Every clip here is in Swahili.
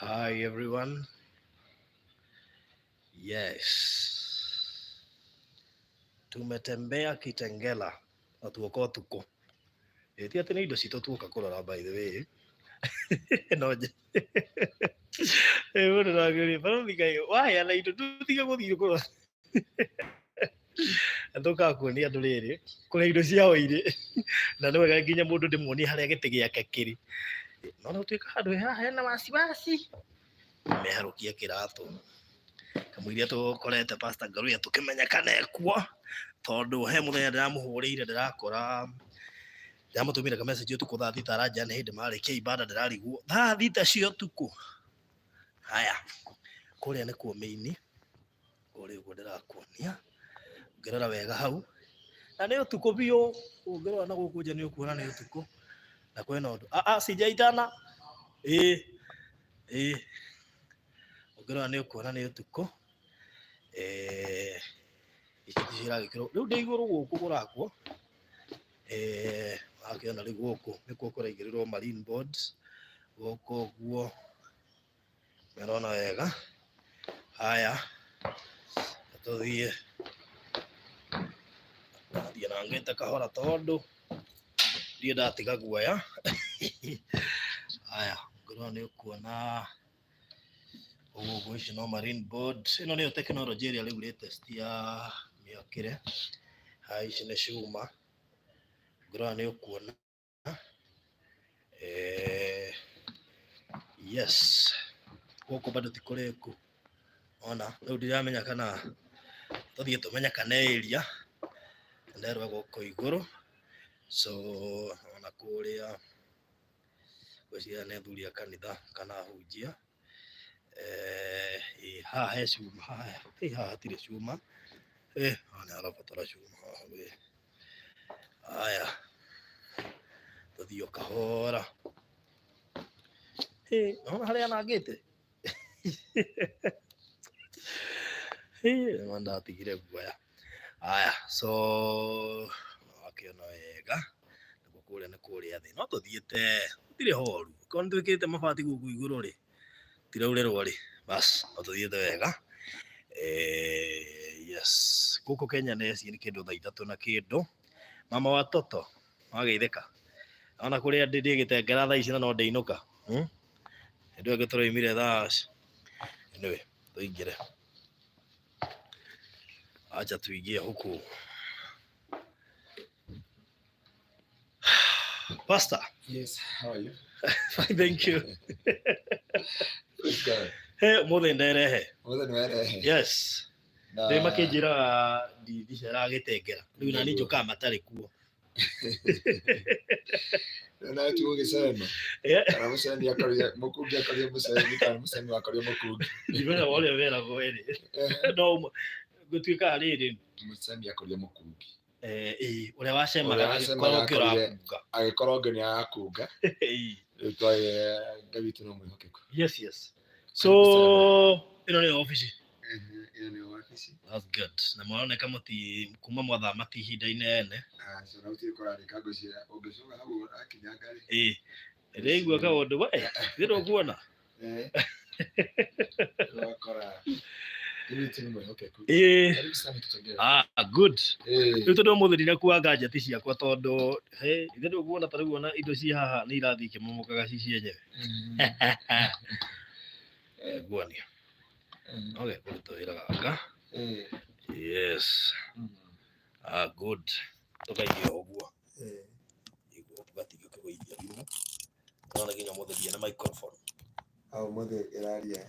Hi everyone. Yes. Tumetembea Kitengela na tuokoa tuko. Eti ati ni indo cito tuoka kurora by the way. No je. Wewe ndagiri pero dikai waya na indo tutiga guthii kurora. Ndoka kuonia andu riri kuria indo ciao iri na nĩ wega nginya mũndũ ndĩmuonie harĩa gĩtĩ gĩake kĩrĩ no gũtuĩka handũ haha hena wasiwasi meharũkia kĩratũ kamũiria tũkorete Pastor Ngaruiya tũkĩmenyekana ekuo tondũ he mũthenya ndĩramũhũrĩire ndĩramũtũmĩire ka message ũtukũ thaa thita aranjĩra nĩ hĩndĩ marĩkia ibada ndĩrarigwo thaa thita cia ũtukũ. Haya kũrĩa nĩ kuo mĩini kũrĩa ũguo ndĩrakuonia ngĩrora wega hau na nĩ ũtukũ biũ ũngĩrora na gũkũ nja nĩ ũkuona nĩ ũtukũ na kwĩna ũndũ sijaitana ũngĩrora nĩ ũkuona nĩ ũtukũ ici ciragĩkĩrwo rĩu ndĩ igũrũ gũkũ kũrakwo wakĩona rĩu gũkũ nĩkuo kũraigĩrĩrwo marine boards gũkũ ũguo nĩũrona wega. Haya tũthiĩ thiĩ na ngĩte kahora tondũ ndiĩ ndatiga guoya. Haya ngĩrora nĩ ũkuona ũguo ici no marine board ĩno nĩyo tekinoronjĩ ĩrĩa rĩu latest ya mĩakĩre. Haya ici nĩ cuma ngĩrora nĩ ũkuona yes gũkũ bado ti kũrĩku ona rĩu ndiramenya kana tũthiĩ tũmenye kana area nderwa gũkũ igũrũ so ona kũrĩa gwĩciria nĩ athuri a kanitha kana ahunjia haha he cuma haha hatirĩ cuma haha nĩ harabatara cuma haha we. Haya tũthiĩ o kahora ona harĩa anangĩte ndatigire guoya. Haya so wakĩona wega nĩguo kũrĩa nĩ kũrĩa thĩ no tũthiĩte gũtirĩ horu korwo nĩ twĩkĩte mabati gũkũ igũrũ rĩ tiraurĩrwo rĩ bas no tũthiĩte wega. Yes gũkũ Kenya nĩ kĩndũ thaa ithatũ na kĩndũ mama watoto wageithĩka ona kũrĩa ndĩ Gĩtengera thaa ici na no ndĩinũka hĩndĩ ĩyo tũraumire thaa anyway tũingĩre acha tuingie huku. Pastor. Yes, how are you? Fine, thank you. Let's go. Hey, mothe nderehe. Mothe nderehe. Yes. Ndĩ makĩnjĩra ndicera Gĩtengera rĩu na niĩ njũkaga matarĩ kuo. Na tu ũgĩcema kana mũcemi akaria mũkungi akaria mũcemi kana mũcemi akaria mũkungi ndimenya ũrĩa weragwo erĩ no gũtuĩka rĩrĩ mũcemi akaria mũkungi ũrĩa wacemaga agĩkorwo ngĩ nĩ agakunga rĩu twaĩ Ngai witũ no mwĩhokeku. Yes so ĩno nĩ obici. Ĩno nĩ obici. That's good. Na mwaroneka mũti kuma mwathaa mati ihinda inene so na ũtirĩ kũrandĩka ngũciria ũngĩcoka hau akinya ngari ndĩraigua kaũndũ we thĩrwo kuona wakora good. Rĩu tondũ ũmũthĩ ndinakua gadget ciakwa tondũ ithe ndũkuona ta rĩu ona indo ci haha nĩ irathiĩ ikĩmomokaga ci cienyewe guonia okay kũruta wĩra gaka yes good tũkaigĩra ũguo iguo tũgatigio kĩgũithia thimũ nona nginya mũthĩ ndiena microphone au mũthĩ ĩraria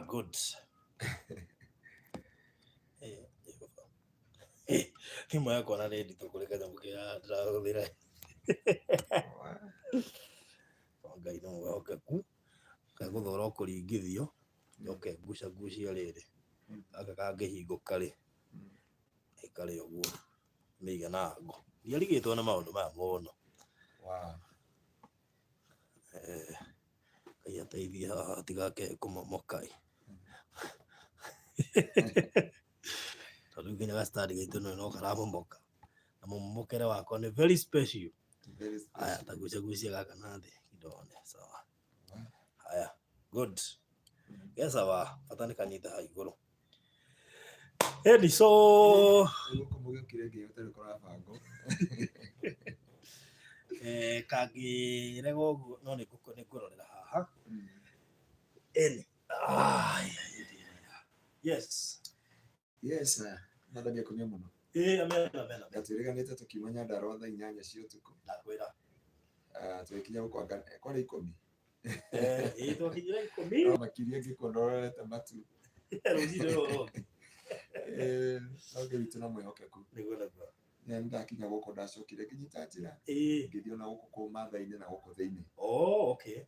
good thimũ yakwa na nĩ nditũ kũrĩ kanyamũ kĩa ndĩrahũthĩra Ngai no mwĩhokeku kagũthora kũringithio njoke ngucagucia rĩrĩ gaka kangĩhingũka rĩ ikarĩ ũguo mĩigana ngo ndiarigĩtwo na maũndũ maya mũno. Ngai ateithie haha tigake kũmomoka tondũ nginya gacitandi gaitũ no karamomoka na mũmomokere wakwa nĩ very special. Aya tagucagucia gaka na thĩ ndone sawa haya good sawa fatani kanitha ha iguru so kagi rego no ni ngurorera haha yes Nadabia kunya muno amena gaturiganite tukiuma Nyandarua thaa 8 cia utuku ndakwira twikinya gukwa kwari 10 twakinyira 10 no makiria ngikondorete matu ruzire roro oge witu na mwihokeku niguo naguo ndakinya guku ndacokire nginyita njira ngithio na guku ku mathaini na guku thiini okay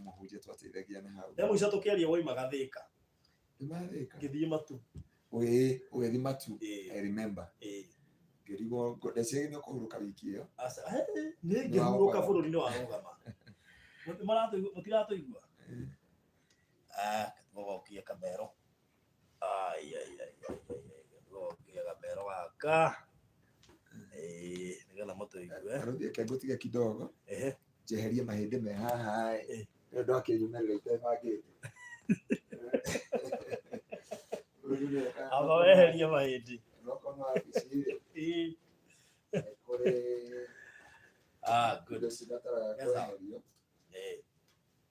muhunjia twateithagia na hau muico tukiaria woimaga Thika Thika ngithii matu ugethi matu I remember ngirigo ndeciragia ni ukuhuruka wiki iyo ni ngihuruka bururi-ini wa rugama mutiratuigua gogokia kamero gogokia kamero gaka nigetha mutuigue aruthi kengutiga kidogo jeherie mahindi me haha ndo akiyumerera itebangite aba weherie mahindi good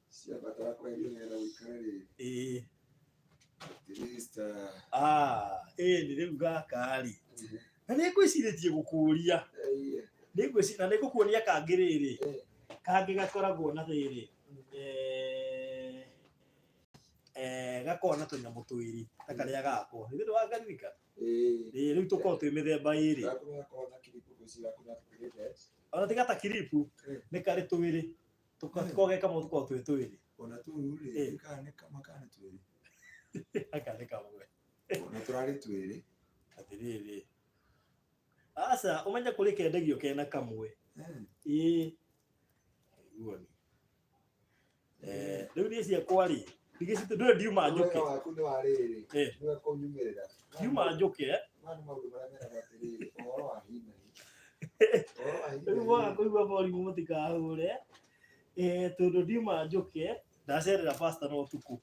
siabatara kweherio nĩgetha ũikare nĩ rĩu gaka-rĩ na nĩ ngwĩcirĩtie gũkũria na nĩ ngũkuonia kangĩ rĩrĩ kangĩ gakoragwo na rĩrĩ gakoragwo na tũnyamũ twĩrĩ ta karĩa gakwa nĩ thĩinĩ wa ngaririkana rĩu tũkoragwo twĩ mĩthemba ĩrĩ ona tiga ta kiripu nĩ karĩ twĩrĩ tũkoragwo ge kamwe tũkoragwo twĩ twĩrĩ ona tũrĩ makana twĩrĩ aka nĩ kamwe ona tũrarĩ twĩrĩ atĩrĩrĩ aca ũmenye kũrĩ kendagio kena kamwe iguoni rĩu niĩ ciakwa-rĩ ndũĩ ndiuma njũke ndiuma njũke rĩu mwaga kũigua morimũ mũtikahũre tondũ ndiuma njũke ndacerera pastor no ũtukũ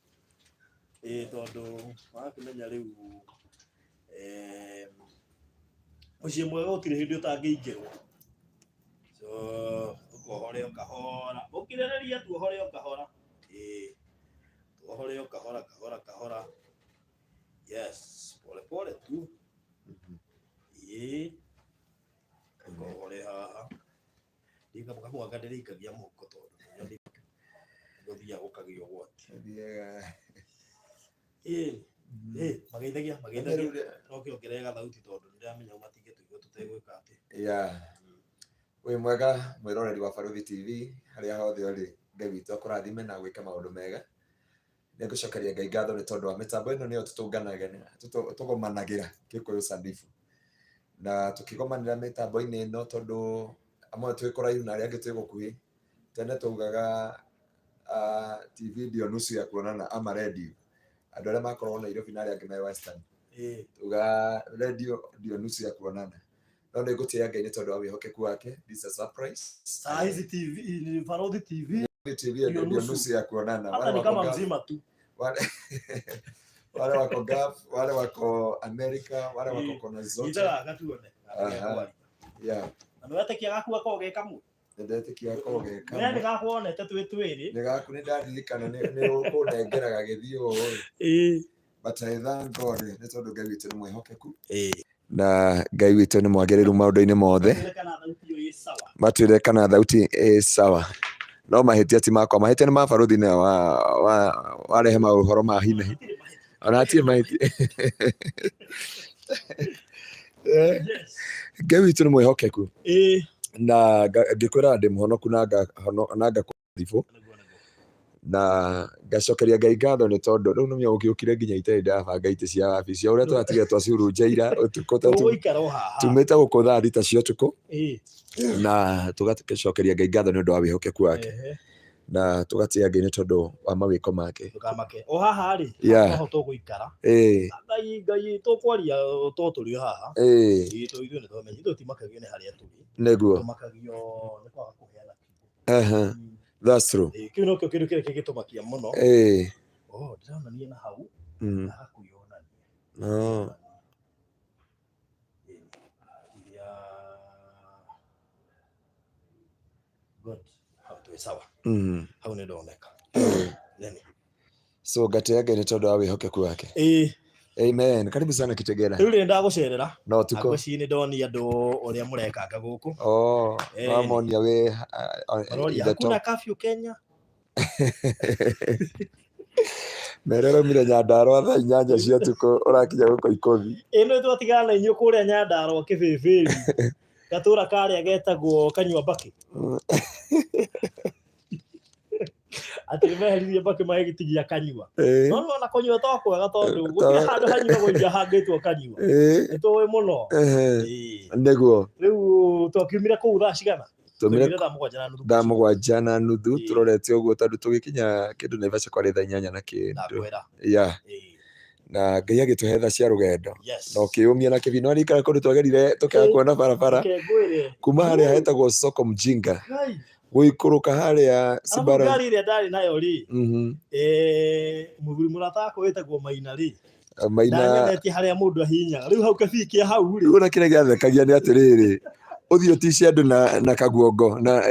tondũ wakĩmenya rĩu mũciĩ mwega gũtirĩ hĩndĩ ũtangĩingĩrwo tuohore o kahora ũkirĩrĩria tuohore o kahora tuohore o kahora kahora yes pole pole tu tuohore haha ndikamuka mwanga ndĩrĩikagia moko tondũ gũthia gũkagĩa ũgwati mageithagia nokĩongerera thauti tondũ nĩndĩramenya matingĩtũigua tũtegwĩka atĩ wĩ mwega mwĩroreri wa Barũthi TV harĩa hothe ũrĩ Ngai witũ akũrathime na gwĩka maũndũ mega nĩngũcokeria Ngai ngatho nĩ tondũ wa mĩtambo ĩno nĩyo tũgomanagĩra Gĩkũyũ Sanifu na tũkĩgomanĩra mĩtambo-inĩ ĩno tondũ amwe twĩ kũraihu na arĩa angĩ twĩ gũkuhĩ tene twaugaga TV ndio nusu ya kuonana ama radio andũ arĩa makoragwo Nairobi na arĩa angĩ me Western tuga radio ndio nusu ya kuonana no nĩ ngũtĩĩa Ngai nĩ tondũ wa wĩhokeku wake. This is a surprise. Hizi TV ni Barũthi TV ndio nusu ya kuonana hata ni kama mzima tu wale wako Gulf, wale wako America, wale wako kona zote itaga tuone na wetekia gaku akoge kamwe ndetekia akoge kamwe nĩ gakuonete twĩ twĩrĩ nĩ gaku nĩ ndaririkana nĩ ũkũnengeraga gĩthiũ but I thank God nĩ tondũ Ngai witũ nĩ mwĩhokeku na Ngai witũ nĩ mwagĩrĩru maũndũ-inĩ mothe matwĩre kana thauti ĩ sawa no mahĩtia ti makwa mahĩtia nĩ ma Barũthi na warehe maũhoro ma hi na hi ona hatirĩ mahĩtia Ngai witũ nĩ mwĩhokeku na ngĩkwĩra ndĩ mũhonoku na ngakũthibũ na ngacokeria Ngai ngatho nĩ tondũ rĩu nĩ ũgĩũkire nginya itarĩ ndabanga itĩ cia wabici ũrĩa twatigire twacurunjaira ũtukũ tumĩte gũkũ thaa thita cia ũtukũ na tũgacokeria Ngai ngatho nĩ ũndũ wa wĩhokeku wake na tũgatĩĩa Ngai nĩ tondũ wa mawĩko make o haha rĩ no tũgũikara Ngai tũkwaria to tũrĩ haha ithuĩ nĩ tũtimakagio nĩ harĩa tũrĩ nĩguo tũmakagio nĩ kwaga kũheana kiugo That's true. Kiu no kio kindu kire kigitumakia muno. Ndiraona nie na hau. Hakuyona. No. Good. Hau tu sawa. Hau ni ndoneka. Neni. So gate yake ni tondu wa wihokeku wake. Amen. Karibu sana Kitegera. Riu ni ndagucerera. No tuko. Agoci ni ndoni andu uria murekanga guku. Mamonia we hakuna kafyu Kenya. Merero mire Nyandarua thaa 8 cia tuko urakinya guko ikothi. Ino twatigana inyu kuria Nyandarua kibibiri. Gatura karia getagwo Kanyua Baki. Ati meherithie Baki mahegitigia Kanyua. No na Kanyua to kwega tondu gutia handu hanyua guiria hangitwo Kanyua. Nitwe muno. Neguo. Riu twakiumire kuu thaa cigana? Tumire thaa 7:30 turorete uguo tondu tugikinya kindu Naivasha kwa thaa 8 na kindu. Na Ngai agituhe thaa cia rugendo na ukiumia na kibino arikara kundu twagerire tukaga kuona barabara kuma haria hetagwo soko mjinga guikuruka haria Sibara ngari iria ndari nayo ri muthuri murata wetagwo Maina ri ndanyenetie haria mundu ahinyaga riu hau kabikia hau ri una kire giathekagia ni atiriri uthio ti cia andu na kaguongo na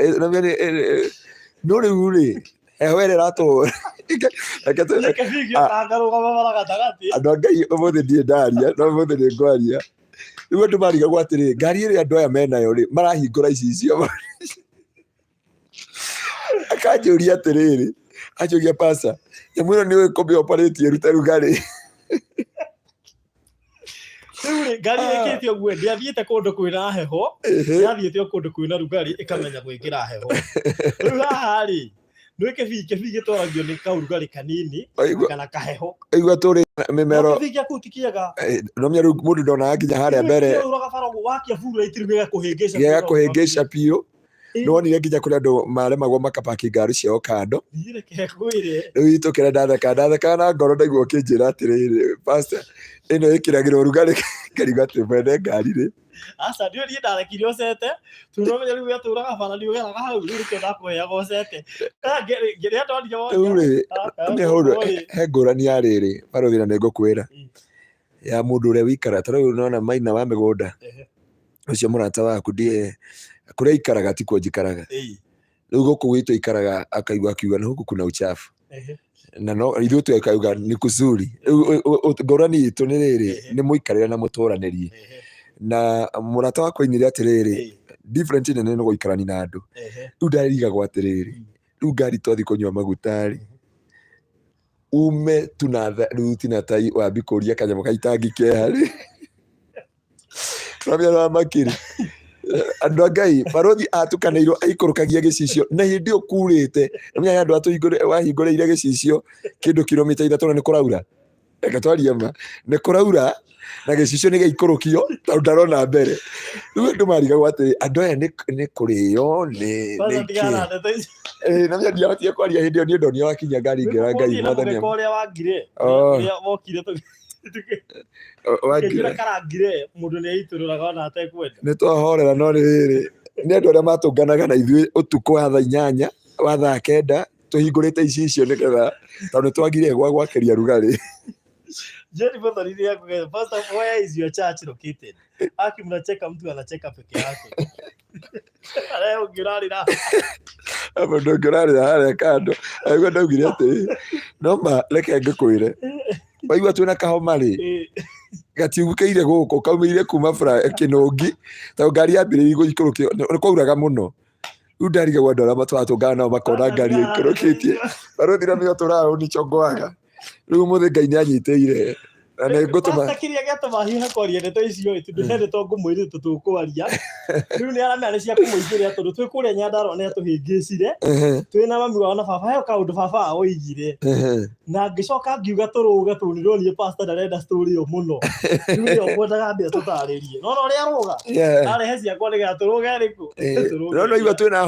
no riu ri were rato andu Ngai umuthi ndie ndaria no umuthi ni ngwaria riu andu mariga gwatiri ngari iri andu aya menayo ri marahingura icio akanjuria atiriri ajugia pasa nyamwino ni kombe operate ruta rugari riu ngari ikitio gwe ndiathiite kundu kwina heho ndiathiite kundu kwina rugari ikamenya gwikira heho riu haha ri no kebige twaragio ni kaurugari kanini kana kaheho igwa turi mimero kebige kutikiaga no mya mundu ndona akinya haria mbere uragabara wakia furu itirigega kuhingisha pio no ni nginya kuri andu maremagwo makapaki ngari ciao kando riu itukira ndatheka na ngoro ndaigua kinjira atiriri pastor ino ikiragirwo rugari ngariga ati mwene ngari ri asa ndio ni ndarekire ocete tunomenya riu aturaga bana ndio geraga hau riu kenda kuheaga ocete ngeria ndonio wone ni huru he ngurani ya riri baruthira ni ngukwira ya mundu uria wikara tariu unaona Maina wa migunda ucio murata waku ndie kuria ikaraga ti kunjikaraga riu guku gwitu ikaraga akaigua akiuga na huku kuna uchafu na no ithu tu akauga ni kuzuri ngorani itu ni riri ni muikarira na muturanirie na murata wakwa inire atiriri different nene no guikarani na andu riu ndariga gwatiriri riu ngari twathi kunywa magutari ume tunatha riu tinatai wambi kuria kanyamo kaitangi kehari ramya na makiri andu Ngai barothi atukanirwo aikurukagia gicicio na hindi ukurite namya andu atuhingure wahinguriire gicicio kindu kilomita 3 ni kuraura gatwaria ma ni kuraura na gicicio ni gaikurukio tondu ndarona mbere riu andu mariga gwatiri andu aya ni kurio ni namya ndiahotie kwaria hindi ni ndonio wakinya ngari ngera Ngai mwathani uria wangire wokire wagira karangire mundu ni aitururaga ona atekwenda ni twahorera no riri ni andu aria matunganaga na ithui utuku wa thaa 8 wa thaa 9 tuhingurite icio nigetha tondu twagire gwakiria rugari Jerry Bothariri yako pastor, where is your church located? Aki mnacheka mtu anacheka peke yake. Leo girarira. Hapo ndo girarira hale kando. Aigwa ndagire ati no reke ngakwire. Waigwa twina kahoma ri. Gatiugukeire guko kaumire kuma fra kinungi. Ta ngari yambire igurikirukio. Kwauraga muno. Riu ndariga gwandora matwatungana nao makona ngari ikurukitie. Barothira nio turao ni chongoaga. Riu muthi Ngai ni anyiteire na ni ngutuma takiria gatuma hiha kwaria ndeto icio tu ndende to ngumwire tutukwaria riu ni aramya ni cia kumuigiria tondu twi kuria Nyandarua ni atuhingicire twina mami wao na baba yo kaundu baba oigire na ngicoka ngiuga turuga tunirwo ni pastor ndarenda story yo muno riu ni okwendaga mbia tutaririe no ria ruga arehe cia kwa ni gaturuga riku no igwa twina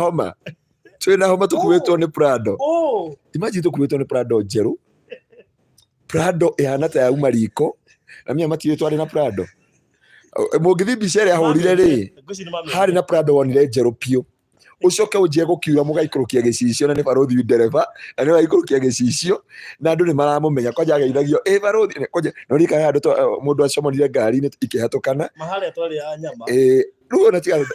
homa tukuwetwo ni Prado imagine tukuwetwo ni Prado njeru Prado ihana ta ya umariko na mimi matire twari na Prado mugithi bicere ahurire ri hari na Prado wonire njeru pio ucoke unjie gukiura mugaikurukia gicicio na ni barothi ndereba na ni waikurukia gicicio na andu ni maramumenya kwanja ageithagio barothi kwanja no rika andu mundu acomonire ngari ni ikihatukana mahali twari ya nyama riu ona tiga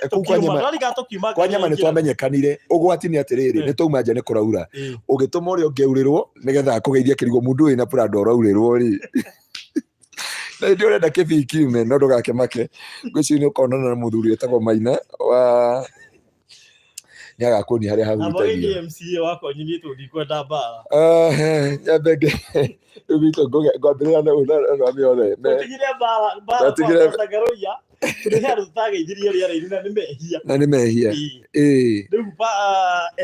kwa nyama ni twamenyekanire ugwati ni atiriri ni twauma nja ni kuraura ugituma uria ungeurirwo nigetha akugeithia kirigo mundu wina prado uraurirwo ri na ndio urenda kibikiume no ndugakemake ngwici ni ukonana na muthuri etagwo Maina wa nyagakuoni haria hahutagio MCA wako nyinyi tu ndikwenda bara nyambenge ubito ngwambirira na miothe tutigire bara kwa Ngaruiya turihe tutageithirie riera-ini na ni mehia riu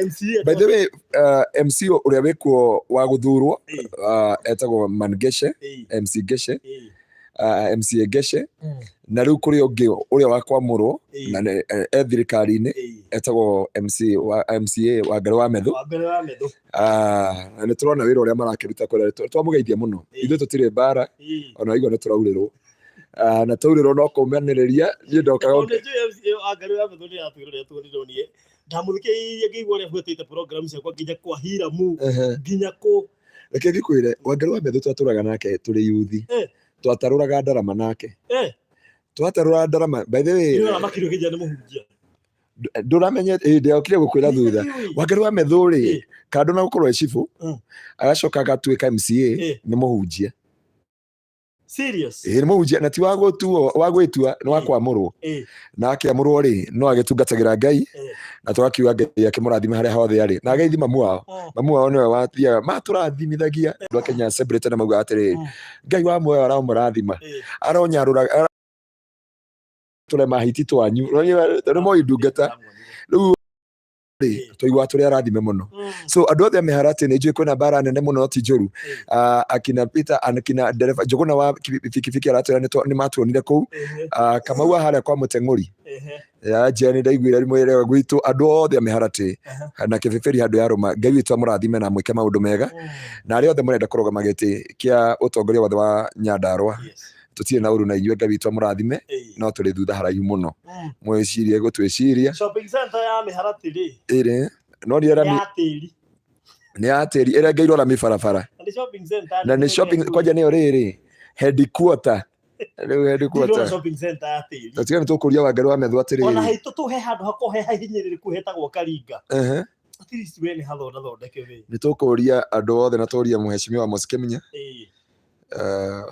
MCA by the way MC uria wikuo wa guthurwo etagwo Mangeshe MC Geshe MCA Geshe na riu kuri ungi uria wakwamurwo na thirikari-ini etagwo MCA wa Ngaruiya Methu na ni turona wira uria marakiruta kuri twamugeithia muno ithu tutire bara ona igwa ni turaurĩrwo na twaurĩrwo no kumanĩrĩria niĩ ndokaga Ngaruiya Methu ni atwirire tuonirwo nie ndamũthikĩrĩirie ngĩigua ũrĩa buĩtĩte program ciakwa nginya kwa hiramu nginya kũ reke ngĩkwĩre wa Ngaruiya Methu twatũraga nake tũrĩ yuthi twatarũraga ndarama nake twatarũra ndarama by the way nduramenya ndiokire gukwira thutha wa Ngaruiya Methu ri kando na gukorwo cibu agacoka agatuĩka MCA ni muhunjia serious ni muhunjia na ti wa gwĩtua ni wa kwamũrwo na akiamũrwo ri no agĩtungatagĩra Ngai na tũgakiuga Ngai akĩmũrathima harĩa hothe arĩ na ageithi mamu wao niwe wathiaga matũrathimithagia andũ a Kenya celebrate na mauga atĩrĩ Ngai wa muoyo aramũrathima aronyarũra turema hiti twanyu no mo indungata riu tũigua tũrĩ arathime mũno so andũ othe meharati nĩ njũĩ kwĩna mbara nene mũno ti njũru akina Peter akina ndereba Njũgũna wa bikibiki aratwĩra nĩ matuonire kũu Kamau harĩa kwa Mũteng'ũri njĩra ndaiguire mwĩrĩ gwitũ andũ othe meharati na kĩbĩbĩri handũ ya Roma Ngai witũ amũrathime na mwĩke maũndũ mega na arĩa othe mũrenda kũrũgama gĩtĩ kĩa ũtongoria wothe wa Nyandarũa tutirĩ na ũru na inyuĩ Ngai witũ amũrathime no tũrĩ thutha haraihu mũno mwĩcirie gũtwĩciria shopping center ya Mĩharatĩ rĩ ĩrĩ no rĩera nĩ ya tĩri ĩrĩa ngairwo la mibarabara na nĩ shopping kwanja nĩyo rĩrĩ headquarter rĩu headquarter shopping center ya tĩri tũtiga nĩ tũkũria wa Ngaruiya Methu atĩrĩ ona haitũ tũhe handũ hakorwo he hinyĩrĩrĩku hetagwo Karinga at least we nĩ hathondeke we nĩ tũkũria andũ othe na tũria Mheshimiwa Muskeminya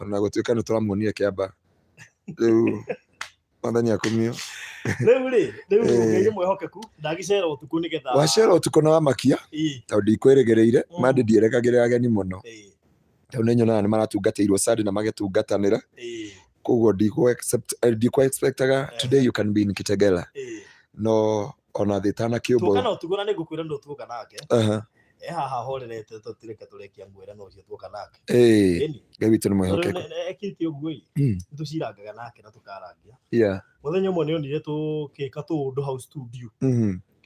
na gũtuĩka nĩ tũramuonire kĩamba rĩu mathenya kumio rĩu ngĩire mwĩhokeku ndagĩcera ũtukũ nĩgetha wacera ũtukũ na wamakia tondũ ndikwĩrĩgĩrĩire mandi ndierekagĩrĩra ageni mũno tondũ nĩ nyonaga nĩ maratungatĩirwo Sunday na magetungatanĩra koguo ndikwa-expectaga today you can be in Kitengela no ona thĩ itanakĩũmbwo kana ũtukũ na nĩngũkwĩra nĩ ũtuĩka nake haha horerete tũtireke tũrekia mwĩra no ũcio tuoka nake Ngai witũ nĩ mwĩhokeku ekĩte ũguo tũcirangaga nake na tũkarangia mũthenya ũmwe nĩonire tũgĩka tũũndũ hau studio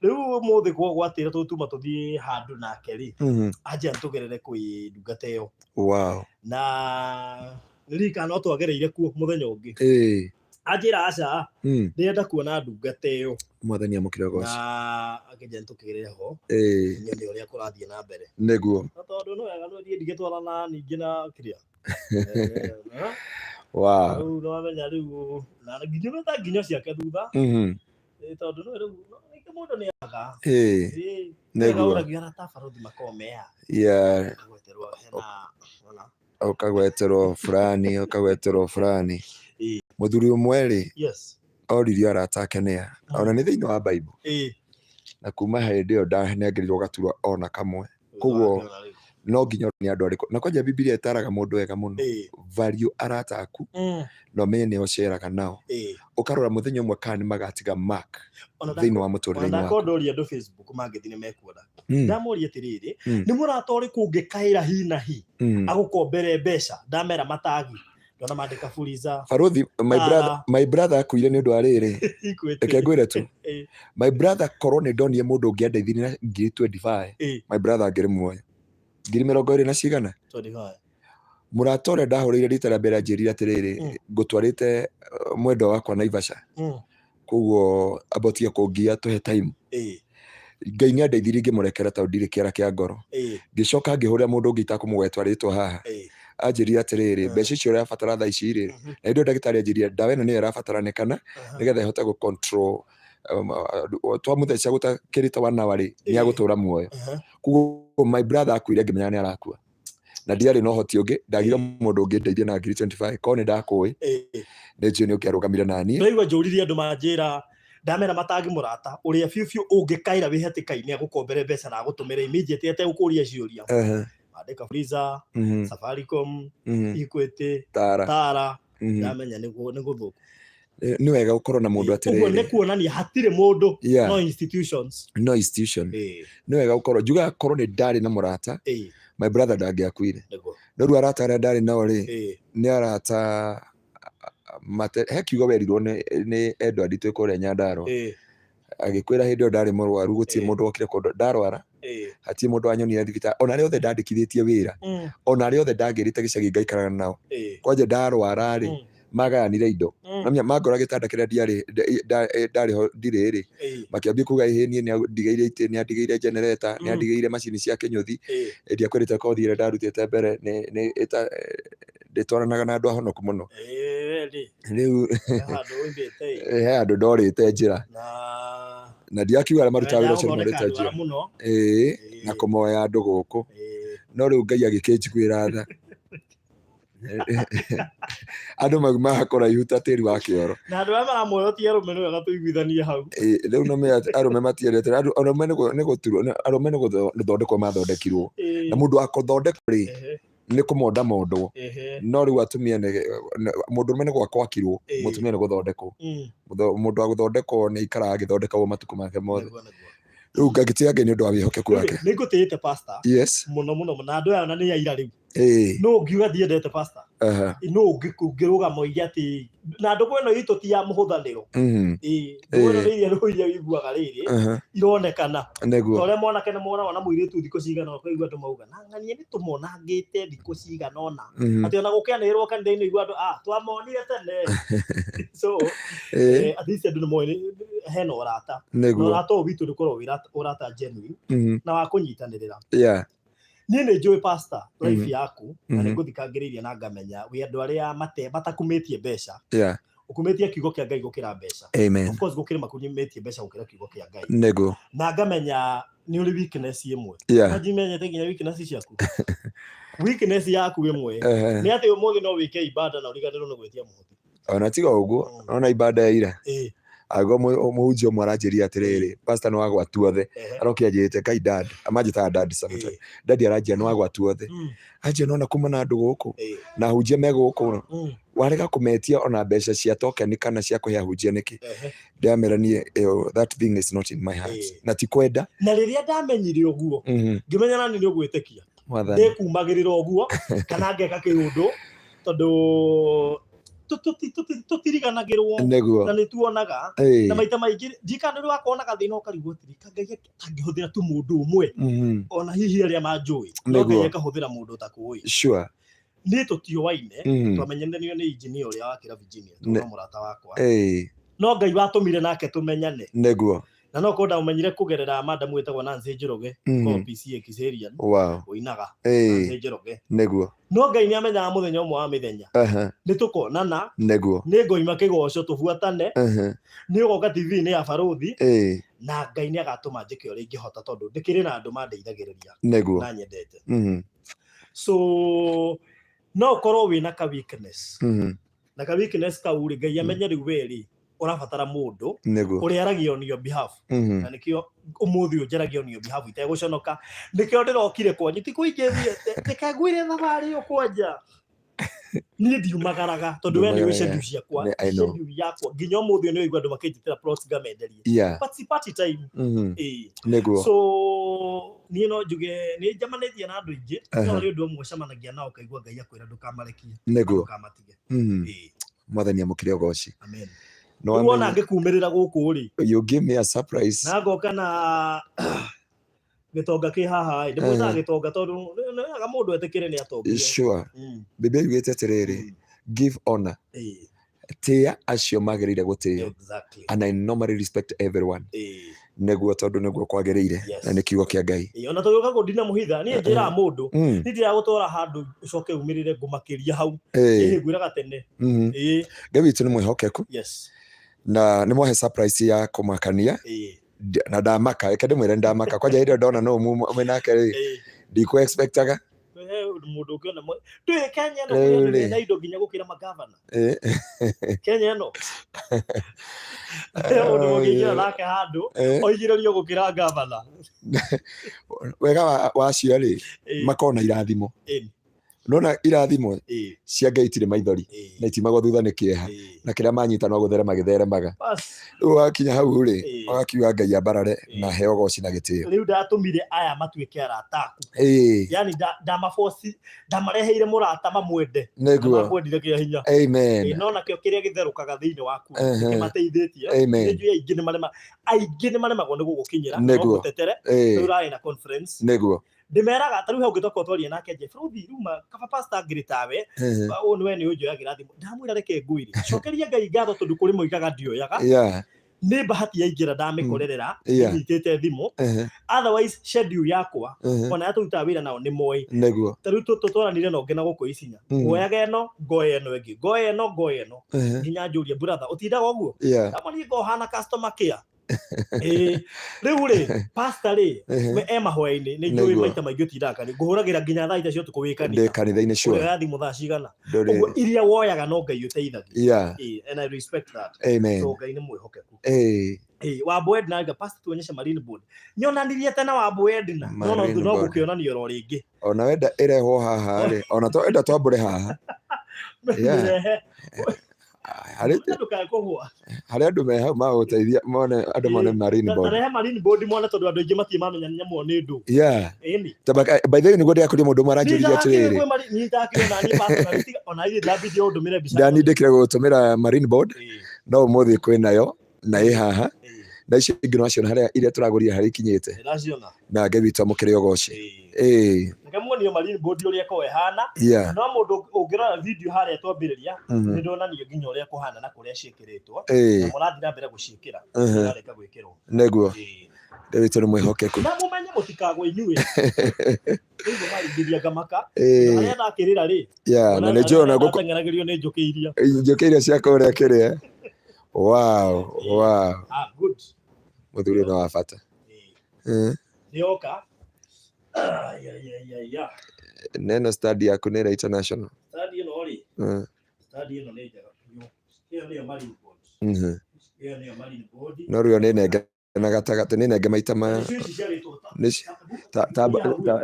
rĩu ũmũthĩ gwatĩra tũtuma tũthiĩ handũ nake rĩ anjia tũgerere kwĩ ndungata ĩyo na rika no twagereire kuo mũthenya ũngĩ anjĩra aca ndĩrenda kuona ndungata ĩyo mwathani amũkĩre goco na akĩnja tũkĩgerere ho nyone ũrĩa kũrathiĩ na mbere nĩguo tondũ no wega no thiĩ ndigĩtwarana ningĩ na kĩrĩa rĩu no wamenya rĩu na nginya ciake thutha tondũ no rĩu mũndũ nĩ aga nĩguo ũragia ta barothi makorwo meha ũkagweterwo fulani mũthuri ũmwe rĩ oririo arata ake nĩa ona nĩ thĩinĩ wa Bible na kuma hĩndĩ ĩyo ndanengerirwo gaturwa ona kamwe koguo no nginya nĩ andũ arĩkũ na kwanja Biblia ĩtaraga mũndũ wega mũno value arata aku no menye nĩ ũceraga nao ũkarora mũthenya ũmwe kana nĩ magatiga mark thĩinĩ wa mũtũrĩre-inĩ waku ndakondoria andũ Facebook mangĩthi nĩ mekuona ndamoria atĩrĩrĩ nĩ mũrata ũrĩkũ ũngĩkaĩra hi na hi agũkombere mbeca ndamera matagi ndona mandĩka Fuliza barothi my brother akuire nĩ ũndũ wa rĩrĩ reke ngwĩre tu my brother korwo nĩ ndonire mũndũ ũngĩandeithirie na 25 my brother angĩrĩ muoyo 20 na cigana mũrata ũrĩa ndahũrĩire rita rĩa mbere anjĩrire atĩrĩrĩ ngũtwarĩte mwendwa wakwa Naivasha koguo abotie kũngia tũhe time Ngai nĩ andeithirie ngĩmũrekera tondũ ndirĩ kĩara kĩa ngoro. Ngĩcoka ngĩhũrĩra mũndũ ũngĩ itakũmũgweta rĩtwa haha. Anjĩrire atĩrĩrĩ, mbeca icio ũrabatara thaa ici rĩ, na indo ndagĩtarĩ anjĩrire ndawa ĩno nĩyo ĩrabataranĩkana nĩgetha ĩhote gũ-control twamũtheca gũtakĩrĩte 1 hour rĩ, nĩ agũtũra muoyo. Koguo my brother akuire ngĩmenya nĩ arakua. Na ndiarĩ na ũhoti ũngĩ, ndagire mũndũ ũngĩ ndeithie na ngiri 25 korwo nĩ ndakũĩ nĩ njũĩ nĩ ũkĩarũgamire na niĩ. Ndaigua njũririe andũ manjĩra ndamera matangi mũrata ũrĩa biũ ũngĩkaira wĩhatĩka-inĩ agũkombere mbeca na agũtũmĩre immediate ategũkũria ciũria. Andĩka Fuliza, Safaricom, Equity, Tara, ndamenya nĩ gũthũku. Nĩ wega gũkorwo na mũndũ atĩrĩrĩ. Ũguo nĩ kuonania hatirĩ mũndũ, no institutions. No institution. Nĩ wega gũkorwo njugaga korwo nĩ ndarĩ na mũrata, my brother ndangĩakuire. No rĩu arata arĩa ndarĩ nao rĩ, nĩ arata he kiugo werirwo nĩ Edward twĩ kũrĩa Nyandarua. Agĩkwĩra hĩndĩ ĩyo ndarĩ mũrwaru gũtirĩ mũndũ wokire kũndũ ndarwara. Hatirĩ mũndũ wanyonire thibitarĩ. Ona arĩa othe ndandĩkithĩtie wĩra. Ona arĩa othe ndangĩrĩte gĩcagi ngaikaraga nao. Kwanja ndarwara rĩ, magayanire indo. Mangora gĩtanda kĩrĩa ndarĩ ho ndirĩ rĩ, makĩambia kuga niĩ nĩ andigĩire itĩ, nĩ andigĩire generator, nĩ andigĩire macini cia kĩnyũthi. Hĩndĩ akwĩrĩte kothi ĩrĩa ndarutĩte mbere ndĩtwaranaga na andũ ahonoku mũno. Rĩu he andũ ndorĩte njĩra. Na ndiakiuga arĩa marutaga wĩra ũcio nĩmorĩte njĩra. Na kũmoya andũ gũkũ. No rĩu Ngai agĩkĩnjiguĩra tha. Andũ maumaga kũraihu ta tĩri wa kĩoro. Na andũ arĩa maramuoya ti arũme nĩ wega tũiguithanie hau. Rĩu no arũme matiendete. Arũme nĩ gũturwo, arũme nĩ gũthondekwo mathondekirwo. Na mũndũ wa gũthondekwo rĩ, nĩ kũmonda mondwo. No rĩu atumia mũndũrũme nĩ gwakwo akirwo, mũtumia nĩ gũthondekwo. Mũndũ wa gũthondekwo nĩ ikaraga agĩthondekagwo matukũ make mothe. Rĩu ngagĩtĩĩa Ngai nĩ ũndũ wa wĩhokeku wake. Nĩ ngũtĩĩte pastor. Yes. Mũno na andũ aya ona nĩ aira rĩu. No ngiuga ndiendete pastor. No ngĩrũgama oige atĩ na andũ kweno itũ ti ya mũhũthanĩro. Ndũrĩrĩ iria wĩiguaga rĩrĩ ironekana. Tondũ mwanake nĩ monaga na mũirĩtu thikũ cigana ũkaigua andũ mauga na ng'ania nĩ tũmonangĩte thikũ cigana ona. Atĩ ona gũkĩanĩrĩrwo kanitha-inĩ igua andũ twamonire tene. So at least andũ nĩ moĩ hena ũrata. Na ũrata ũyũ witũ ndũkorwo ũrata genuine na wa kũnyitanĩrĩra. Niĩ nĩ njũĩ pastor life yaku na nĩ ngũthikangĩrĩirie na ngamenya wĩ andũ arĩa matakumĩtie mbeca. Ũkumĩtie kiugo kĩa Ngai gũkĩra mbeca. Of course gũkĩrĩ makumĩtie mbeca gũkĩra kiugo kĩa Ngai. Na ngamenya nĩ ũrĩ weakness ĩmwe. Ngimenyete nginya weakness ciaku. Weakness yaku ĩmwe nĩ atĩ ũmũthĩ no wĩke ibada na ũriganĩrwo nĩ gwĩtia mũhothi. Ona tiga ũguo, ona ibada ya ira. Agwo mũhunjia ũmwe aranjĩria atĩrĩrĩ, pastor nĩ wagwatu othe. Arokia njĩte Ngai dad, amanjĩtaga dad sometimes. Dad aranjia nĩ wagwatu othe. Anjia nona kuma na andũ gũkũ na hunjia me gũkũ warega kũmetia ona mbeca cia token kana cia kũhe hunjia nĩkĩ. Ndamera niĩ that thing is not in my hands. Na ti kwenda. Na rĩrĩa ndamenyire ũguo ngĩmenya nani nĩ ũgwĩtĩkia. Ndĩkumagĩrĩra ũguo kana ngeka kĩũndũ tondũ tutiriganagĩrwo na nĩ tuonaga na maita maingĩ ndikana nĩ wakonaga thĩna ũkarigwo atĩrĩ kangĩhũthĩra tu mũndũ ũmwe ona hihi arĩa manjũĩ no Ngai akahũthĩra mũndũ ũtakũĩ. Sure. Nĩ tũtioaine twamenyanĩrio nĩ engineer ũrĩa wakĩra Virginia tũna mũrata wakwa. No Ngai watũmire nake tũmenyane. Nĩguo. Na no kũnda ũmenyire kũgerera madamu wĩtagwo Nancy Njoroge PCA Kiserian ũinaga Nancy Njoroge. Nĩguo. No Ngai nĩ amenyaga mũthenya ũmwe wa mĩthenya nĩ tũkonana. Nĩguo. Nĩ ngoima kĩgoco tũbuatane. Nĩ ũgoka TV-inĩ ya Barothi na Ngai nĩ agatũma njĩke ũrĩa ingĩhota tondũ ndĩkĩrĩ na andũ mandeithagĩrĩria na nyendete. So no ũkorwo wĩna ka weakness na ka weakness kau rĩ Ngai amenye rĩu weri ũrabatara mũndũ ũrĩa aragio on your behalf. Na nĩkĩo ũmũthĩ ũnjaragio on your behalf itegũconoka. Nĩkĩo ndĩrokire kwanyu ti kũingĩrĩte ndĩkangwĩre thabarĩ ũkwanja. Niĩ ndiumagaraga tondũ we nĩ wĩcendu ciakwa cendu yakwa nginya ũmũthĩ nĩ ũigua andũ makĩnjĩtĩra plots ngamenderie. But si party time. So niĩ no njuge nĩ njamanĩtie na andũ aingĩ no nĩ ũndũ ũmwe ũcemanagia nao ũkaigua Ngai akwĩra ndũkamarekie ndũkamatige. Mwathani amũkĩre ũgooci. Amen. No wona ngĩkumĩrĩra gũkũ rĩ. You give me a surprise. Na ngoka na gĩtonga kĩ haha ndĩmwĩtaga gĩtonga tondũ nĩaga mũndũ etĩkĩre nĩ atongire. Sure. Biblia yugĩte atĩrĩrĩ, give honor. Tĩa acio magĩrĩire gũtĩo. And I normally respect everyone. Neguo tondu neguo kwagiriire na ni kiugo kia Ngai. Ona tugiuka kundina muhitha ni njira mundu ni ndira gutwara handu ucoke umirire ngumakiria hau ngwiraga tene. Ngai witu ni mwihokeku. Na ni mwahe surprise ya kumakania. Na ndamaka reke ndimwire ndamaka kwanja hĩndĩ ndona no mume nake ri ndiku expectaga mundu ukiona tu Kenya no na indo nginya gukira magavana Kenya no mundu mungigira nake handu oigirerio gukira gavana wega wacio ri makona irathimo nona irathimo cia Ngai itire maithori na itimagwo thutha ni kieha na kiria manyita no gutherema githeremaga riu wakinya hau ri agakiuga Ngai ambarare na heo goci na gitio riu ndatumire aya matuike arataku yani ndamaforce ndamareheire murata mamwende mamwendire kia hinya amen nona kio kiria githerukaga thiini waku kimateithitie niju aingĩ nĩ maremagwo nĩ gũgũkinyĩra no gũtetere riu rai na conference neguo ndimeraga taru hau gitoka twaria nake je Fruthi ruma kaba pastor ngiritawe o niwe ni unjoyagira thimu ndamwira reke ngwiri cokeria Ngai ngatho tondu kuri muigaga ndioyaga ni bahati yaingira ndamikorerera nyitete thimu otherwise schedule yakwa ona atuta wira nao ni moi neguo taru tutwaranire no ngena guko isinya ngoyaga eno ngoye eno engi ngoye eno nginya njuria brother utindaga uguo amani go hana customer care riu ri pastor ri me mahoya-ini ni njui maita maingĩ ũtindaga ni nguhũragĩra nginya thaa icio tuko wĩ kanitha-inĩ sure yathi muthaa cigana ũguo iria woyaga no Ngai ũteithagia and I respect that so Ngai nĩ mwĩhokeku Wambo Edna ga pastor tuonyesha Marine Board nyonanirie tena Wambo Edna no gũkĩonanio ro rĩngĩ ona wenda ĩrehwo haha ri ona to enda twambũre haha harĩ andũ me hau magũteithia mone andũ mone Marine Board tarehe Marine Board mone tondu andũ aingĩ matie mamenya nyamũ nĩ ndũ by the way nĩguo ndĩrakũria mũndũ maranjũririe atĩrĩrĩ ndanindĩkire gũtũmĩra Marine Board no ũmũthĩ kwĩnayo na ĩ haha na icio ingĩ nacio harĩa iria tũragũria harĩ ikinyĩte na Ngai witũ amũkĩre ũgoci ngamuonio Marine Board ũrĩa ko ehana no mũndũ ũngĩrora video harĩa twambĩrĩria nĩ ndonanio nginya ũrĩa kũhana na kũrĩa ciĩkĩrĩtwo na mũrathi na mbere gũciĩkĩra ndareka gwĩkĩrwo neguo Ngai witũ nĩ mwĩhokeku na mũmenye mũtikagwo inyuĩ nĩguo maringĩria ngamaka harĩa ndakĩrĩra rĩ na nĩ njũĩ ona gũteng'eragĩrio nĩ njũkĩ iria cia kũrĩa kĩrĩa wow good mũthuri no wa bata nĩoka neno study yaku nĩ international study ĩno rĩ study ĩno nĩ njega ĩyo nĩyo Marine Board ĩyo nĩyo Marine Board no rĩo nĩ nenge na gatagatĩ nĩ nenge maita maya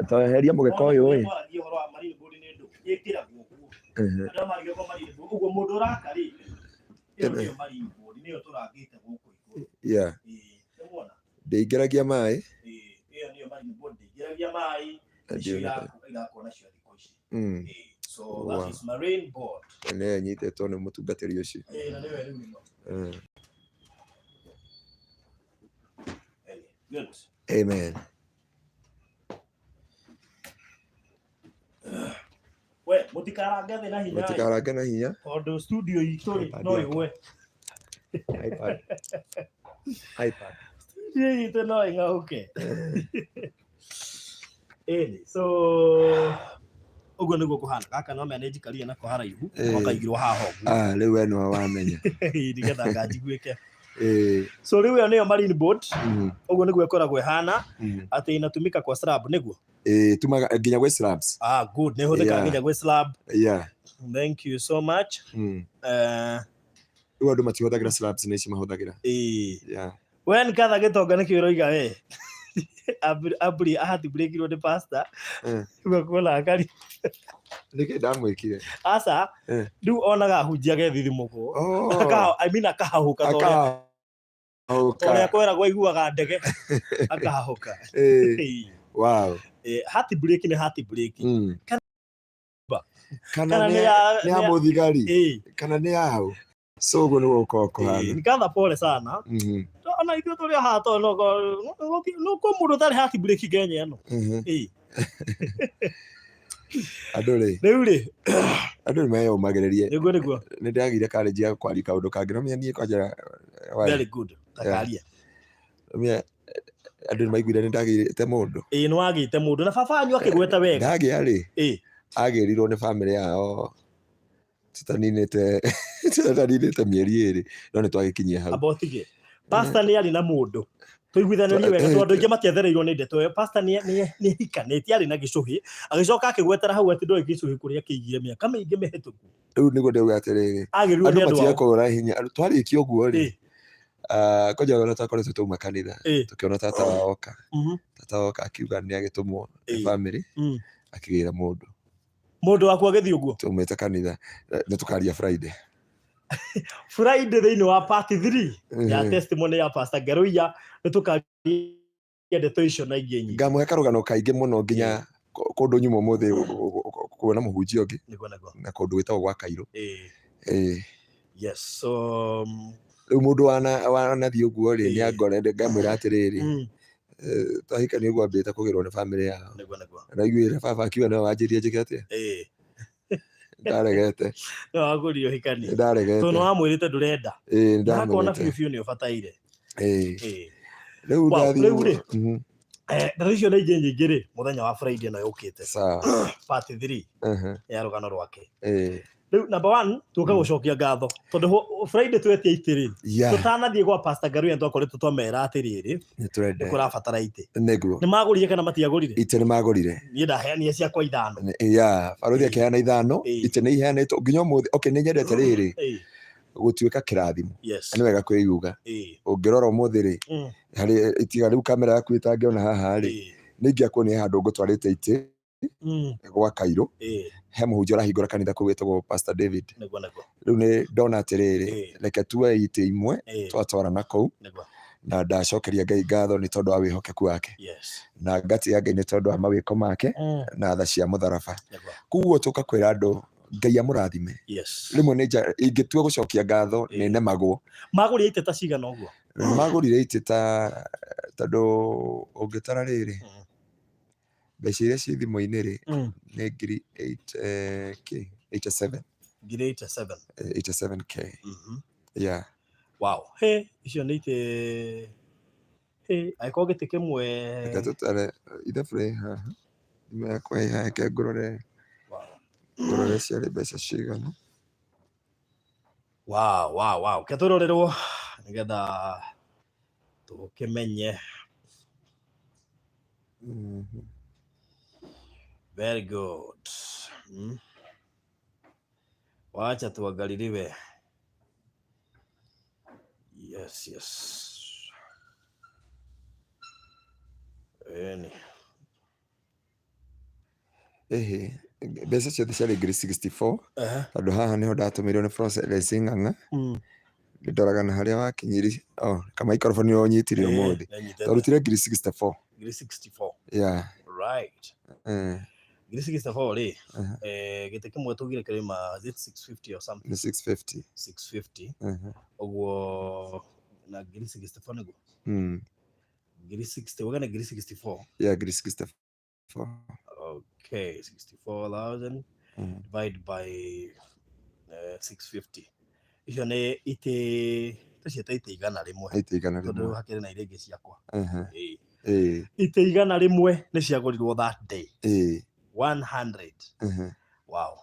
taheria mũgeka ũyũ ĩ ũhoro wa Marine Board nĩ ndũ ĩkĩragwo ũguo marigĩ kwa Marine Board ũguo mũndũ ũraka rĩ ĩyo nĩyo Marine Board nĩyo tũrangĩte gũkũ igũrũ ndĩingĩragia maĩ ĩyo nĩyo Marine Board ndĩingĩragia maĩ icio irakwo nacio thikũ ici so that is Marine Board nĩ nyitĩtwo nĩ mũtungatĩri ũcio na nĩwe rĩu ĩno good amen we mũtikarange thĩ na hinya tondũ studio itũ rĩ no ĩgwe iPad studio itũ no ĩng'aũke so uguo nĩguo kũhana gaka no manage karia nako haraihu okaigirwo haha ũguo rĩu we no wamenya nĩgetha nganjiguĩke so rĩu ĩyo nĩyo Marine Board uguo nĩguo ĩkoragwo ĩhana atĩ inatumika kwa slab nĩguo tumaga nginya gwĩ slabs good nĩ hũthĩkaga nginya gwĩ slab thank you so much rĩu andũ matihũthagĩra slabs nĩ ici mahũthagĩra we nĩkatha gĩtonga nĩkĩo ũroiga we abri ahati breakirwo nĩ pastor ũgakuona akari nĩkĩ ndamwĩkire aca rĩu onaga ahunjia thithimũkũ akahahũka tondũ kwĩragwo aiguaga ndege akahahũka wow heart break nĩ heart break kana nĩ ya mũthigari kana nĩ ya hau so ũguo nĩguo gũkorwo kũhana nikatha pole sana ona ithuĩ tũrĩ haha tondũ no kwa mũndũ ũtarĩ heart break Kenya ĩno andũ rĩ andũ nĩmeyũmagĩrĩrie nĩguo nĩ ndĩragire courage ya kwaria kaũndũ kangĩ no niĩ kwanja very good takaria Andũ nĩ maiguire nĩ ndagĩte mũndũ. Nĩ wagĩte mũndũ na baba wanyu akĩgweta wega. Ndagĩa rĩ, agĩrirwo nĩ bamĩrĩ yao tũtaninĩte mĩeri 2 no nĩ twagĩkinyia hau. Abotige pastor nĩ arĩ na mũndũ tũiguithanĩrie wega tondũ andũ aingĩ matiathereirwo nĩ ndeto ĩyo. Pastor nĩ hikanĩtie arĩ na gĩcũhĩ agĩcoka akĩgwetera hau atĩ ndoĩ gĩcũhĩ kũrĩa kĩigire mĩaka mĩingĩ mĩhĩtũku. Rĩu nĩguo ndauga atĩrĩrĩ, andũ matiga kũhũra hinya. Twarĩkia ũguo rĩ, kwanja ona twakoretwo twauma kanitha tũkĩona tata woka. Tata woka akiuga nĩ agĩtũmwo nĩ bamĩrĩ akĩgĩra mũndũ waku agĩthiĩ ũguo. Tumĩte kanitha nĩ tũkaria Friday. Friday thĩinĩ wa part 3 ya testimony ya Pastor Ngaruiya nĩ tũkaria ndeto icio na ingĩ nyingĩ. Ngamũhe karũgano kaingĩ mũno nginya kũndũ nyuma mũthĩ kuona mũhunjia ũngĩ na kũndũ gwĩtagwo gwa Kairũ. Yes, so rĩu mũndũ wanathiĩ ũguo rĩ nĩ angorende ngamwĩra atĩrĩrĩ, twahikania ũguo ambĩte kũgĩrwo nĩ bamĩrĩ yao. Naiguire baba akiuga nĩwe wanjĩrie njĩke atĩa. Ndaregete. No agũrio hikania. Ndaregete. Tondũ wamwĩrĩte ndũrenda. Ndakona biũ nĩ ũbataire. Rĩu ndathiĩ. Ndeto icio nĩ ingĩ nyingĩ rĩ mũthenya wa Friday no yũkĩte. Part 3 ya rũgano rwake. Rĩu number 1 tuoka gũcokia ngatho tondũ Friday twetia itĩrĩ tũtanathiĩ gwa Pastor Ngaruiya twakoretwo twamera atĩrĩrĩ nĩ kũrabatara itĩ. Nĩ magũrire kana matiagũrire? Itĩ nĩ magũrire. Niĩ ndaheanire ciakwa 5. Baruthi akĩheana 5 itĩ nĩ iheanĩtwo nginya ũmũthĩ. Okay, nĩ nyendete rĩrĩ gũtuĩka kĩrathimo. Nĩ wega kwĩyuga. Ũngĩrora ũmũthĩ rĩ harĩ itiga rĩu kamera yaku ĩtangĩona haha rĩ nĩ ingĩakuonia handũ ngũtwarĩte itĩ gwa Kairũ. He mũhunjia ũrahingũra kanitha kũu wĩtagwo Pastor David. Rĩu nĩ ndona atĩrĩrĩ reke tuoe itĩ imwe twatwara na kũu na ndacokeria Ngai ngatho nĩ tondũ wa wĩhokeku wake na ngatiga Ngai nĩ tondũ wa mawĩko make na tha cia mũtharaba. Koguo tũka kwĩra andũ Ngai amũrathime. Rĩmwe nĩ ingĩtua gũcokia ngatho nĩ nemagwo. Magũrire itĩ ta cigana ũguo? Magũrire itĩ ta tondũ ũngĩtara rĩrĩ mbeca iria ciĩ thimũ-inĩ rĩ nĩ ngiri 87. Ngiri 87. 87K. Wow. Icio nĩ itĩ aĩkorwo gĩtĩ kĩmwe. Reka tũtare ithabu haha thimũ yakwa ĩhake ngũrore ciarĩ mbeca cigana. Wow. Ke tũrorerwo nĩgetha tũkĩmenye. Very good. Wacha tuangaliliwe. Yes. Mbeca ciothe ciarĩ ngiri 64 tondũ haha nĩho ndatũmĩirwo nĩ processing ng'ang'a. Ndoraga na harĩa wakinyiri kama microphone yo nyitire ũmũthĩ twarutire ngiri 64. Ngiri 64. Right. Ngiri 64 rĩ gĩtĩ kĩmwe tũgire kĩrĩma 650 or something. 650 ũguo na ngiri 64 nĩguo ngiri 60 wagana ngiri 64. Ngiri 64. Okay, 64,000 divided by 650. Icio nĩ itĩ tũciĩta itĩ igana rĩmwe. Tondũ hakĩrĩ na iria ingĩ ciakwa. Itĩ igana rĩmwe nĩ ciagũrirwo that day. 100. Wow.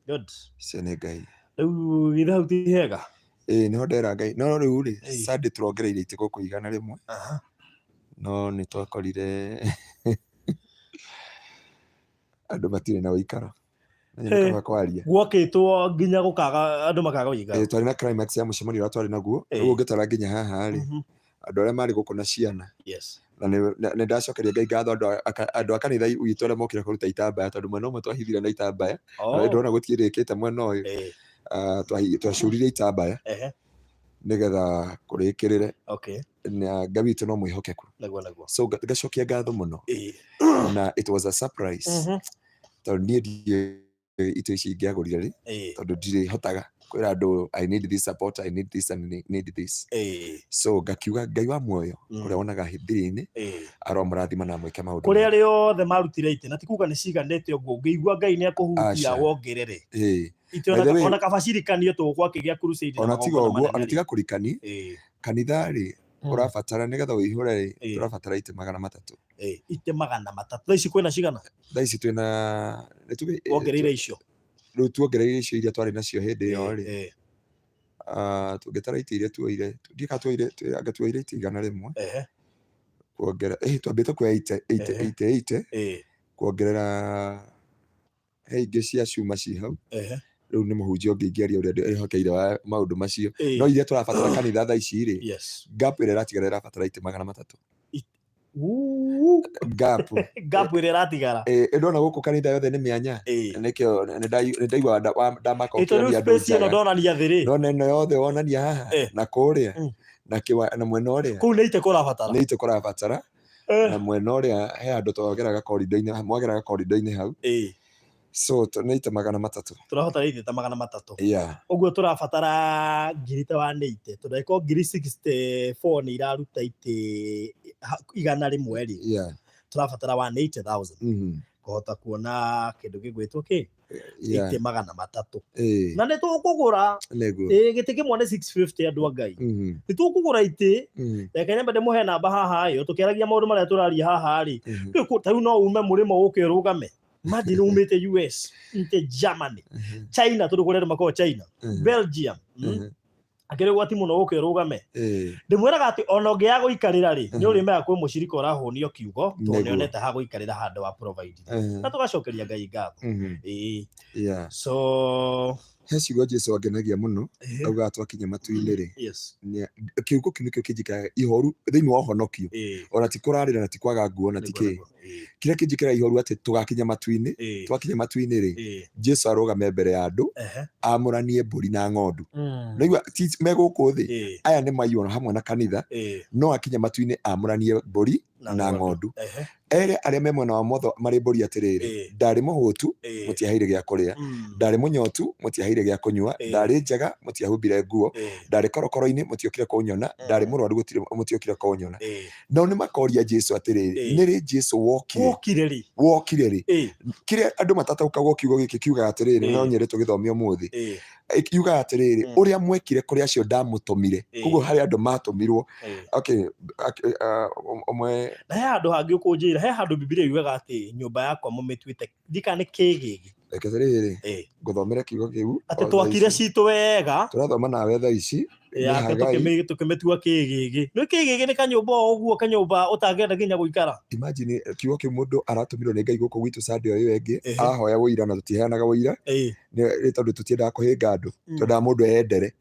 Good. Icio nĩ Ngai. Rĩu githĩ hau ti hega? Nĩho ndera Ngai. No rĩu rĩ Sunday tũrongereire itĩ gũkũ igana rĩmwe. No nĩ twakorire andũ matirĩ na ũikaro. Gwakĩtwo nginya gũkaga andũ makaga ũikaro. Twarĩ na climax ya mũcemanio ũrĩa twarĩ naguo. Rĩu ũngĩtara nginya haha rĩ andũ arĩa marĩ gũkũ na ciana. Na nĩ ndacokeria Ngai ngatho andũ a kanitha witũ arĩa mokire kũruta itambaya tondũ mwena ũmwe twahithire na itambaya. Na ndona gũtiĩrĩkĩte mwena ũyũ. Twacurire itambaya nĩgetha kũrĩkĩrĩre. Na Ngai witũ no mwĩhokeku. So ngacokia ngatho mũno. Na it was a surprise. Tondũ niĩ itũ ici ingĩagũrire rĩ tondũ ndirĩhotaga kwĩra andũ I need this support, I need this and I need this. So ngakiuga Ngai wa muoyo ũrĩa wonaga hĩndĩ-inĩ aromũrathima na mwĩke maũndũ. Kũrĩa arĩ othe marutire itĩ na ti kuga nĩ ciganĩte ũguo ngĩigua Ngai nĩ akũhutia wongerere. Itĩ ona kabacirikanio tũgũkwa kĩgĩa crusade. Ona tiga ũguo ona tiga kũrikani kanitha rĩ urabatara nigetha uihure turabatara ite 300 ite 300 thaa ici kwina cigana thaa ici twina wongereire icio riu tuongereire icio iria twari nacio hindi iyo ri tungitara ite iria tuoire ndikatuoire tuoire ite igana rimwe kuongerera twambite kuoya 80 kuongerera ingi cia cuma ci hau riu ni muhunjia ungiingĩaria uria ehokeire wa maundu macio no iria turabatara kanitha thaa ici ri gap ĩrĩa ĩratigara ĩrabatara ite 300 gap ĩrĩa ĩratigara ndona gũkũ kanitha yothe nĩ mĩanya nĩkĩo nĩndaigua ndamaka ũkĩonia andũ njaga ndonania thĩ rĩ nona ĩno yothe wonania haha na kũrĩa na mwena ũrĩa kũu nĩ ite kũrabatara na mwena ũrĩa he andũ twageraga korido-inĩ mwageraga korido-inĩ hau so nĩ ite 300 turabatara ite ta 300 ũguo turabatara ngiri ta 180 tũreko ngiri 64 nĩ iraruta ite igana rĩmwe rĩ turabatara 180,000 kũhota kuona kĩndũ gĩgwĩtwo ite 300 na nĩ tũkũgũra gĩtĩ kĩmwe nĩ 650 andũ a Ngai nĩ tũkũgũra ite reke nyambe ndĩmũhe namba haha yo tũkĩaragia maũndũ marĩa tũraria haha rĩ rĩu no ume mũrĩmo ũke ũrũgame imagine umite US inte Germany China tũrĩ kũrĩa makao China Belgium akĩrĩ gwati mũno ũke ũrũgame ndĩmwĩraga atĩ ona ũngĩaga gũikarĩra rĩ nĩ ũrĩmega kwĩ mũcirika ũrahũnio kiugo tũnĩonete ha gũikarĩra handũ wa provide na tũgacokeria Ngai ngatho so he ciugo Jesũ angenagia mũno auga twakinya matu-inĩ rĩ kiugo kĩu nĩkĩo kĩnjĩkaga ihoru thĩinĩ wa ũhonokio ona ti kũrarĩra na ti kwaga nguo na ti kĩĩ kĩrĩa kĩnjĩkĩra ihoru atĩ tũgakinya matu-inĩ twakinya matu-inĩ rĩ Jesũ arũgame mbere ya andũ amũranie mbũri na ng'ondu naigua me gũkũ thĩ aya nĩ maiyũra hamwe na kanitha no akinya matu-inĩ amũranie mbũri na ng'ondu ere arĩa me mwena wa motho marĩ mbũri atĩrĩrĩ ndarĩ mũhũtu mũtiaheire gĩa kũrĩa ndarĩ mũnyotu mũtiaheire gĩa kũnyua ndarĩ njaga mũtiahumbire nguo ndarĩ korokoro-inĩ mũtiokire kũnyona ndarĩ mũrwaru mũtiokire kũnyona no nĩ makoria Jesũ atĩrĩrĩ nĩ rĩ Jesũ wokire rĩ kĩrĩa andũ matataũkaga kiugo gĩkĩ kiugaga atĩrĩrĩ no nyere tũgĩthomia ũmũthĩ kiugaga atĩrĩrĩ ũrĩa mwekire kũrĩ acio ndamũtũmire koguo harĩ andũ matũmirwo ũmwe na he handũ hangĩ ũkũnjĩra he handũ Biblia yugaga atĩ nyũmba yakwa mũmĩtuĩte ndika nĩ kĩgĩgĩ reke rĩrĩ ngũthomere kiugo kĩu atĩ twakire citũ wega tũrathoma nawe thaa ici tũkĩmĩtua kĩgĩgĩ nĩ kĩgĩgĩ nĩ kanyũmba ũguo kanyũmba ũtangĩenda nginya gũikara imagine kiugo kĩu mũndũ aratũmirwo nĩ Ngai gũkũ gwitũ Sunday ĩyo ĩngĩ ahoya wũira na tũtiheanaga wũira nĩ tondũ tũtiendaga kũhĩnga andũ twendaga mũndũ eyendere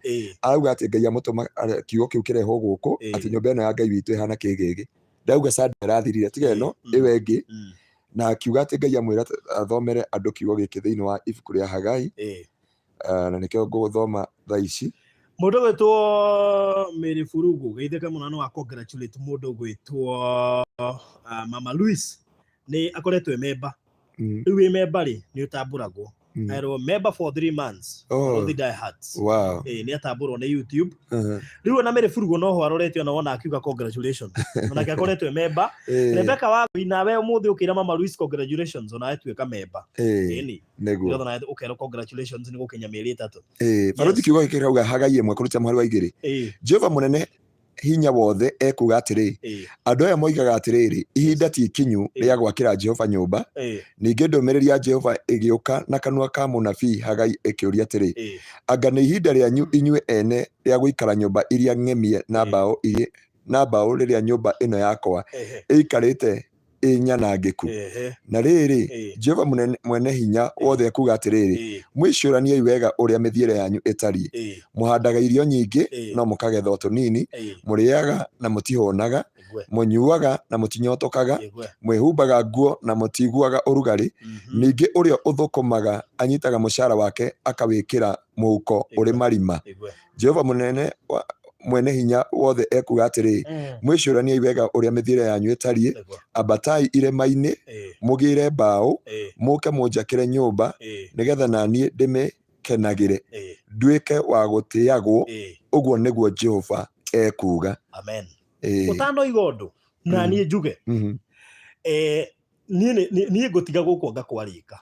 arauga atĩ Ngai amũtũma kiugo kĩu kĩrehwo gũkũ atĩ nyũmba ĩno ya Ngai witũ ĩhana kĩgĩgĩ ndauga Sunday ĩrathirire tiga ĩno ĩyo ĩngĩ na kiuga atĩ Ngai amwĩra athomere andũ kiugo gĩkĩ thĩinĩ wa ibuku rĩa Hagai na nĩkĩo ngũthoma thaa ici mũndũ gwĩtwo Mary Furugu geithĩke mũno nĩ wa congratulate mũndũ gwĩtwo Mama Louis nĩ akoretwo member rĩu member rĩ nĩ ũtambũragwo aerwo member for 3 months all the diehards nĩ atambũrwo nĩ YouTube rĩu ona Mary Furugu no ho arorete ona wona akiuga congratulations ona akoretwo member Rebecca wa nawe ũmũthĩ ũkĩra Mama Louis congratulations ona atuĩka member nĩguo na ũkĩra congratulations nĩ gũkinya mĩeri 3 barothi kiugo gĩkĩ kirauga Hagai 1 kũruta mũhari wa 2 Jehova mũnene hinya wothe ekuga atĩrĩ andũ aya moigaga atĩrĩrĩ ihinda ti ikinyu rĩa gwakĩra Jehova nyũmba ningĩ ndũmĩrĩri ya Jehova ĩgĩũka na kanua ka mũnabii Hagai ĩkĩũria atĩrĩ anga nĩ ihinda rĩanyu inyuĩ ene rĩa gũikara nyũmba iria ng'emie na mbaũ rĩrĩa nyũmba ĩno yakwa ĩikarĩte nyanangĩku na rĩrĩ Jehova mwene hinya wothe ekuga atĩrĩrĩ mwĩcũraniei wega ũrĩa mĩthiĩre yanyu ĩtariĩ mũhandaga irio nyingĩ no mũkagetha o tũnini mũrĩaga na mũtihũnaga mũnyuaga na mũtinyotokaga mwĩhumbaga nguo na mũtiguaga ũrugarĩ ningĩ ũrĩa ũthũkũmaga anyitaga mũcara wake akawĩkĩra mũhuko ũrĩ marima Jehova mwene hinya wothe ekuga atĩrĩ mwĩcũraniei wega ũrĩa mĩthiĩre yanyu ĩtariĩ ambatai irĩma-inĩ mũgĩre mbaũ mũke mũnjakĩre nyũmba nĩgetha naniĩ ndĩmĩkenagĩre nduĩke wa gũtĩagwo ũguo nĩguo Jehova ekuga amen ũtanoiga ũndũ na niĩ njuge niĩ ngũtiga gũkũ ngakwarĩka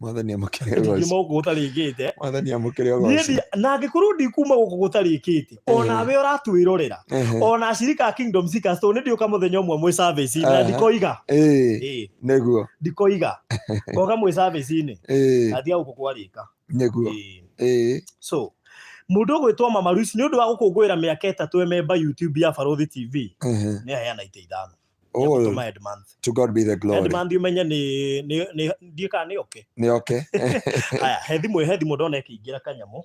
Mwathani amukire goci. Ndingima guku gutarikite. Mwathani amukire goci. Na ngikorwo ndikuma guku gutarikite. Ona we uratwirorera. Ona ashirika Kingdom Seekers to ndi uka muthenya umwe mwe service na ndikoiga. Neguo. Ndikoiga. Ngoga mwe service ni. Athia guku kwarika. Neguo. So mundu gwitwo Mama Lucy ni undu wa gukungwira miaka 3 member YouTube ya Barothi TV. Ni aheana iteithano. To God be the glory. Headman umenya ni ndika ni okay. Ni okay. Aya hethi ndona ikiingira kanyamu.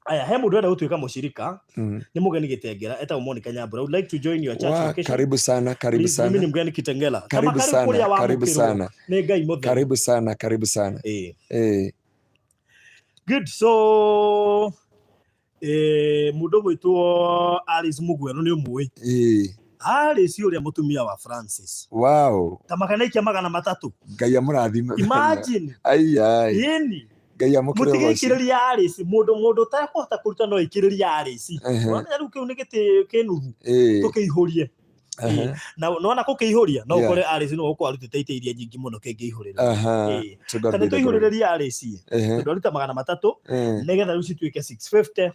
Aya he mundu enda gutuika mushirika ni mugeni Gitengera eta umoni Kanyambura. I would like to join your church location. Karibu sana, karibu sana. Mimi ni mgeni Kitengela. Karibu sana, karibu sana. Ni Ngai muthe. Karibu sana, karibu sana. Good. So mundu gwitwo Alice Mugweno ni umwe. Alice uria mutumia wa Francis. Wow. Tamakana magana matatu. Ngai amurathime. Imagine. Ai. Yeni. Ngai amukire goci. Mutigikiriria Alice mundu takuhota kuruta no ikiriria Alice. Wana riu kiu ni gite kinuthu. Tukiihurie. Na nona kukiihuria no ukore Alice no gukwarutite iteiria nyingi muno kingiihurira. Kana tuihuriria Alice. Ndoruta magana matatu nigetha riu cituike 650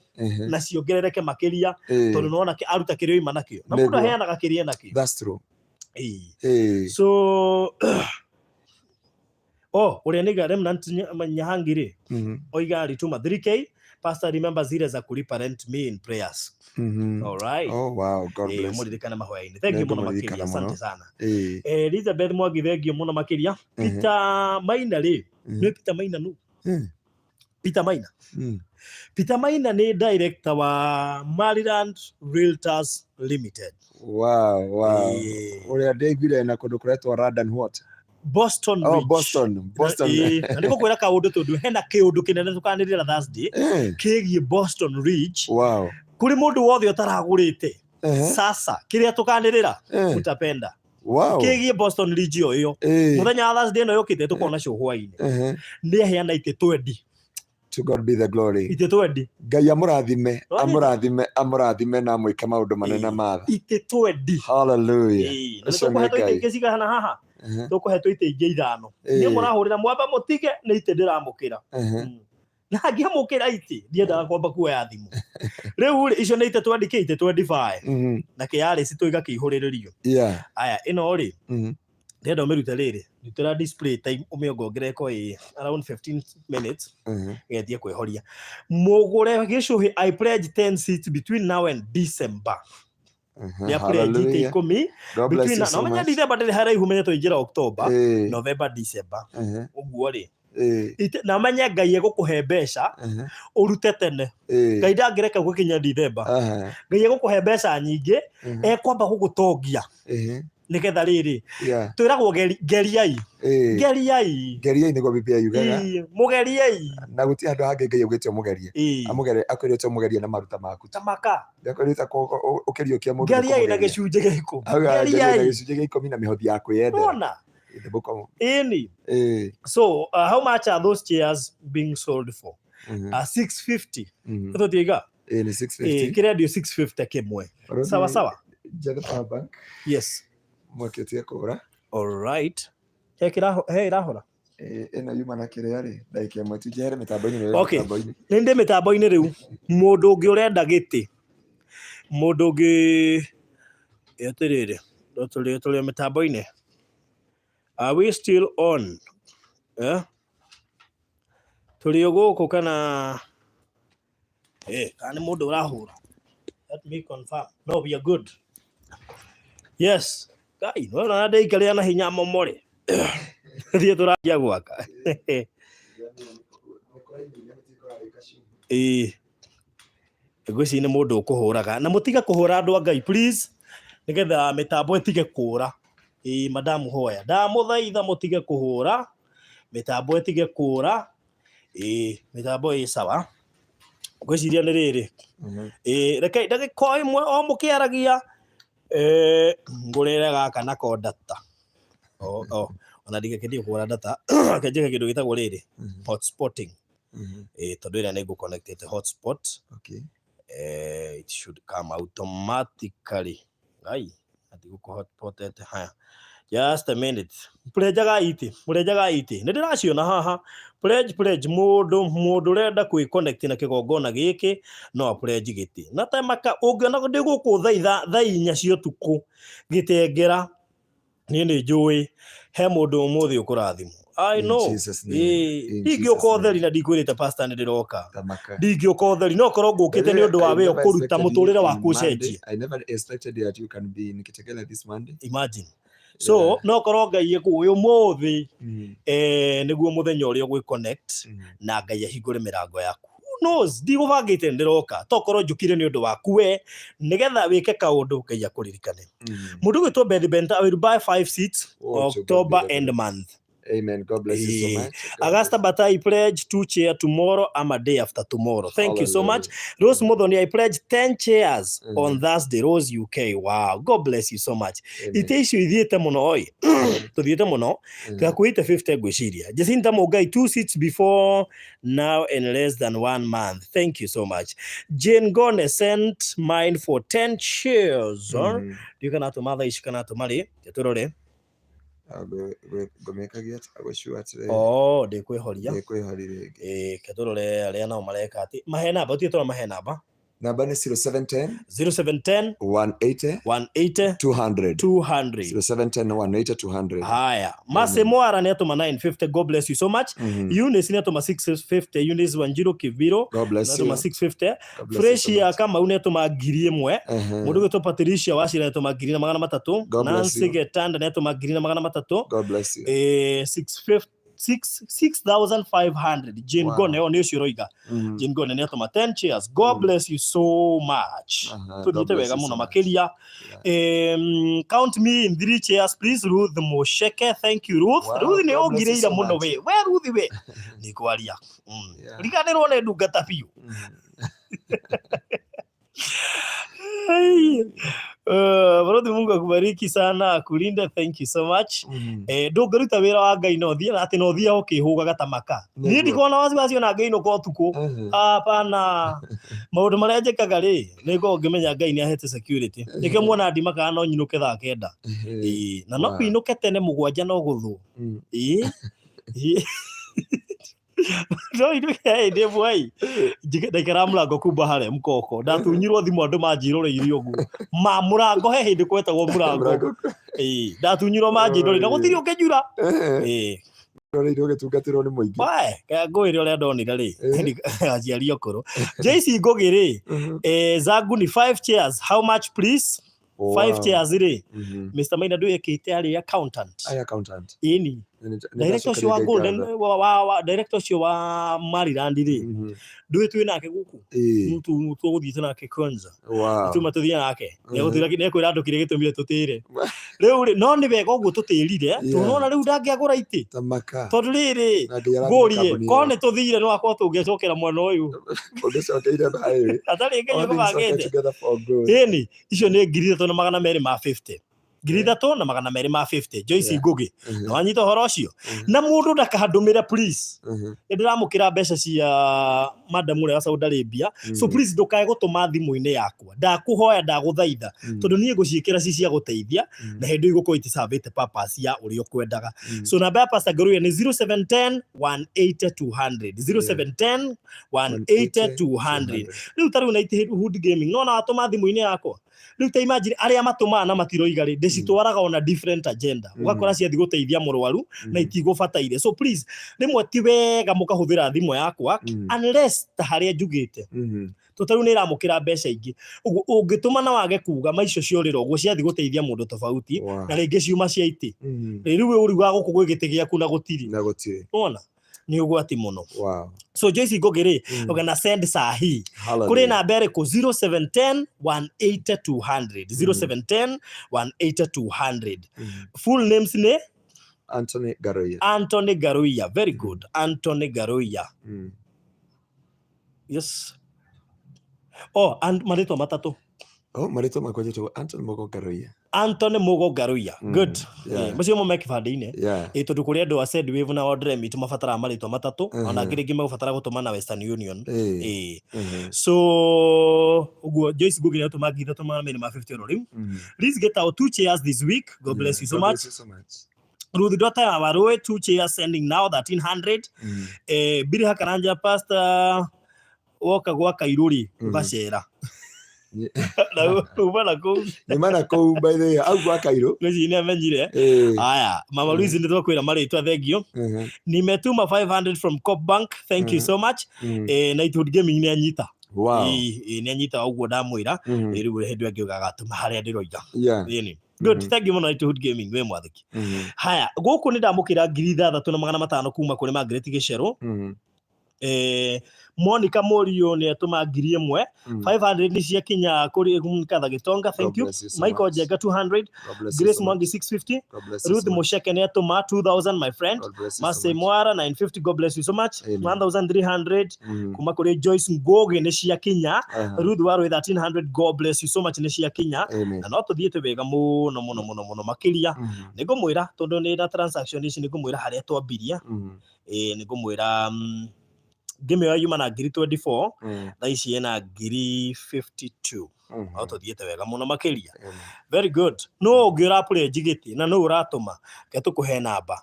na ciongerereke makiria tondu nona aruta kirio ima nakio. Na mundu aheanaga kiria nakio. That's true. So uria niga remnant Nyahangire oiga alituma 3K. Pastor, remember zile za kulipa rent me in prayers. All right. Oh wow, God bless. Muririkana mahoya-ini. Thank you muno makiria, asante sana. Elizabeth Mwangi, thank you muno makiria. Peter Maina ri ni Peter Maina nu. Peter Maina. Peter Maina ni director wa Maryland Realtors Limited. Wow. Uria David na kundu kuretwa Radan what? Boston Ridge. Boston. Ndiko kwira kaundu tondu hena kiundu kinene tukanirira Thursday kigie Boston Ridge. Wow. Kuri mundu wothe utaragurite sasa kiria tukanirira utapenda. Wow. Kigie Boston Ridge yo muthenya wa Thursday no yokite tukona show hwaini ni aheana ite 20. To God be the glory. Ite 20. Ngai amurathime na mwike maundu manene matha. Ite 20. Hallelujah. Tukuhetwo ite ingĩ cigana haha. Tukuhetwo ite ingĩ ithano. Ni murahurira mwamba mutige ni ite ndiramukira. Na ngiamukira ite ndiendaga kwamba kuoya thimu. Riu icio ni ite 20 ite 25. Na kiari cituiga kihuriririo. Aya ino ri ndenda umirute riri nitira display time umiongongereko around 15 minutes gethie kwehoria mugure gicuhi. I pledge 10 seats between now and December. Ya pledge ite 10 between now and December ndiri haraihu menye tuingira October, November, December. Uguo ri ite na manya Ngai egukuhe mbeca urute tene. Ngai ndangireka gukinya December. Ngai egukuhe mbeca nyingi ekwamba gugutongia nigetha riri twiragwo geriai niguo bibia yugaga mugeriai na guti andu hangi Ngai ugitio mugerie akwirite mugerie na maruta maku tamaka ndakwirite ukirio kia mundu geriai na gicunje giko na mihothi yaku yende ona so how much are those chairs being sold for? 650. Tuthiga ni 650 kire ndio 650 kimwe sawa Jada Power Bank. Yes. Mwaketie kura. All right. Irahora. Ena yuma na kiria ri ndaike mwe tujere mitambo-ini ri mitambo-ini. Ninde mitambo-ini riu mundu ungi urenda giti. Mundu ungi etirire. Tuli mitambo-ini. Are we still on? Tuli guku kana kana mundu urahura. Let me confirm. No, we are good. Yes. Kai, no na ndeikaria na hinya momore. Thie turagia gwaka. Egweci ni mundu ukuhuraga na mutiga kuhura andu a Ngai please. Nigetha mitambo etige kura. Madam hoya. Ndamuthaitha mutige kuhura. Mitambo etige kura. Mitambo sawa. Gweciria ni riri. Reke ndagika imwe o mukiaragia ngurire gaka na ko data. Ona ndiga kindi kuhura data. Kenjeka kindu gitagwo riri hotspotting. Tondu ira ni connected hotspot. Okay. It should come automatically. Ai, ati guko hotspot haya. Just a minute. Purejaga iti. Nĩ ndĩraciona haha. Pledge mũndũ renda kwĩ connect na kĩgongona gĩkĩ no pledge gĩtĩ. Na temaka ũngĩona ndĩ gũkũ thaa 4 cia ũtukũ gĩtengera niĩ nĩ njũĩ he mũndũ ũmũthĩ ũkũrathimwo. I know. Ndingĩũka ũtheri na ndikwĩrĩte pastor nĩ ndĩroka. Ndingĩũka ũtheri no korwo ngũkĩte nĩ ũndũ wa wĩyo kũruta mũtũrĩre waku ũcenjie. I never expected that you can be in Kitengela this Monday. Imagine. So no korwo Ngai ũyũ mũthĩ nĩguo mũthenya ũrĩa ũgwĩ connect na Ngai ahingũre mĩrango yaku. Who knows? Ndigũbangĩte ndĩroka tokorwo njũkire nĩ ũndũ waku we nĩgetha wĩke kaũndũ Ngai akũririkane. Mũndũ gwĩtwo Beth Benta will buy 5 seats October end month. Amen. God bless you so much. Augusta Batai pledge 2 chairs tomorrow. I'm a day after tomorrow. Thank you so much. Rose Modoni, I pledge 10 chairs on Thursday. Rose UK. Wow. God bless you so much. It is you ithiete muno oi. Tuthiete muno. Tuakuite 50 gwiciria. Jacinta Mogai 2 seats before now in less than 1 month. Thank you so much. Jane Gone sent mine for 10 chairs. You can to mother ishikana to mari. Turore. Oh, ndĩkwĩhoria ketũrore arĩa nao mareka atĩ mahe namba ũtiĩ mahe namba. Namba nĩ 0710 180 200 0710 180 200. Haya, Mase Moara nĩ atũma 950. God bless you so much. Eunice nĩ atũma 650. Eunice Wanjiru Kiviro nĩ atũma 650. Freshia Kamau nĩ atũma 1000. Mũndũ gwĩtwo Patricia Wachira nĩ atũma 2300. Nancy Getanda nĩ atũma 2300. God bless you. 6,500. Jane Gone nĩ ũcio roiga. Jane Gone nĩ atũma 10 chairs. God bless you so much. Tũthiĩte wega mũno makĩria. Count me in 3 chairs please. Ruth Mosheke. Thank you Ruth. Ruth nĩ ũngirĩire mũno we. We Ruth we. Nĩ kwaria. Riganĩrwo nĩ ndungata biũ. Brother Mungu akubariki sana akulinde. Thank you so much. Ndũngĩruta wĩra wa Ngai no thia atĩ no thia ũkĩhũgaga ta maka. Niĩ ndikona wasiwasi ona Ngai no kwa ũtukũ. Hapana. Maũndũ marĩa njĩkaga rĩ nĩguo ngĩmenya Ngai nĩ ahete security. Nĩkĩo muona ndimaka no nyinũke thaa 9. Na no kũinũke tene 7 no gũthũ. No iduke ndi bwai ndikara murango kumba hare mkoko ndatunyirwo thimu andu manjiroreire uguo ma murango he hindi kwetagwo murango ndatunyirwo manjirore na gutiri ukijura roreire ugitungatirwo ni muingi kaya ngwire uria ndonira ri aciari okoro JC Ngogi ri zangu ni 5 chairs. How much please? 5 chairs ri Mr. Maina ndu yekite ari accountant ini director cio wa Golden director cio wa Maryland ri ndu twĩ nake guku mtu tũgũthiĩte nake kwanza tuma tuthia nake nĩ kwĩra andũ kire gĩtũmire tutĩre rĩu no nĩ wega ũguo tutĩrire tunaona rĩu ndangĩagũra itĩ tondũ rĩrĩ ngũrie kone tuthire no akwa tũngĩcokera mwena ũyũ ũngĩcokeire baĩ atarĩ Ngai gũbangĩte ĩni icio nĩ 3250 3,250 na 250. Joyce Ngugi na wanyita horo cio na mundu ndakahadumira please ndiramukira mbeca cia madam ule wa Saudi Arabia so please ndukae gutuma thimu-ini yakwa ndakuhoya ndaguthaitha tondu nie guciikira ci cia guteithia na hindu iguko itisavite purpose ya uri okwendaga so namba ya Pastor Ngaruiya ni 0710 180 200 0710 180 200 riu taru na ite hood gaming no na atuma thimu-ini yakwa riu ta imagine aria matuma na matiroiga ri ndicitwaraga on a different agenda ugakora cia thiguteithia murwaru na itigubataire so please rimwe ti wega mukahuthira thimu yakwa unless ta haria njugite tutaru ni iramukira mbeca ingi uguo ungituma na wage kuga maicio cioriro uguo cia thiguteithia mundu tofauti na ringi ciuma cia iti riu uri wa guku gwigite giaku na gutiri ona ni ugwati muno so Joyce Ngugi ri ogana send sahi kuri namba iriku 0710 180 200 0710 180 200 full names ni Anthony Ngaruiya very good Anthony Ngaruiya yes and marito matatu marito makwa jeto Anton Mogo Ngaruiya. Anton Mogo Ngaruiya. Good. Macio mo mekibande-ini. Tondu kuri andu a Sendwave na Order Meet mabatara maritwa matatu ona ngiringi mabatara gutuma na Western Union. So uguo Joyce Ngugi atuma ngiri 350 euro. Please get out 2 chairs this week. God bless you so much. Ruth daughter Awaroe 2 chairs sending now 1300. Biri Hakaranja Pastor woka gwa Kairuri ugacera. Nimana ko by the au gwa Kairo ngezi ni amenjire aya mama Louise nditwa kwira maritwa thengio nimetuma 500 from Coop Bank, thank you so much. Knighthood Gaming ni anyita ni anyita uguo ndamwira riu hendu angiuga agatuma haria ndiroiga good, thank you Knighthood Gaming we mwathiki. Haya guku ni ndamukira 6,500 kuma kuri Margaret Gicero. Monica Morio ni atuma 1,000 500 ni cia kinya kuri Katha Gitonga, thank you. Michael Jega 200, Grace Mwangi 650, Ruth Mosheke ni atuma 2,000 my friend. Mase Mwara 950, God bless you so much. 1,300 kuma kuri Joyce Ngoge ni cia kinya. Ruth Waro 1,300, God bless you so much ni cia kinya. Na no tuthiete wega muno makiria nigumwira tondu ni na transaction ici nigumwira haria twambiria nigumwira game ya yuma na 24 na ici ena 52 auto thiete wega muno makiria. Very good. No ngira play jigiti na no uratuma ketukuhe namba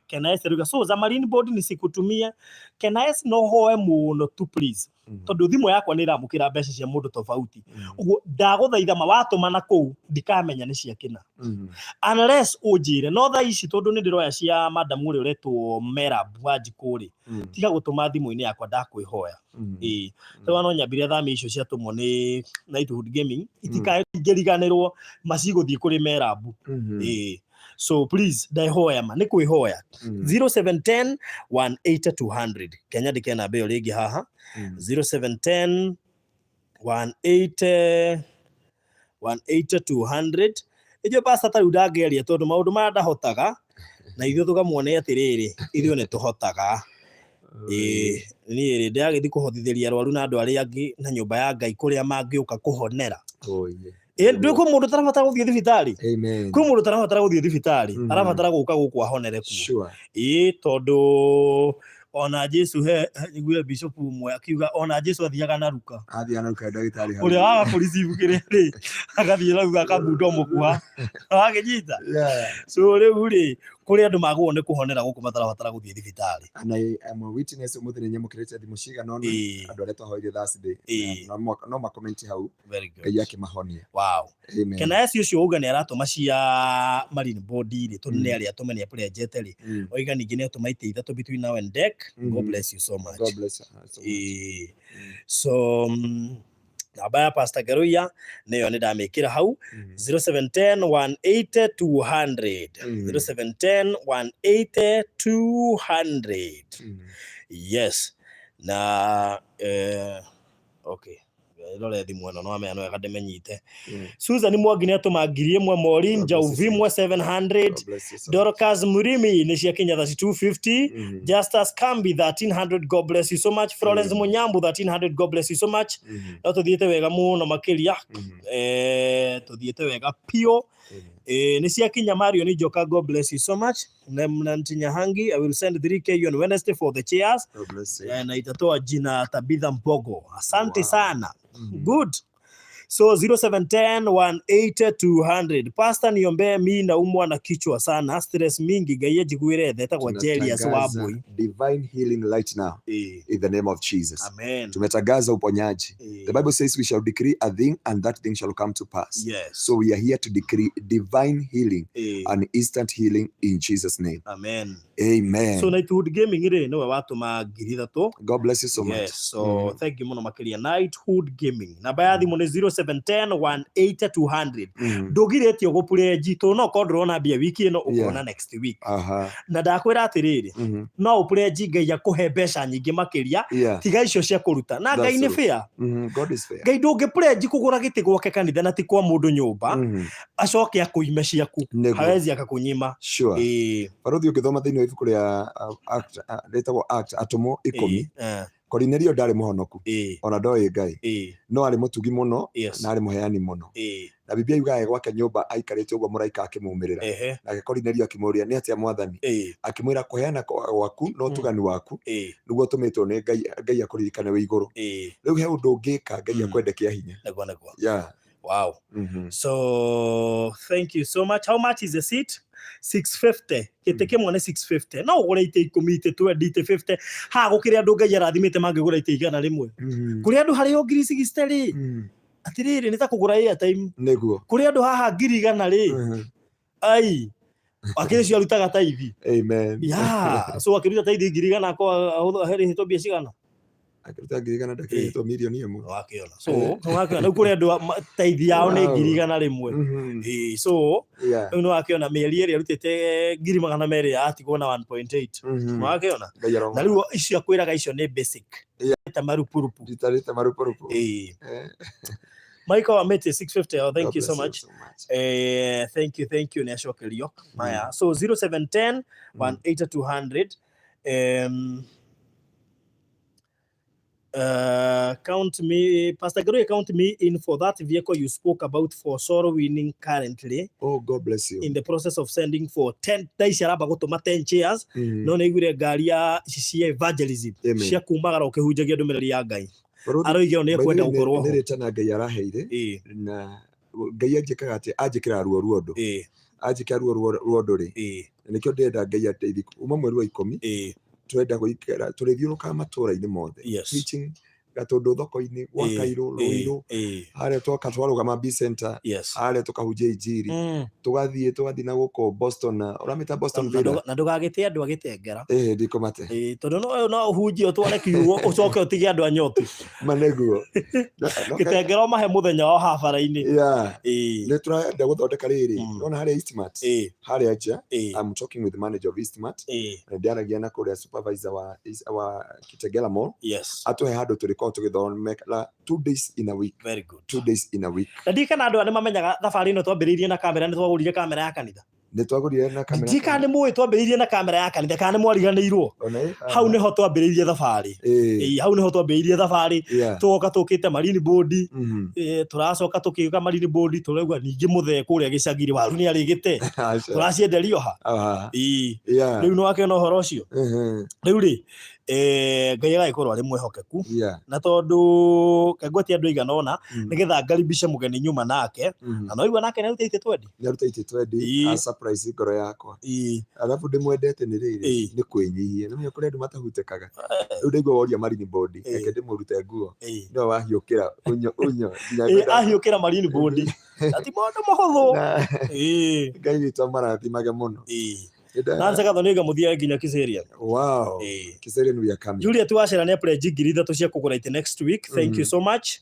Kenaes ruga so za marine board ni sikutumia Kenaes no hoe muno tu please tondu thimu yakwa ni iramukira mbeca cia mundu tofauti uguo ndaguthaitha mawatuma na kou ndikamenya ni cia kina unless ujire no tha ici tondu ni ndiroya cia madam uri uretwo Merab Wanjikuri tiga gutuma thimu-ini yakwa ndakwihoya so no nyambire thami icio cia tumwo ni Knighthood Gaming itikageriganirwo maciguthie kuri Merab so please ndaihoya ma ni kwihoya 0710 180 200 Kenya ndikena beo rigi haha 0710 180 200 ijo pasta ta udageria tondu maundu ma ndahotaga na ithuĩ tukamuone atiriri ithuĩ ni tuhotaga ni ndagithii kuhothithĩria arwaru na andu aria angi na nyumba ya Ngai kuria mangiuka kuhonera ndio ko mundu tarabatara guthie thibitari ko mundu tarabatara guthie thibitari arabatara guka guku ahonere ku tondu ona Jesu niguo bishop mwe akiuga ona Jesu athiaga na ruka ndagitari uri waga kurisivu kiriri agathie na ruka kabundo mukuha agijita so ri kuri andu magwo ni kuhonera guku matarabatara guthie thibitari and I am a witness umuthi ni nyamukirite thimu ciga no andu aria twahoire Thursday no ma comment hau Ngai yake mahonia. Wow. Amen. Kana esi ucio uga ni aratuma cia marine board ri tondu ni aria atumania project ri oiga ningi ni atumaite ithatu between now and deck. God bless you so much. God bless you. So namba ya Pastor Ngaruiya niyo ni ndamikira hau 0710 180 200 0710 180 200 yes na okay rore thimu no amea no akademenyite Susan Mwangi ni atuma 1,000 Maureen Jauvimwe 700 Dorcas Murimi ni cia Kenya 250 Justus Kambi 1,300 God bless you so much Florence Munyambu 1,300 God bless you so much no tuthiete wega muno makiria tuthiete wega pio ni cia Kenya Mario ni Joka God bless you so much Nantinya Hangi I will send 3k on Wednesday for the chairs na itatoa jina Tabitha Mbogo asante sana good so 0710 180 200 Pastor niombe mi naumwa na kichwa sana stress mingi Ngai ajiguire theta kwa Jelius Wabui divine healing right now in the name of Jesus. Amen. Tumetangaza uponyaji. The Bible says we shall decree a thing and that thing shall come to pass. Yes. So we are here to decree divine healing and instant healing in Jesus name. Amen. Amen. So Knighthood Gaming ire no watuma 3,000. God bless you so much. Yes. So thank you muno makiria Knighthood Gaming. Namba ya thimu ni 0710 180 200 ndugiretio gupurenji to no kodrona bia wiki ino ukona next week na ndakwira atiriri no upurenji Ngai akuhe mbeca nyingi makiria tiga icio cia kuruta na Ngai ni fair. God is fair. Ngai ndungipurenji kugura giti gwake kanitha na ti kwa mundu nyumba acoke akuime ciaku hawezi akakunyima baruthi ukithoma thiini wa ibuku ria act letagwo act atomo 10 Cornelio ndarĩ mũhonoku ona ndoĩ Ngai no arĩ mũtugi mũno na arĩ mũheani mũno na Biblia yugaga gwake nyũmba aikarĩte ũguo mũraika akĩmumĩrĩra nake Cornelio akĩmũria nĩ atĩa mwathani akĩmwĩra kũheana gwaku no ũtugani waku nĩguo ũtũmĩtwo nĩ Ngai akũririkane wĩ igũrũ rĩu he ũndũ ũngĩka Ngai akwende kĩa hinya yeah. Wow. So thank you so much. How much is the seat? 650. Kiteke mwana 650. No ugure ite 10 ite 20 ite 50. Ha gukire andu Ngai arathimite mangigura ite igana rimwe. Kuri andu hari o ngiri 60 ri. Atiriri nita kugura airtime. Neguo. Kuri andu haha ngiri igana ri. Ai. Akiricio arutaga taithi. Amen. Yeah. So akiruta taithi ngiri igana ko heri hito bia cigana. Akiruta ngiri igana ndakirito milioni imwe wakiona so wakiona no kuri andu taithi yao ni ngiri igana rimwe so no wakiona mieri eri arutite ngiri magana meri atigwo na 1.8 wakiona na riu icio akwiraga icio ni basic ta marupurupu Michael Amete 650. Oh, thank you so much. Thank you ni ashokerio maya so 0710 18200 count me, Pastor Ngaruiya, count me in for that vehicle you spoke about for Sorrow Winning currently. Oh, God bless you. In the process of sending for 10 taisharaba gutuma 10 chairs no neigure ngari ya cia evangelism cia kumagara ukihunjagia ndumiriri ya Ngai aroigire ni kwenda gukorwo ni ritana Ngai araheire na Ngai anjikaga ati anjikira ruo ruondo anjikira ruo ruondo ri nikio ndenda Ngai ateithie uma mweri wa 10 twenda guikara turithiuruka matura-ini mothe preaching gatundu thoko-ini gwa Kairũ Ruiru haria twoka twarugama B center haria tukahunjia injiri tugathii na guko Boston uramita Boston villa na ndugagite andu agitengera ndikomate tondu no uhunjie utware kiugo ucoke utige andu anyotu maneguo gitengera mahe muthenya wa habara-ini ni turenda guthondeka riri nona haria Eastmart haria nja I'm talking with the manager of Eastmart na ndiaragia na kuria supervisor wa Kitengela Mall atuhe handu turiko tugithomeka 2 days in a week. Very good. 2 days in a week. Ndikana andu ani mamenyaga thabari ino twambiriirie na kamera ni twagurire kamera ya kanitha ni twagurire na kamera ndikana ni muwi twambiriirie na kamera ya kanitha kana ni mwariganirwo hau niho twambiriirie thabari hau niho twambiriirie thabari twoka tukite marine board turacoka tukiuka marine board turaigwa ningi muthe kuria gicagiri waru ni arigite turacienderio ha riu no wake no horo ucio riu ri Ngai agaikorwo ari mwehokeku na tondu kagwati andu igana ona nigetha ngaribishe mugeni nyuma nake na no igwa nake narutaite 20 a surprise ngoro yakwa alafu ndimwendete ni riri ni kwinyihia ni mwe kuri andu matahutekaga riu ndigwa woria marine board eke ndimurute nguo no wahiukira unyo ahiukira marine board ati mondo muhuthu Ngai witu marathimage muno nanza kathoniga muthia nginya Kiserian. Wow. Kiserian we are coming. Julia tuwashera ne pledge ngiri 3 cia kugura ite next week. Thank you so much.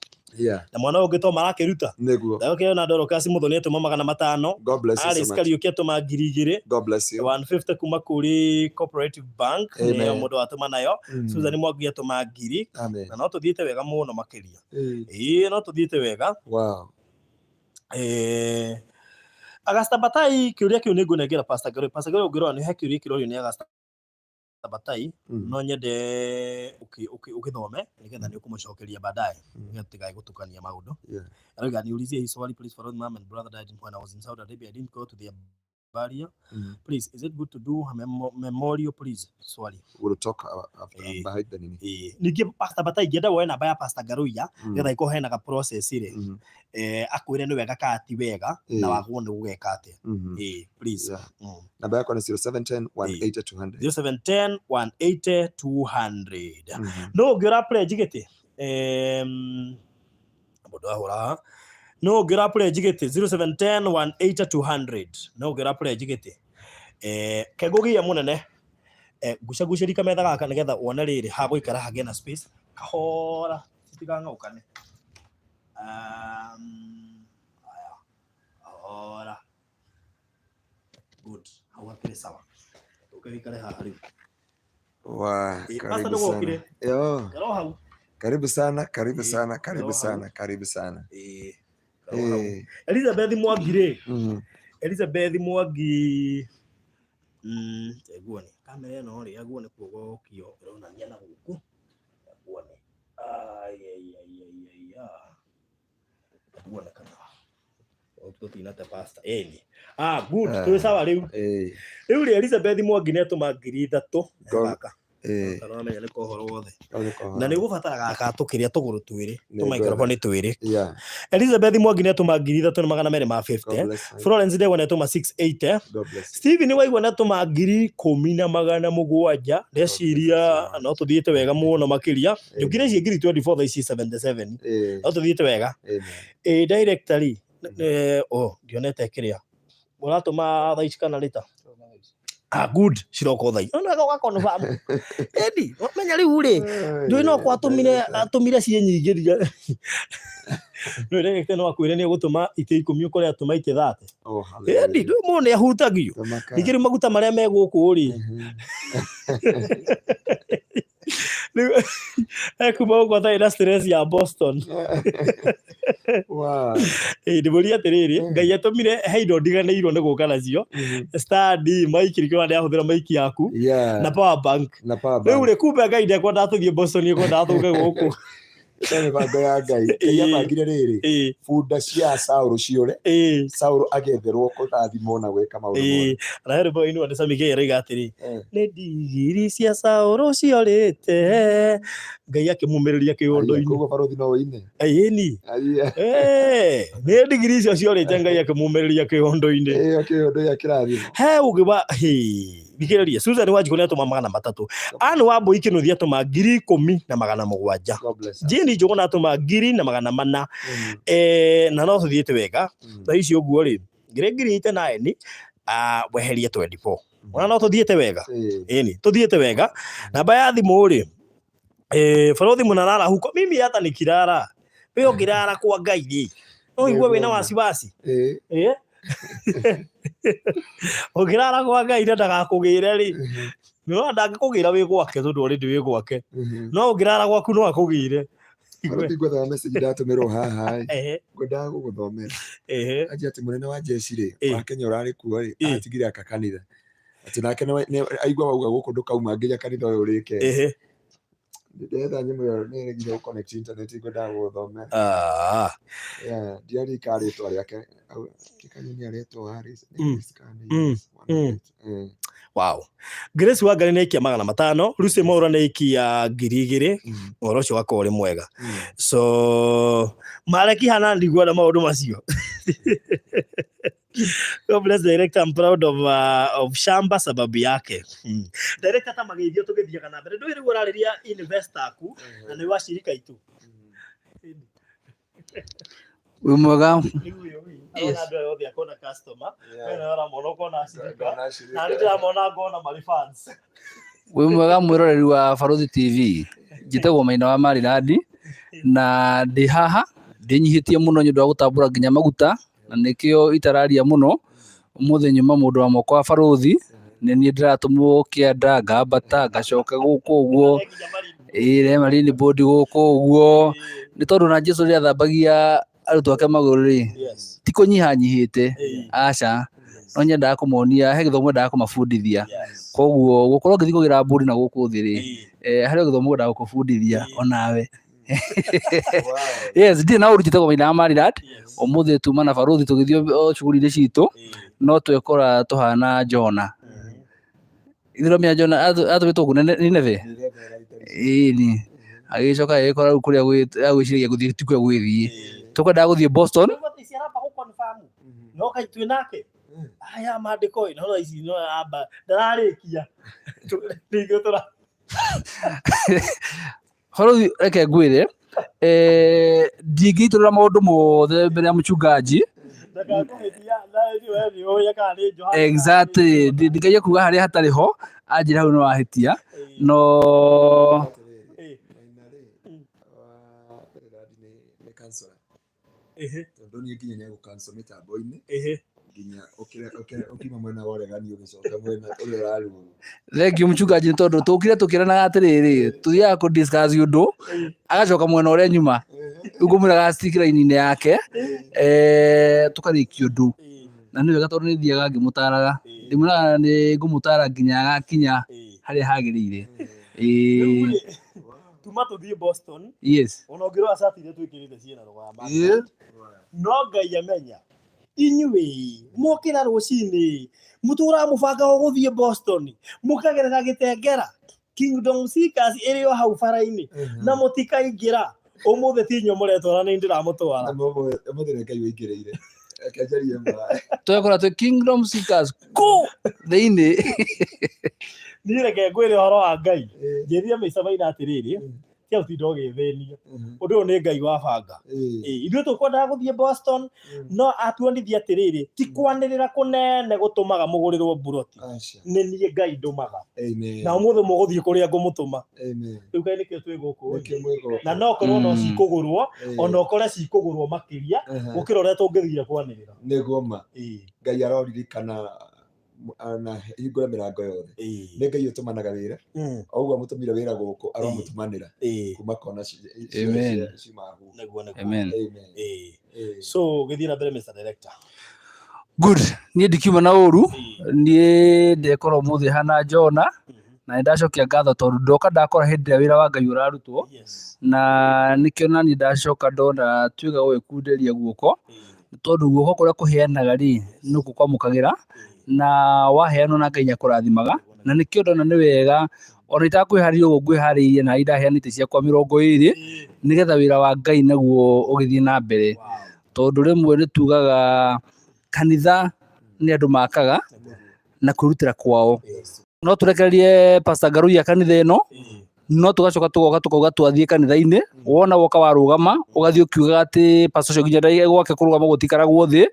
Na mwana ungi marakiruta. Neguo. Ndakio na ndoro kasi muthoni etuma 500. God bless you so much. Alice Kariuki atuma ngiri 2. God bless you. 150 kuma kuri Cooperative Bank niyo mundu atuma nayo. Susan Mwangi atuma ngiri. Na no tuthiite wega muno makiria. No tuthiite wega. Wow. Agasta Batai kiuria kiu ningunengera Pastor Ngaruiya ungirora ni hakiuria kirori ni Agasta Batai no nyende ukithome nigetha ni ukumucokeria baadaye ngatiga gutukania maundu araga ni ulizie his swali please for mom and brother died when I was in Saudi Arabia I didn't go to their burial please is it good to do a memorial please swali we'll talk after behind the nini niki Pastor Batai ngenda woe namba ya Pastor Ngaruiya ngetha iko hena ga process ire akwire ni wega ka ati wega na wagwo ni gugeka ate please namba yako ni 0710 180 200 0710 180 200 no ngira pledge gite bodo ahora no ngira pledge gite 0710 180 200 no ngira pledge gite kegugia munene gucaguciri kametha gaka nigetha wona riri ha guikara hage na space kahora titigang'aukane ahora good hawa kile sawa ukikale hali wa karibu sana yo karibu sana karibu sana karibu sana karibu sana Elizabeth Mwagire Elizabeth Mwagi eguoni kamera no ri aguone kugo kio rona nyana guku aguone Buona kana. Tutinate pasta. Eni. Good. Tu sawa riu. Riu Elizabeth Mwangi netuma 3,000 gaka. Kana menya ni kohoro wothe. Na ni gubataraga gatukiria tuguru twiri. Tumaikorofa ni twiri. Elizabeth Mwangi netuma 3,250. Florence Ndegwa netuma 680. Steven Waigwa netuma 10,700. Ndeciria no tuthiite wega muno makiria. Njukire ici 24 thaa ici 77. No tuthiite wega. Directory ndionete kiria. Muratuma thaa ici kana rita? Good. Shiroko thai. Ona ga confirm. Edi, menya riu ri. Ndui no kwa atumire cie nyingi. No director no akwire ni gutuma ite 10 ukore atuma ite 30. Edi, ndui mu ni ahutagio. Nigiri maguta maria me guku ri. Kuma uko ta ina stress ya Boston. Wow. Ndiburi atiriri ngai atumire heindo ndiganirwo ni guka nacio. Study maiki rikwa ndi ahuthira maiki yaku na power bank. Riu ri kumbe ngai ndekwenda tuthie Boston ni kwenda thuke guku. Tene bango ya ngai ya bagire riri funda cia Sauro ciore Sauro agetherwo kutathimo na gwika maundu mothe na hero boy ni wandisa mige yariga atiri ni ndigiri cia Sauro ciorite ngai akimumiriria kiundu-ini kugo barothi no ine ni ni ndigiri cia ciorite ngai akimumiriria kiundu-ini kiundu ya kirathimo he ugiba Bikiriria Susan Wanjiku netuma 300. Anu Wambui Kinuthia atuma 10,700. Jeni Njuguna atuma 2,400. Na no tuthiite wega. Tha ici uguo ri. Ngiri 9 weherie 24. Ona no tuthiite wega. Eni tuthiite wega. Namba ya thimu ri. Farothi Munarara huko mimi hata nikirara. Wewe ngirara kwa ngai ri. No igwe wina wasiwasi. Ogirara kwa ngai ndagakugire ri no ndangikugira wi gwake tondu uri ndi wi gwake no ogirara gwaku no akugire igwe message ndatumirwo haha ngwenda guguthomera aje ati munene wa jeshi ri wa Kenya urari kuo ri atigire akakanitha ati nake aigwa wauga guku ndukauma nginya kanitha uyu urike ndetha nyimu yo ni nginya connect internet ngwenda guguthomera diari karitwa riake kikanyoni aretwo Haris wow. Grace Wangari ni ikia 500. Lucy Maura ni ikia 2,000. Oro cio wako uri mwega. So mareki hana ndigwa na maundu macio. God bless director. I'm proud of Shamba sababu yake. Director ta magithio tugithia na mbere ndwiri urariria investor aku na ni wa shirika itu. Mwega wi mwega mwiroreri wa Barothi TV njitagwo Maina wa Marirandi na ndi haha ndinyihitie muno nyu ndwa gutambura nginya maguta na nikio itararia muno umuthe nyuma mundu wa moko wa Barothi ni ni ndiratumwo kianda ngambata ngacoka guku uguo Marini board guku uguo ni tondu na Jesu ria thambagia arutwo ake maguru ri ti kunyihanyihite aca no nyenda kumuonia he githomo nda kumabundithia koguo gukorwo ngithikugira mburi na guku thi ri hari githomo nda gukubundithia onawe yes ndi na urutite Maina wa Marirandi umuthe tuma na Barothi tugithio shughuli citu no twekora tuhana Jona ithiro mia Jona atwitwo kunene Nineve ni agicoka ekora kuria gwiciria guthie tikwe gwithie tukwenda guthie Boston no kaitwe nake aya mandiko no ici no amba ndararikia ndigio tura Barothi reke ngwire ndingiturira maundu mothe mbere ya mchungaji exactly ndingaye kuga haria hatari ho anjira hau no wahitia no tondu ni nginya ni gucancel mitambo-ini nginya ukima mwena wa uregani ugicoka mwena uria uraruga thank you mchungaji tondu tukire tukiranaga atiriri tuthiaga ku discuss undu agacoka mwena uria nyuma ugumuraga stick line-ini yake tukariki undu na ni wega tondu ni thiaga ngimutaraga ndimuraga ni ngumutara nginya agakinya haria hagirire gutuma tuthie Boston Yes. ona ngiro acati ile twikirite ciena rugama Yeah. no Ngai amenya inyuĩ mokĩra rũcinĩ mũtũra mũbanga wa gũthiĩ Boston mũkagerera gĩtengera Kingdom Seekers ĩrĩ o hau bara-inĩ na mũtikaingĩra ũmũthĩ tinyo mũretwara nĩ ndĩramũtwara ũmũthĩ Ngai wĩingĩrĩire akanjaria mwa Twekora twĩ Kingdom Seekers kũ thĩinĩ niĩ reke ngwĩre ũhoro wa Ngai ngĩthia mĩcabaina atĩrĩrĩ kia ũtinda ũgĩthĩnia ũndũ ũyũ nĩ Ngai wa banga ithuĩ tũkwendaga gũthiĩ Boston no atuonithia atĩrĩrĩ ti kwanĩrĩra kũnene gũtũmaga mũgũrĩrwo mburoti nĩ niĩ Ngai ndũmaga na ũmũthĩ mũgũthiĩ kũrĩa ngũmũtũma rĩu kaĩ nĩkĩo twĩ gũkũ na no korwo no cikũgũrwo ona ũkore cikũgũrwo makĩria gũkĩra ũrĩa tũngĩthire kwanĩrĩra nĩguo ma Ngai aroririkana na hingũre mĩrango yothe nĩ Ngai ũtũmanaga wĩra oũguo mũtũmire wĩra gũkũ aromũtũmanĩra kuma kona Amen. so gĩthiĩ na mbere Mr. Director. Good. Niĩ ndikiuma na ũru niĩ ndekorwo mũthĩ hana Jona na ndacokia ngatho tondũ ndoka ndakora hĩndĩ ĩrĩa wĩra wa Ngai ũrarutwo na nĩkĩo nani ndacoka ndona tuiga gwĩkunderia guoko tondũ guoko kũrĩa kũheanaga rĩ nĩkuo kwamũkagĩra na waheanwo na Ngai nĩakũrathimaga na nĩkĩo ndona nĩ wega ona itakwĩharĩria ũguo ngwĩharĩirie na indaheanĩte ciakwa 20 nĩgetha wĩra wa Ngai naguo ũgĩthiĩ na mbere tondũ rĩmwe nĩtugaga kanitha nĩ andũ makaga na kwĩrutĩra kwao no tũrekererie Pastor Ngaruiya kanitha ĩno no tugacoka tugoka twathiĩ kanitha-inĩ wona woka warũgama ũgathiĩ ũkiugaga atĩ pastor ũcio nginya ndai gwake kũrũgama gũtikaragwo thĩ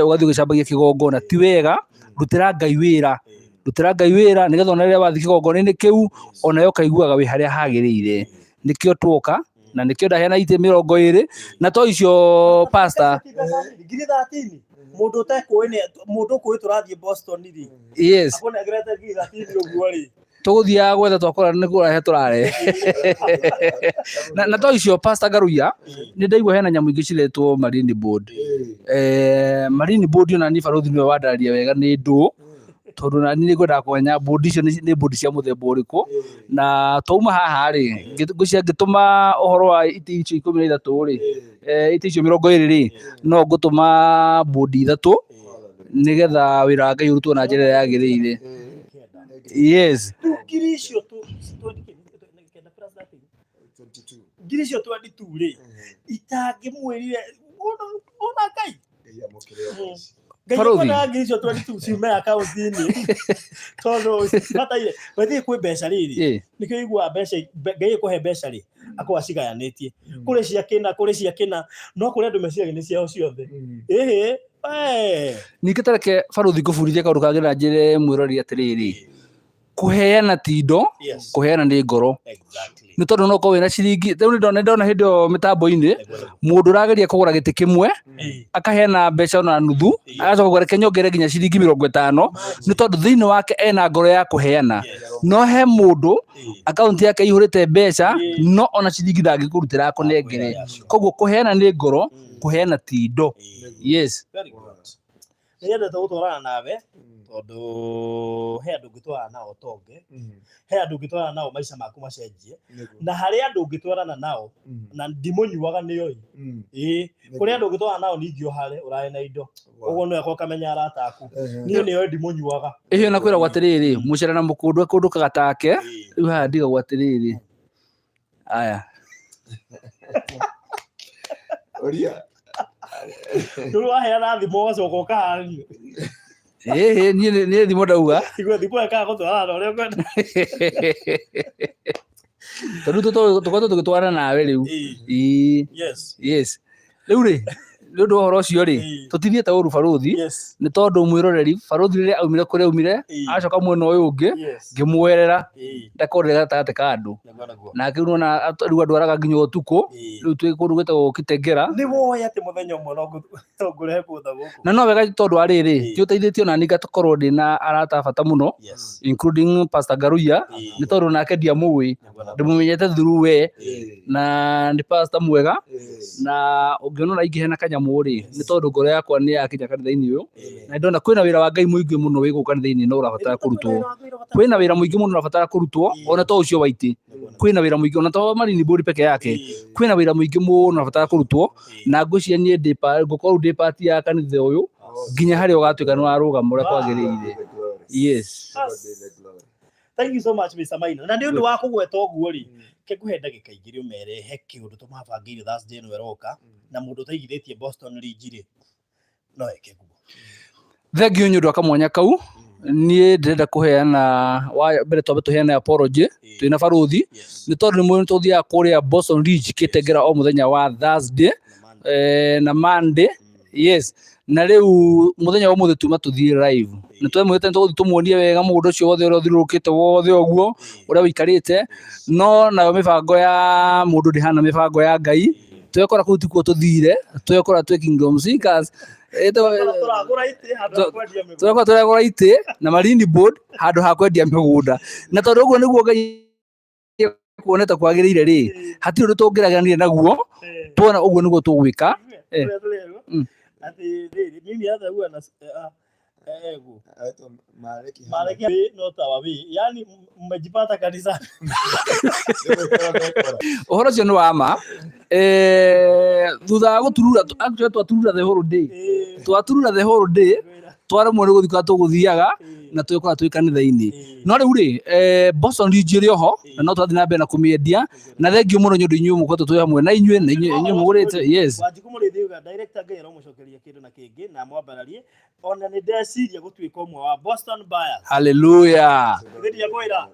ũgathiĩ ũgĩcambagia kĩgongona ti wega rutĩra Ngai wĩra nĩgetha ona rĩrĩa wathiĩ kĩgongona-inĩ kĩu ona yo kaiguaga wĩ harĩa hagĩrĩire nĩkĩo tuoka na nĩkĩo ndaheana itĩ 20 na to icio pastor mũndũ ũtekũĩ mũndũ ũkũĩ tũrathiĩ Boston rĩ yes akona greta ngiri 30 ũguo rĩ tũgũthiaga gwetha twakora nĩ kũrahe tũrare na to icio Pastor Ngaruiya nĩ ndaigua hena nyamũ ingĩ ciretwo Marine Board Marine Board ona ni barothi nĩwe wandararia wega nĩ ndũ tondũ nani nĩngwendaga kũmenya board icio nĩ board cia mũthemba ũrĩkũ na twauma haha rĩ ngwĩciria ngĩtũma ũhoro wa itĩ icio 13 rĩ itĩ icio 20 rĩ no ngũtũma board 3 nĩgetha wĩra wa Ngai ũrutwo na njĩra ĩrĩa yagĩrĩire yes ngiri icio 22 rĩ itangĩmwĩrire ona Ngai Ngai ngiri icio 22 ciume akaunti-inĩ tondũ bataire wethiĩ kwĩ mbeca rĩrĩ nĩkĩo igua mbeca Ngai kũhe mbeca rĩ akwa cigayanĩtie kũrĩ cia kĩna no kũrĩ andũ meciria nĩ ciao ciothe ningĩ tareke barothi ngũbundithia kaũndũ kangĩ na njĩra mwĩrori atĩrĩrĩ kũheana ti indo kũheana nĩ ngoro nĩ tondũ no ko wĩna ciringi rĩu nĩ ndona hĩndĩ ĩyo mĩtambo-inĩ mũndũ ũrageria kũgũra gĩtĩ kĩmwe akaheana mbeca ona nuthu agacoka kũreke nyongere nginya ciringi 50 nĩ tondũ thĩinĩ wake ena ngoro ya kũheana no he mũndũ akaunti yake ĩihũrĩte mbeca no ona ciringi ndangĩkũrutĩra akũnengere koguo kũheana nĩ ngoro kũheana ti indo yes nĩendete gũtwarana nawe tondũ he andũ ũngĩtwarana nao tonge he andũ ũngĩtwarana nao maica maku macenjie na harĩ andũ ũngĩtwarana nao na ndimũnyuaga nĩoi kũrĩ andũ ũngĩtwarana nao ningĩ ũhare ũrahe na indo ũguo no ũkamenya arata aku niĩ nĩoi ndimũnyuaga ĩhio na kwĩragwo atĩrĩrĩ mũcere na mũkũndũ akũndũkaga take rĩu haha ndigagwo atĩrĩrĩ aya oria tũrĩ waheana thimũ ũgacoka ũkahario niĩ thimũ ndauga igwe thimũ ekaga gũtwarana ũrĩa ũkwenda tondũ tũkorwo tũgĩtwarana nawe rĩu yes rĩu rĩ nĩ ũndũ wa ũhoro ũcio rĩ tũtithiĩte ũru barothi nĩ tondũ mwĩroreri barothi rĩrĩa aumire kũrĩa aumire acoka mwena ũyũ ũngĩ ngĩmwerera ndakorire gatagatĩ ka andũ na akĩrũona rĩu andũ araga nginya ũtukũ rĩu twĩ kũndũ gwĩtagwo Kitengera nĩ woĩ atĩ mũthenya ũmwe no ngũrehe kũtha gũkũ na no wega tondũ wa rĩrĩ nĩ ũteithĩtie ona nĩ ngakorwo ndĩna arata bata mũno including Pastor Ngaruiya nĩ tondũ nake ndiamũĩ ndĩmũmenyete through we na nĩ pastor mwega na ũngĩona ingĩhena kanyamũ mũgamũ rĩ nĩ tondũ ngoro yakwa nĩ yakinya kanitha-inĩ ũyũ na ndona kwĩna wĩra wa Ngai mũingĩ mũno wĩ gũkũ kanitha-inĩ no ũrabatara kũrutwo kwĩna wĩra mũingĩ mũno ũrabatara kũrutwo ona to ũcio wa itĩ kwĩna wĩra mũingĩ ona to Marine Board peke yake kwĩna wĩra mũingĩ mũno ũrabatara kũrutwo na ngũcia niĩ ngũkorwo ndĩ part ya kanitha ũyũ nginya harĩa ũgatuĩka nĩ warũgama ũrĩa kwagĩrĩire. Yes. Thank you so much Mr. Maina. Na nĩ ũndũ wa kũgweta ũguo rĩ kĩngũhe ndagĩka igĩrĩ ũmerehe kĩũndũ tũmabangĩire Thursday ĩno ĩroka na mũndũ ũtaigithĩtie Boston Ridge rĩ no eke guo. Thengiũ nĩ ũndũ wa kamwanya kau niĩ ndĩrenda kũheana mbere twambe tũheane apology twĩna baruthi nĩ tondũ nĩ tũthiaga kũrĩa Boston Ridge kĩtengera o mũthenya wa Thursday na Monday. Yes. Na rĩu mũthenya wa mũthĩ tuma tũthiĩ live nĩ twemwĩte tũgũthiĩ tũmuonie wega mũgũnda ũcio wothe ũrĩa ũthiũrũrũkĩte wothe ũguo ũrĩa ũikarĩte no nayo mĩbango ya mũndũ ndĩhana mĩbango ya Ngai twekora kũu tikuo tũthire twekora twĩ Kingdom Seekers twekora tũragũra itĩ na Marine Board handũ ha kwendia mĩgũnda na tondũ ũguo nĩguo Ngai kuoneta kwagĩrĩire rĩ hatirĩ ũndũ tũngĩraganire naguo tuona ũguo nĩguo tũgwĩka. Ati mimi hata huwa na Maleki no tawawi yani mmejipata kanisa ũhoro ũcio nĩ wa ma thutha wa gũturura actually twaturura the whole day twaremwo nĩ gũthika tũgũthiaga na twĩkora twĩ kanitha-inĩ no rĩu rĩ Boston Ridge ĩrĩ oho na no tũrathiĩ na mbere na kũmĩendia na thengiũ mũno nĩ ũndũ inyuĩ mũkoretwo twĩ hamwe na inyuĩ mũgũrĩte. Yes. Wanjikũmũrĩthiuga director Ngai aromũcokeria kĩndũ na kĩngĩ na mwambararie ona nĩ ndeciria gũtuĩka ũmwe wa Boston buyers. Hallelujah. Gĩthiĩ kwĩra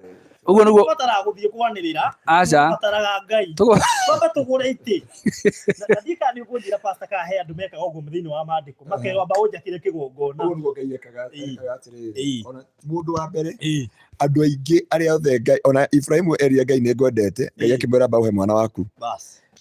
ũguo nĩguo batara gũthiĩ kwanĩrĩra aca bataraga Ngai baba tũgũre itĩ na thika nĩ ũkũnjĩra pastor kahe andũ mekaga ũguo thĩinĩ wa maandĩko makegamba ũnjakĩre kĩgongona ũguo Ngai ekaga atĩrĩrĩ ona mũndũ wa mbere andũ aingĩ arĩa othe Ngai ona Ibrahimu eria Ngai nĩ ngwendete Ngai akĩmwĩra mbaũhe mwana waku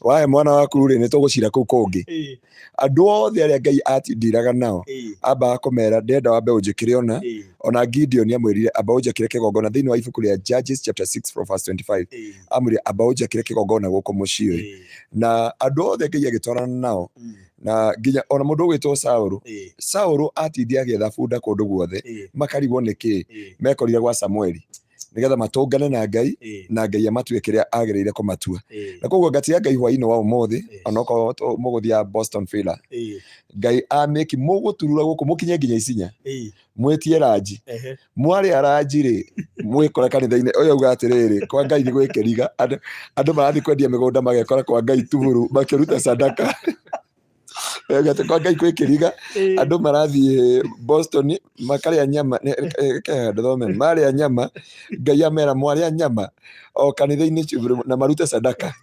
wahe mwana waku rĩ nĩ tũgũcira kũu kũngĩ andũ othe arĩa Ngai atindiraga nao ambaga kũmera ndenda wambe ũnjĩkĩre ona Gideon amwĩrire amba ũnjakĩre kĩgongona thĩinĩ wa ibuku rĩa Judges chapter 6 from verse 25 amwĩrire amba ũnjakĩre kĩgongona gũkũ mũciĩ na andũ othe Ngai agĩtwarana nao na nginya ona mũndũ ũgwĩtwo Saũlũ atindia agĩetha bunda kũndũ guothe makarigwo nĩkĩ mekorire gwa Samueli nĩgetha matũngane na Ngai na Ngai amatue kĩrĩa agĩrĩire kũmatua na koguo ngatiga Ngai hwaĩ-inĩ wa ũmũthĩ onokorwo mũgũthiaga Boston Filler Ngai amĩki mũgũturura gũkũ mũkinye nginya Isinya mwĩtie ranji mwarĩa ranji rĩ mwĩkore kanitha-inĩ ũyũ auga atĩrĩrĩ kwa Ngai nĩ gwĩkĩriga andũ marathiĩ kwendia mĩgũnda magekora kwa Ngai tuburu makĩruta sadaka gate kwa Ngai gwĩkĩriga andũ marathiĩ Boston makarĩa nyama marĩa nyama Ngai amera mwarĩa nyama o kanitha-inĩ na marute sadaka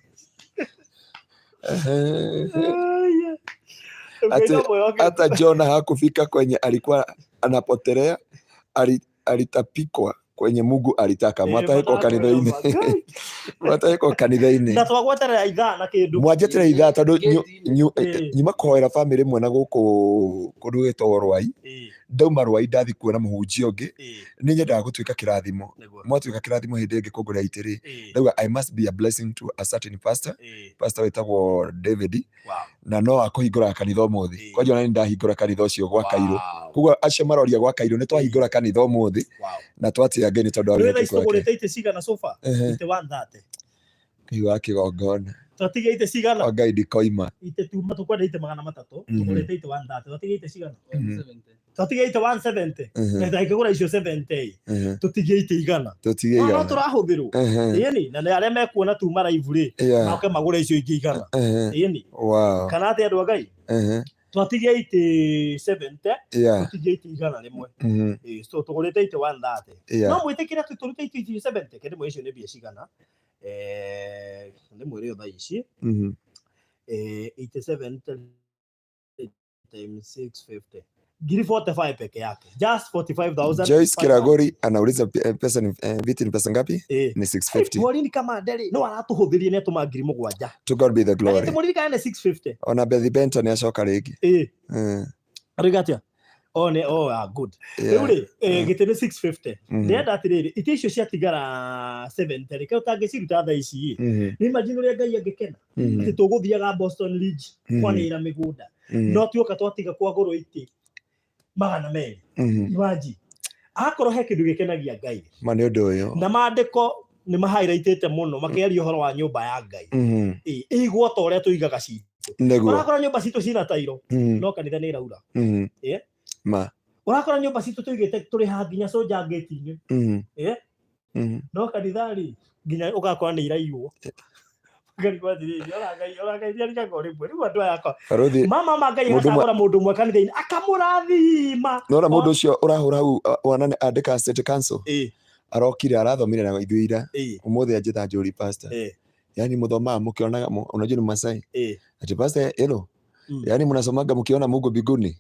hata Jona hakufika kwenye alikuwa anapotelea alitapikwa kwenye Mungu alitaka mwataheko kanitha-inĩ na twagweterera ithaa na kĩndũ mwanjetera ithaa tondũ nyuma kũhoera family ĩmwe na gũkũ kũndũ gwĩtagwo Rwai ndauma Rwai ndathi kuona mũhunjia ũngĩ nĩ nyendaga gũtuĩka kĩrathimo mwatuĩka kĩrathimo hĩndĩ ĩngĩ kũngũrĩra itĩrĩ ndauga I must be a blessing to a certain pastor wĩtagwo David na no akũhingũra kanitha ũmũthĩ kwa jona nĩ ndahingũra kanitha ũcio gwa Kairũ koguo acio maroria gwa Kairũ nĩ twahingũra kanitha ũmũthĩ na twatĩa Ngai nĩ tondũ wa wĩra tũgũrĩte itĩ cigana sofa itĩ 130 Ngai wa kĩgongona twatige itĩ cigana o Ngai ndikoima itĩ tuma tũkwenda itĩ 300 tũgũrĩte itĩ 130 twatige itĩ cigana twatige itĩ 170 na ndakĩgũra icio 70 tũtige itĩ igana no tũrahũthĩrwo ĩni na arĩa mekuona tuma live rĩ moke magũre icio ingĩ igana ĩni kana atĩ andũ a Ngai twatige itĩ 70 tũtige itĩ igana rĩmwe so tũgũrĩte itĩ 130 no mwĩtĩkĩre tũrute itĩ 70 kĩndĩ icio nĩ mbia cigana nĩ mwĩrĩ thaa ici itĩ 70 times 650 ngiri 45 peke yake just 45,000. Joyce Kiragori anauliza pesa ni viti ni pesa ngapi? Ni 650. Mwalini kama nderi no aratuhuthirie ne tuma ngiri mugwanja. To God be the glory. Ati mwalini kana 650. Ona Bethy Benton ni acoka rigi. Arigatia. Good. Uri gite ni 650. Ndenda atiriri iti icio ciatigara 70 reke utangiciruta thaa ici. Ni imagine uri Ngai angikena. Ati tuguthiaga Boston Ridge kwanira migunda. no tuoka twatiga kwa ngoro iti magana meri imagine akorwo he kindu gikenagia Ngai mane undu uyu na mandiko ni mahighlightete muno makiaria uhoro wa nyumba ya Ngai igwo ta uria tuigaga citu urakora nyumba citu cina tairo no kanitha ni iraura ma urakora nyumba citu tuigite turi ha nginya soja gate-ini no kanitha ri nginya ugakora ni iraiywo Ngai kwathiriria ora Ngai ni ngori mwe riu andu ayako mama Ngai acagura mundu mwe kanitha-ini akamurathima nora mundu ucio urahura hau wanane andika state council arokire arathomire na ithuĩ ira umuthi anjita njuri pastor yani muthomaga mukionaga unajua ni Masai ati pastor hello yani mnasomaga mkiona Mungu mbinguni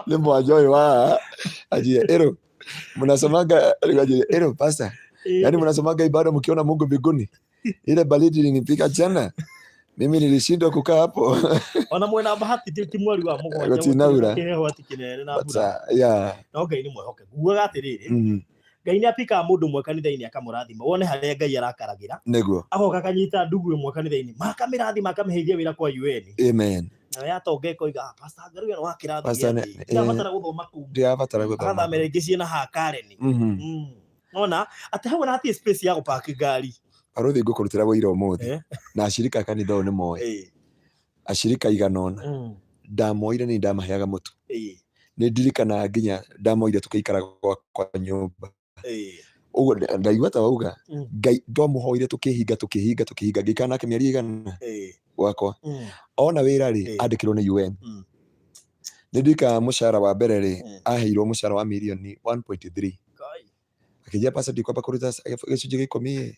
ni mwanjoi wa ajie hello mnasomaga hello pastor yani mnasomaga ibada mkiona Mungu mbinguni ile baridi ilinipiga jana mimi nilishindwa kukaa hapo ona mwena bahati ti mwari wa mugwanja gutinaura kiheho ati kinene na mbura yeah no Ngai ni mwehoke guaga atiriri Ngai ni apika mundu mwe kanitha-ini akamurathima wone haria Ngai arakaragira niguo agoka kanyita ndugu mwe kanitha-ini makamirathima akamiheithia wira kwa UN amen na yatonge koiga pastor Ngaruiya no akirathia ndiabatara guthoma ku ndiabatara guthoma athamira ingi ciina ha Kareni ona ati hau na ati space ya gupaki ngari arothi ngukurutira wira umuthi na ashirika kanitha uyu ni moe ashirika iganona ndamoire ni ndamaheaga mutu ni ndirikana nginya ndamoire tukiikara kwa nyumba uguo ndaigua ta wauga Ngai ndomuhoire tukihinga ngikana nake mieri igana wakwa ona wira ri andikirwo ni UN ni ndika mushara wa mbere ri aheirwo mushara wa milioni 1.3 akijia pasa ndikwa kuruta gicunjĩ gĩkũmi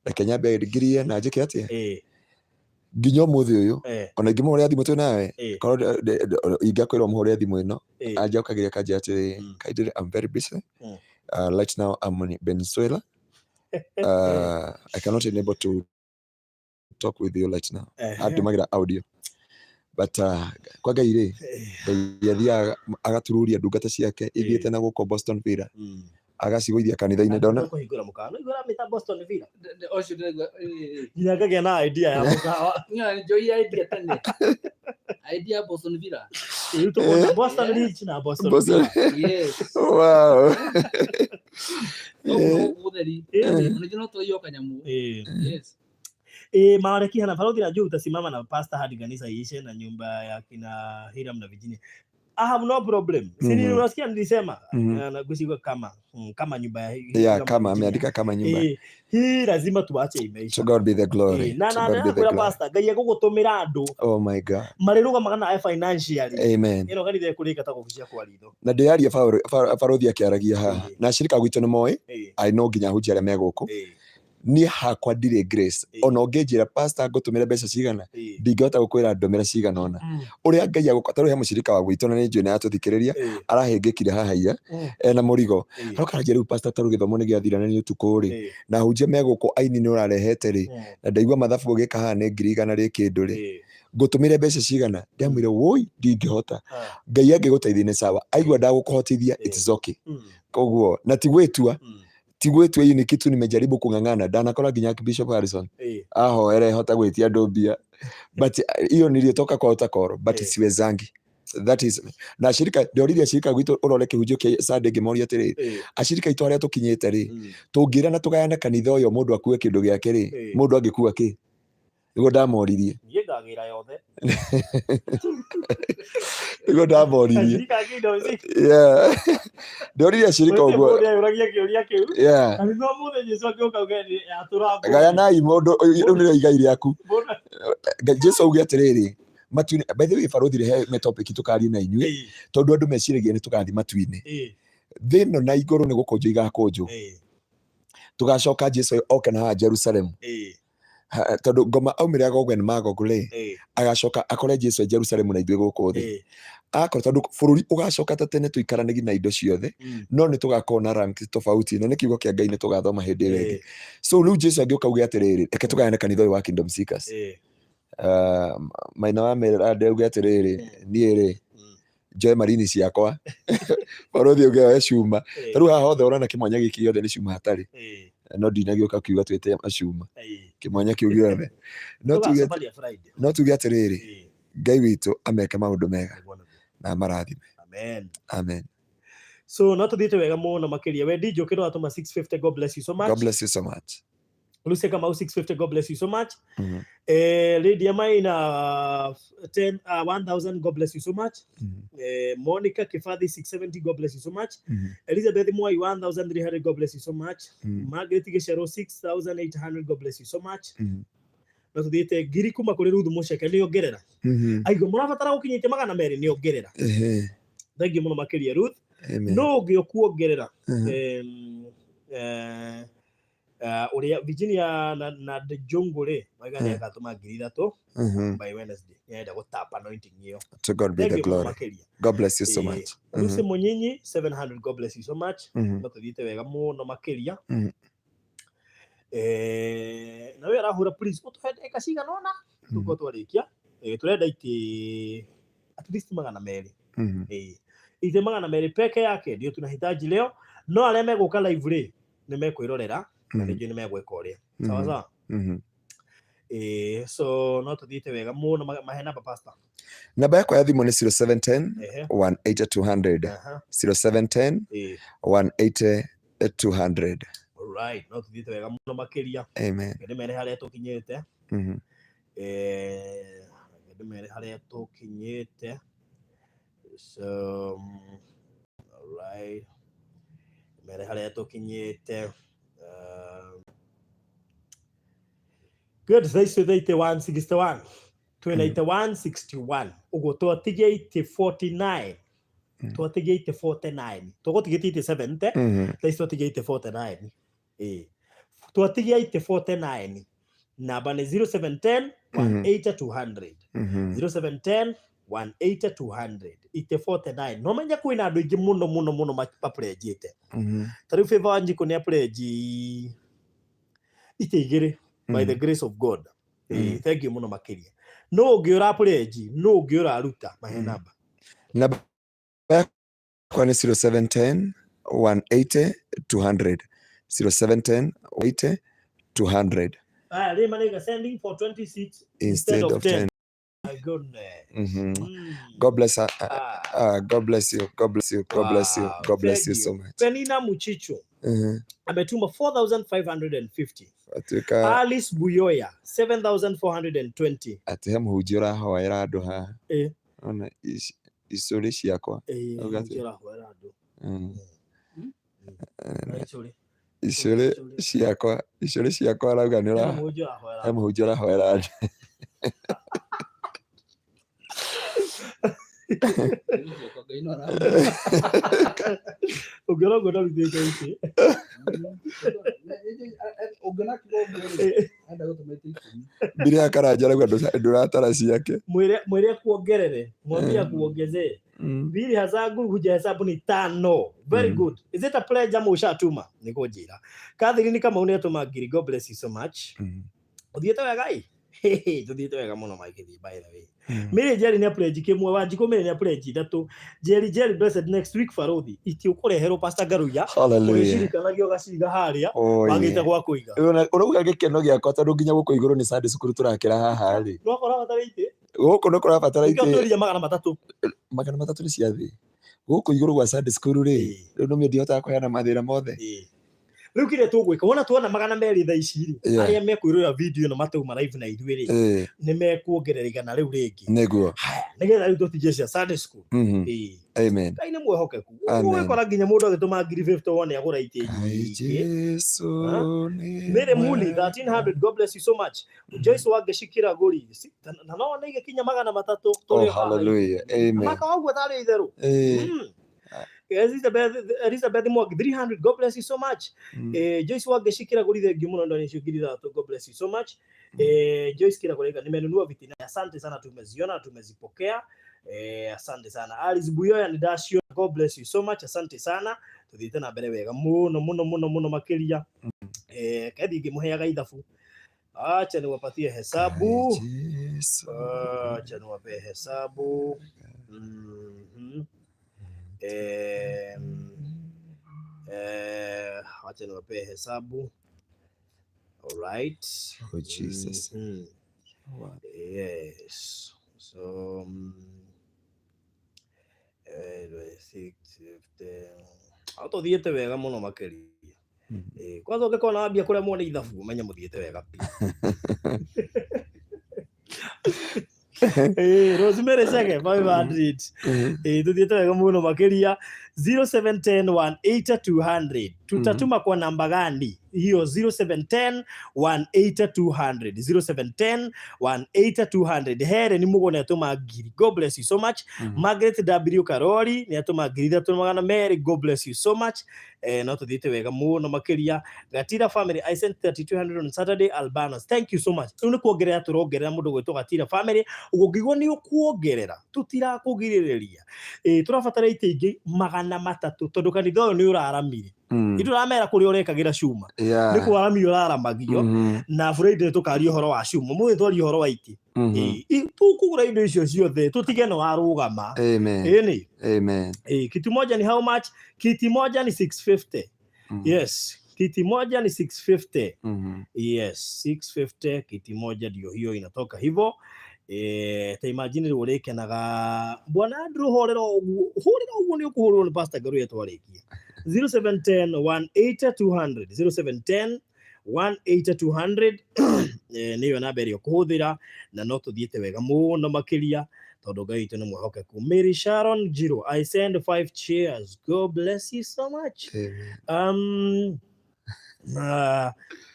reke nyambe ngirie na njĩke atia nginya ũmũthĩ ũyũ ona ingĩmũhũrĩra thimũ twĩ nawe korwo ingĩakwĩrwo mũhũrĩre thimũ ĩno anjokagĩria kanjĩra atĩrĩ Kaindĩrĩ I'm very busy right now I'm in Venezuela I cannot enable to talk with you right now andũmagĩra audio but kwa Ngai rĩ Ngai athiaga agatururia ndungata ciake ithiĩte na gũkũ Boston Villa agacigũithia kanitha-inĩ ndona kuhingũra mũkawa igũra mita Boston Villa ocio nginya ngagĩa na idea ya mũkawa njoi idea tene idea Boston Villa tuko Boston Ridge na Boston Villa yes wow utheri unajua toyo kanyamu yes Mareki hana farothi na juu utasimama na pastor hadi kanisa iishe na nyumba ya kina Hiram na Virginia I have no problem. Sini unasikia nilisema na kusiwa kama nyumba ya kama ameandika kama nyumba hii lazima tuache imeisha. So God be the glory. Na kwa pastor Ngai agugutumira andu oh my God mariruga magana financially amen ino kanitha kurika ta kuvucia kwa ritho na ndiaria farothi akiaragia haha na shirika gwitũ nĩ moĩ I know nginya hunjia arĩa me gũkũ ni hakwa ndirĩ grace ona ũngĩnjĩra pastor ngũtũmĩra mbeca cigana ndingĩhota gũkwĩra ndũmĩra cigana ona ũrĩa Ngai agũkataru he mũcirika wa gwitũ na nĩ njũĩ nĩ atũthikĩrĩria arahĩngĩkire haha ira ena mũrigo arokanjia rĩu pastor taru gĩthomo nĩ gĩathira na nĩ ũtukũ rĩ na hunjia me gũkũ aini nĩ ũrarehete rĩ na ndaigua mathabu ũgĩka haha nĩ 100 rĩ kĩndũ rĩ ngũtũmĩre mbeca cigana ndamwĩre woi ndingĩhota Ngai angĩgũteithia nĩ sawa aigua ndagũkũhotithia it's okay koguo na ti gwĩtua tigwetu hii ni kitu nimejaribu kung'ang'ana danakora nginya Bishop Harrison ahoere hota gwitia ndobia but hiyo nilitoka kwa utakoro but siwezangi that is na shirika ndio shirika gwitu urore kihunjio kia Sunday ngemoria atiri ashirika itu aria tukinyete ri tungira na tugayana kanitha uyo mundu akue kindu giake ri mundu angikua ki nigo ndamoririe niĩ ngagira yothe nigo ndamoririe yeah ndoririe shirika uguo uragia kiuria kiu yeah kanitha muthe Jesu akioka ugeni aturabo gayanai mundu riu ni igai riaku Jesu auge atiriri matu-inĩ by the way farothire he topic tukari na inyuĩ tondu andu meciragia ni tugathi matu-inĩ thino na iguru ni gukonjo igakonjo tugacoka Jesu oke na Jerusalem tondu ngoma aumire Gogwe ni Magogu agacoka akore Jesu Jerusalem na ithuĩ gũkũ thĩ akora tondu bũrũri ugacoka ta tene tuikaranagi na indo ciothe no ni tugakorwo na rank tofauti no ni kiugo kia Ngai ni tugathoma hĩndĩ ĩyo ĩngĩ so rĩu Jesu angĩoka uge atiriri reke tugayane kanitha ũyũ wa Kingdom Seekers maina wa merade uge atiriri niĩ rĩ njoe marini ciakwa barothi uge we cuma rĩu haha hothe ũrona kĩmwanya gĩkĩ gĩothe nĩ cuma hatarĩ no ndinagĩũka kiuga twĩte macuma kĩmwanya kĩu gĩothe no tuge atĩrĩrĩ Ngai witũ ameke maũndũ mega na amarathime. Amen. So no tuthite wega mũno makĩria we DJ ũkĩrora tuma 650. God bless you so much. God bless you so much. Lucy Kamau 650. God bless you so much. Lady Amaina 1000. God bless you so much. Monica Kifadhi 670. God bless you so much. Elizabeth Mwai 1300. God bless you so much. Margaret Geshero 6800. God bless you so much. No tuthite ngiri kuma kũrĩ Ruth Muceke nĩ ongerera. Aigo mũrabatara gũkinyĩte 200 nĩ ongerera. Thank you mũno makĩria Ruth. No ngĩokuongerera uria Virginia na de Jongole magani akatuma 3000 by Wednesday. Yaenda gutapa anointing hiyo. To God be the glory. God bless you so much. Lucy Munyinyi 700. God bless you so much. Matuthite wega muno makiria. Na we arahura please utuhete kaciga nona tuko twarikia turenda iti at least 200. Ite 200 peke yake ndio tunahitaji leo, no arĩa megũka live rĩ nĩ mekwĩrorera na nĩnjũ nĩ megwĩka ũrĩa sawa sawa. So no tuthite wega mũno mahe namba pastor. Namba yakwa ya thimũ nĩ 0710 180 200 0710 180 200. Alright, no tuthite wega mũno makĩria. Amen. Ndĩmere harĩa tũkinyĩte. Ndĩmere harĩa tũkinyĩte. So alright, ndĩmere harĩa tũkinyĩte. Good, thaicũ 161 twĩna 161 ũguo twatigĩte 49 twatigĩte 49 tũgũtigĩte 70 thaicũ twatigĩte 49 twatigĩte 49. Namba nĩ 0710 180 200 0710 180 200 ite 49. No menya kwĩna andũ aingĩ mũno mapurejete. Tarĩu Favor Wanjiku nĩ apureji ite igĩrĩ by the grace of God. Thank you mũno makĩria. No ũngĩ ũrapureji, no ũngĩ ũraruta mahe namba. Namba yakwa nĩ 0710 180 200 0710 180 200. Rĩma sending for 26 instead of 10. My goodness. God bless God bless you. God bless you. God bless you. God bless you so much. Penina Muchicho ametuma 4550. Alice Buyoya 7420. Ati mũhunjia ũrahoera andũ haha. Ona icũrĩ ciakwa. Icũrĩ ciakwa arauga nĩ mũhunjia ũrahoera andũ. Mbere ya karanja rauga ndũratara ciake. Mwĩre kuongerere, mwambie kuongezee. Bili hazangu huja hesabu ni 5. Very good. Is it a pledge ama ushatuma? Nikojira. Catherine kama unetuma ngiri. God bless you so much. Uthiete wega gai? Tuthiete wega muno maikithii by the way. Mire Jerry ni pledge kimwe Wanjiku mire ni pledge 3. Jerry blessed next week Farothi. Iti ukureherwo Pastor Ngaruiya. Hallelujah. Kanagio gaciga haria. Magite gwa kuiga. Urauga gĩkeno gĩakwa tondũ nginya gũkũ igũrũ nĩ Sunday school turakĩra haha rĩ. No kũrabatara ite. Gũkũ no kũrabatara ite. Nĩkĩo 300. 300 nĩ ciathĩ. Gũkũ igũrũ gwa Sunday school rĩ. Rĩu no mĩndĩhotaga kũheana mathĩna mothe. Rĩu kire tũgwĩka wona tuona 200 thaa ici rĩ. Arĩa mekwĩrora video no matauma live na ithuĩ rĩ. Nĩ mekuongerera igana rĩu rĩngĩ. Nĩguo. Nĩgetha rĩu tũtije cia Sunday school. Amen. Ngai nĩ mwĩhokeku. Ũgũkora nginya mũndũ agĩtũma ngiri 50 wone agũra ite Jesu. Mere Muli 1300. God bless you so much. Joyce wangĩcikira gũri. Na no nĩ igĩkinya 300 tũrĩ. Hallelujah. Amen. Maka waguo tarĩ itherũ. Elizabeth Mwagi 300. God bless you so much. Joyce wangĩcikira gũri thengi mũno ndo nĩcio ngiri 3. God bless you so much. Joyce kira kũrega nimenunua vitina. Asante sana, tumeziona tumezipokea. Asante sana. Alice Buyoya ni Dasio. God bless you so much. Asante sana. Tuthite na mbere wega muno makiria. Kathi ngimuheaga ithabu. Acha niwapatie hesabu. Acha niwape hesabu. Acha niwape hesabu. All right. Oh, Jesus. Wow. Yes. So, 650 wega muno makiria. Kwanza ungekuwa wambia kuremwo ni ithabu umenye muthiete wega pi. Rosemary Chege 500. Tuthiete wega muno makiria. 0710180200. Tutatuma kwa namba gani? Hiyo 0710180200. 0710180200. Here ni mugone atuma ngiri. God bless you so much. Margaret W Karori ni atuma ngiri 3,200. God bless you so much. No tuthiete wega muno makiria. Gatira family I sent 3,200 on Saturday. Albanos, thank you so much. Une kuongerera turongerera mundu gwetwo Gatira family ugongigwo ni ukuongerera tutirakugiriria. Turabatara itingi 300 tondu kanitha uyu ni uraramire. Itu ramera kuri urekagira cuma. Ni kuaramio uraramagio na Friday tukaria uhoro wa cuma. Mu twari uhoro wa iti. Tukugura indo icio ciothe tutige no arugama. Amen. Amen. Kiti moja ni how much? Kiti moja ni 650. Yes. Kiti moja ni 650. Yes, 650 kiti moja ndio hiyo inatoka hivyo. Ta imagine urekenaga bwana Andrew horero uguo ni ukuhurwo ni Pastor Ngaruiya twarikia. 0710180200. 0710180200 niyo namba ĩrĩa ũkũhũthĩra na no tuthiĩte wega mũno makiria tondu Ngai witũ nĩ mwĩhokeku. Mary Sharon Jiro, I send 5 cheers. God bless you so much.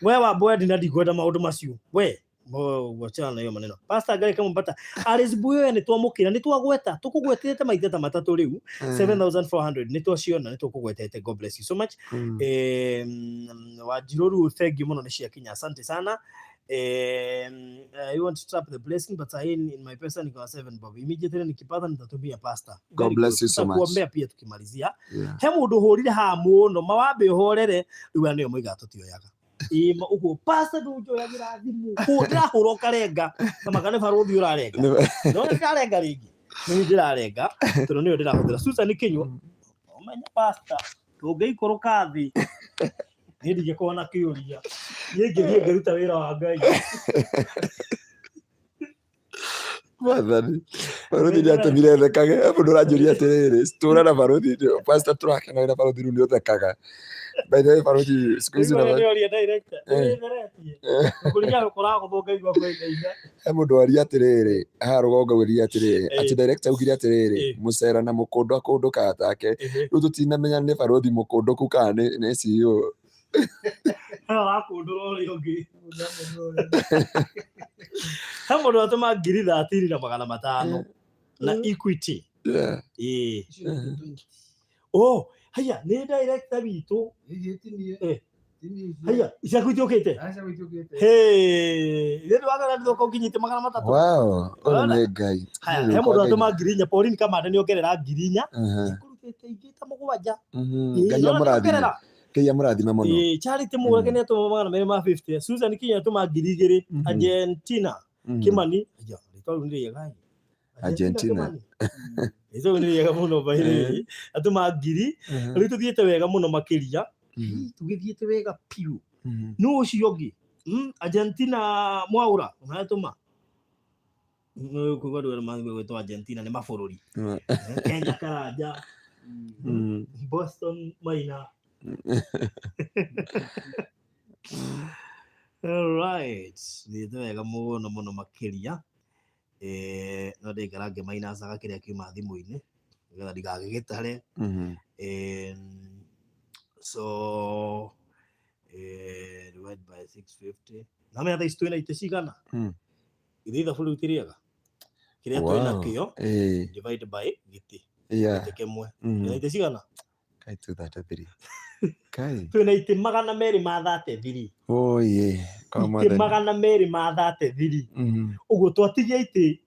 We wa boy ndina ndikwenda maundu macio we wachana na hiyo maneno. Pastor Ngai kama mpata Alizbuyo ni twamukira ni twagweta tukugwetete maiteta matatu riu 7,400 ni twasiona ni tukugwetete. God bless you so much. Wa Jiroru thank you muno ni cia kinya, asante sana. I want to trap the blessing but I in my person niko 7 bob immediately nikipata nitatumia pastor. God bless you so much. Kuombea pia tukimalizia. He mundu hurire ha muno mawambe horere riu niyo muiga tutioyaga. Uko pastor ndujoyagira thimu kudira huroka renga kama kane baruthi urarenga no ndirarenga ringi ni ndirarenga tondu niyo ndirahuthira Susan Kinyua umenya pastor ndungeikoroka thi ni ndigeko na kiuria ngerie ngaruta wira wa Ngai. Mathani baruthi ni atumire thekage mundu uranjuria atiriri stura na baruthi pastor turakena na baruthi ni uthekaga. By the way, baruthi siku hizi na director kulinya kora kuthonga igwa kwenda mundu aria atiriri ha rugonga wiria atiriri ati director ugira atiriri mucera na mukundu akundu katake riu tutinamenya ni baruthi mukundu ku kana ni CEO akundu ori ongi hapo ndo atoma ngiri 30,500 na Equity. Oh haya ni director bitu haya isakuti okete ndio wagala ndio kokinyite 300. Wow, ole Ngai. Haya hemo ndo atoma ngirinya Pauline kama ndani okerera ngirinya ikurutete ingita mugwaja Ngai amurathime. Ngai amurathime muno. Charity mugake ne to mwana me 50. Susan Kinya atoma ngiri igiri. Argentina Kimani haya rikaru ndi yagai Argentina izo ni yega muno baire atuma ngiri ritu thiete wega muno makiria tugithiete wega piu no ucio Argentina mwaura unatuma kugo ndo mangu gwetu Argentina ni mabururi Kenya Karanja Boston Maina. All right thiete wega muno makiria no ndingarange Maina acaga kiria kiuma thimu-ini ngetha ndigagigitare. So divide by 650 na me atha twina ite cigana ithiitha buru tiriaga kiria twina kio divide by giti giti kimwe na ite cigana kai 233 kai twina ite 233. oh ye kama ite 233 uguo twatigia ite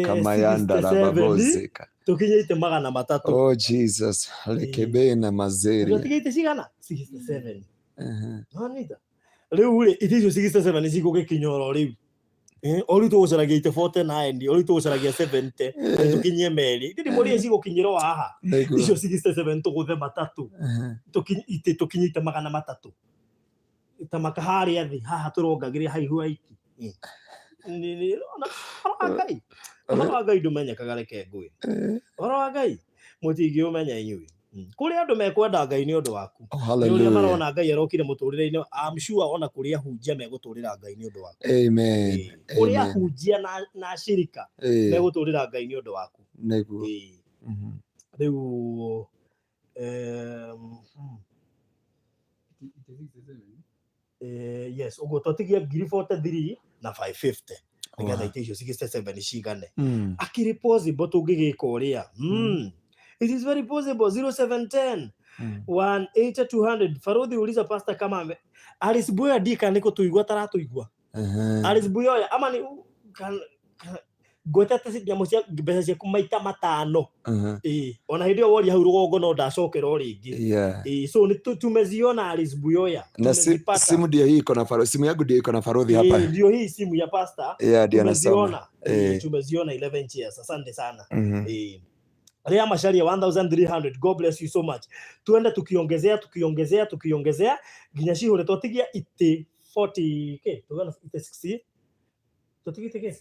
kama yanda rababozeka tukinya ite 300. oh Jesus lekebe na mazeri twatigia ite cigana 67. No nita riu ite icio 67 cigugikinyoro riu ori tugucaragia ite 49 ori tugucaragia 70 tukinyie meri ndi muri cigukinyiro haha icio 67 tuguthe matatu tukinyite 300 ta makahari athi haha turongagire haihu aiki ni ona Ngai ndumenyekaga reke ngui oro Ngai mutingi umenya inyui kuri andu mekwenda Ngai ni undu waku ni uria marona Ngai arokire muturire-ini I'm sure ona kuri ahunjia meguturira Ngai ni undu waku amen kuri ahunjia na shirika meguturira Ngai ni undu waku niguo riu yes ugo totigia 43 na 550 nigetha icio 67 cigane akiri possible tungigika uria it is very possible 0710 180 200 Farodhi uliza pastor kama Alice Buya dika niko tuigwa taratuigwa Alice Buya ama ni gweta tasi ya mucia mbeca cia kumaita matano ona hindi wori hau rugongo no ndacokera ringi so ni tumeziona Alice Buya na simu ndio hii iko na Farodhi, simu yangu ndio iko na Farodhi hapa ndio hii simu ya pastor tumeziona tumeziona 11 cheers asante sana Ria masharia 1300 God bless you so much tuende tukiongezea ginya cihore tutigia ite 40k tugana ite 60 tutigite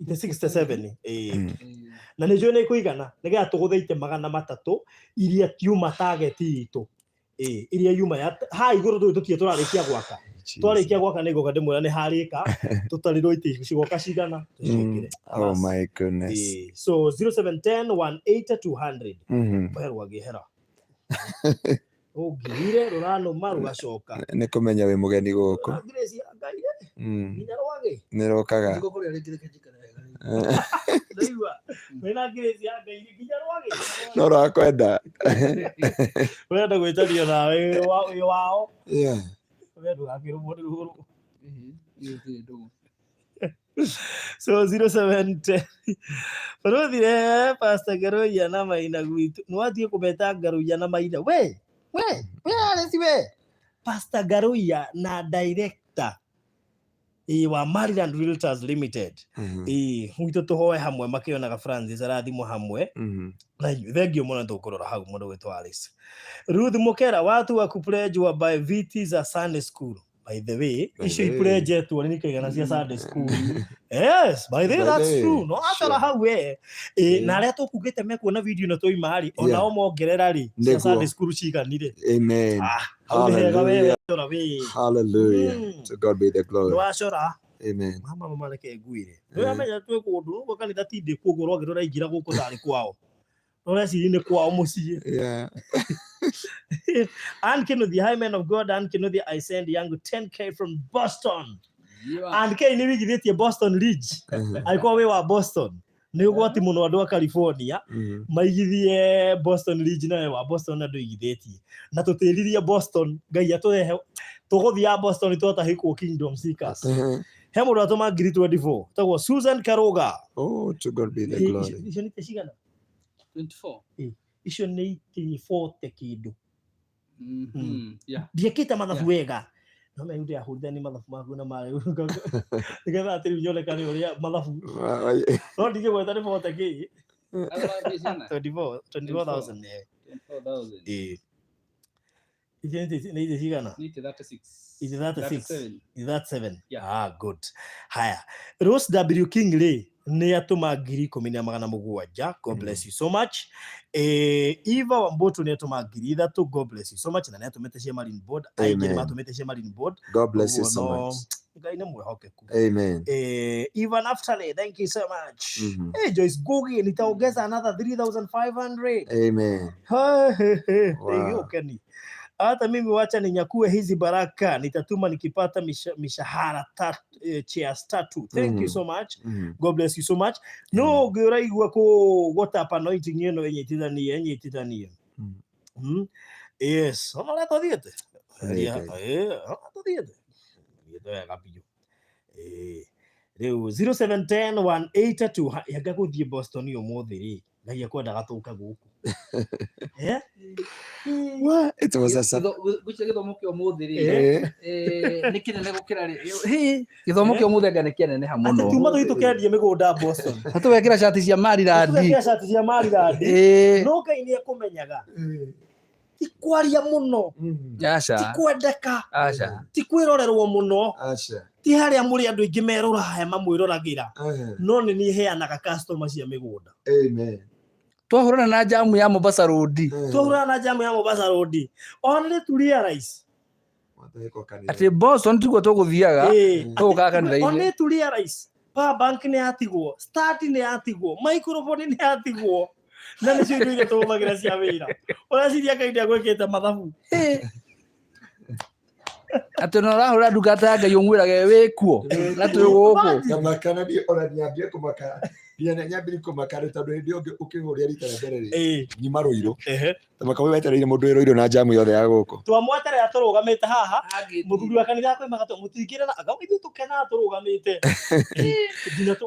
67 na nijo ni kuigana niga tugutheite 300 iria tiuma target itu iria yuma ya ha iguru tutie turarikia gwaka twarikia gwaka nigo kande mwera ni harika tutarirwo ite cigoka cigana tucikire oh my goodness so 0710 180 200 berwa gihera ogire rurano maru gacoka ni kumenya wi mugeni guku Grace Ngai ninyarwage nirokaga ndiko kuri arikire ndaiwa wena Grace Ngai ninyarwage no rakwenda wenda gwetario nawe wao wewe akiro modi huru so 0710 Farodhi pastor Ngaruiya na maina gwitu nwathie kubeta Ngaruiya na maina we Alice we pastor Ngaruiya na director wa Maryland Realtors Limited mwito tuhoe hamwe makionaga Francis arathimo hamwe na thengio muno tukurora hau mundu gwitwa Alice Ruth Mukera watu wa kupledge by VT za Sunday school by the way icio ipledge tu ni kaigana cia Sunday school yes by the way that's true no atara hau na aria tukugite mekuona video na toi mari ona o mongerera ri cia Sunday school ciganire amen hallelujah to God be the glory wacora amen mama mareke nguire we amenya twe kundu ngo kanitha tinde kugurwo ngirora ingira guku thari kwao no ciri kwao muciĩ and Kennedy high man of God and Kennedy I send young 10k from Boston and K ni wigithitie Boston Ridge alikuwa we wa Boston ni ugwati muno andu a California maigithie Boston Ridge na wa Boston andu igithitie na tutiririe Boston Ngai atuhe tuguthia Boston twatahikwo Kingdom Seekers he mundu atuma 24 tagwo Susan Karoga oh to God be the glory icio ni cigana 24 icio ni 40 kindu yeah ndiekite mathabu wega no me ndia hurithani mathabu maku na mare nigetha atiri nyonekane uria mathabu no ndige gweta ni 40 ki 24000 ni cigana ni 36 is 37 yeah good haya Rose W King Ray ni atuma 10,700 God bless you so much Eva Wamboto ni atuma 3,000 God bless you so much na ni atumete cia Marine Board aingine matumete cia Marine Board God bless you so much Ngai ni mwehokeku amen Even Naftali thank you so much Joyce Gogi nitaongeza another 3,500 amen wow. Ukeni hata mimi wacha ninyakue hizi baraka nitatuma nikipata mishahara cheers tatu thank you so much God bless you so much no giraigwa ko gota anointing yeno yenye tithanie yes ona leto diete kapio reu 0710 182 yanga guthie Boston yo mothiri Ngai akwenda gatuka guku what it was a gucha githomo kio muthiri ni kinene gukira ri githomo kio muthega ni kinene ha muno tuma tukendia migunda Boston hatu wekira shati cia Maryland no Ngai ni akumenyaga ti kwaria muno aca ti kwendeka aca ti kwirorerwo muno aca ti haria muri andu ingi meroraya mamwirораgira no ni nie heanaga customer cia migunda amen twahurana na jamu ya Mombasa Road twahurana na jamu ya Mombasa Road only to realize ati Boston tiguo tuguthiaga tuguka kanitha-ini only to realize power bank ni yatigwo start ni yatigwo microphone ni yatigwo na nä cio indo iria tå hå magä ra cia wä ra å raciria Ngai ndä agwä te mathabu atä no rahå ra ndungata ya Ngai å mwä rage wä kuo na twä gå kå kamakana ni ona niambie kumaka ndiana nyambiri kumakana tondu hindi ungi ukihuria rita rĩa mbere ri nyima ruiru tamaka we wetereire mundu ruiru na jamu yothe ya guku twamweterera tå rå gamä te haha må thuri wa kanitha kwä magatå må tingä na agau ithuä tå kenaga tå rå gamä te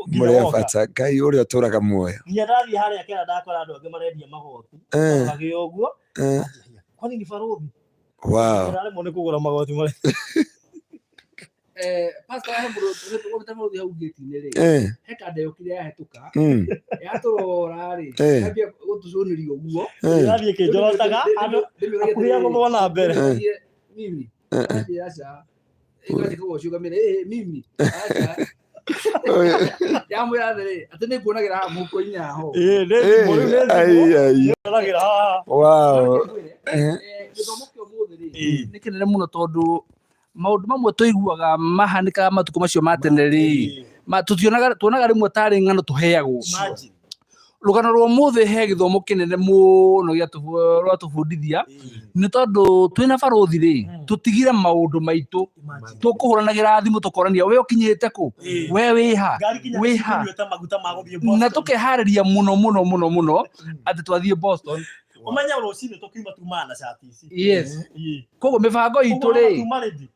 muria bata Ngai uria turaga muoyo nginya ndathiä harä a kena ndakora andå angä marendia magoti agä o guo kwani ni barothi wow ndaremwo nä kå gå ra magoti marä pastor he mundu tugomete muruthi hau gate-inĩ rĩ he kanda yokire yahĩtũka yatũrora rĩ yambia gũtũcũnĩria ũguo yathiĩ ĩkĩnjorotaga andũ hakuhĩ ya gũthũa na mbere mimi aca ĩgathika gũciũgamĩra mimi aca yamwĩra atĩrĩ atĩ nĩ nguonagĩra haha mũhuko-inĩ haho nĩonagĩra haha gĩthomo kĩa ũmũthĩ rĩ nĩ kĩnene mũno tondũ maundu mamwe tuiguaga mahanikaga matuko macio ma tene ri tuonaga rimwe tari ng'ano tuheagwo rugano rwa muthi he githomo kinene muno gĩa tubundithia ni tondu twina barothi ri tutigire maundu maitu tukuhuranagira thimu tukorania we ukinyite ku we wiha na tukehariria muno ati twathie Boston umenya rucini tukiuma tumana cati ici yes koguo mibango itu ri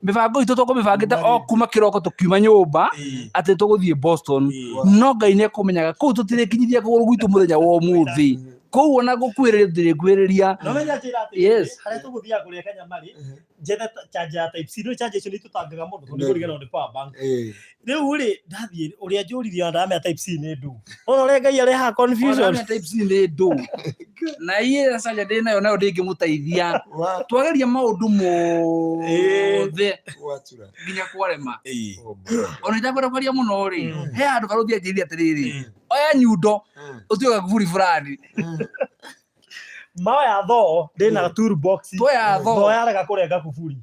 mibango itu tukumibangite o kuma kiroko tukiuma nyumba ati tuguthie Boston no Ngai ni akumenyaga kuu tutirikinyithia kuguru gwitu muthenya wa umuthi kuu ona gukwiriria tutirikwiriria no menya njira ati yes haria tuguthia kuria Kenya mari njete charge ya type C no charge icio ni tutangaga mundu tondu kurigana ni power bank riu ri ndathie uria njuririe ndamea type C ni ndu ona uria Ngai ari ha confusion type C ni ndu na iye sanja ndina yo nayo ndingimutaithia twageria maundu mothe nginya kwarema ona itakwenda kwaria muno ri he andu baruthia njiri atiriri oya nyundo utioga guburi fulani maya tho ndina toolbox toya tho yarega kurenga kuburi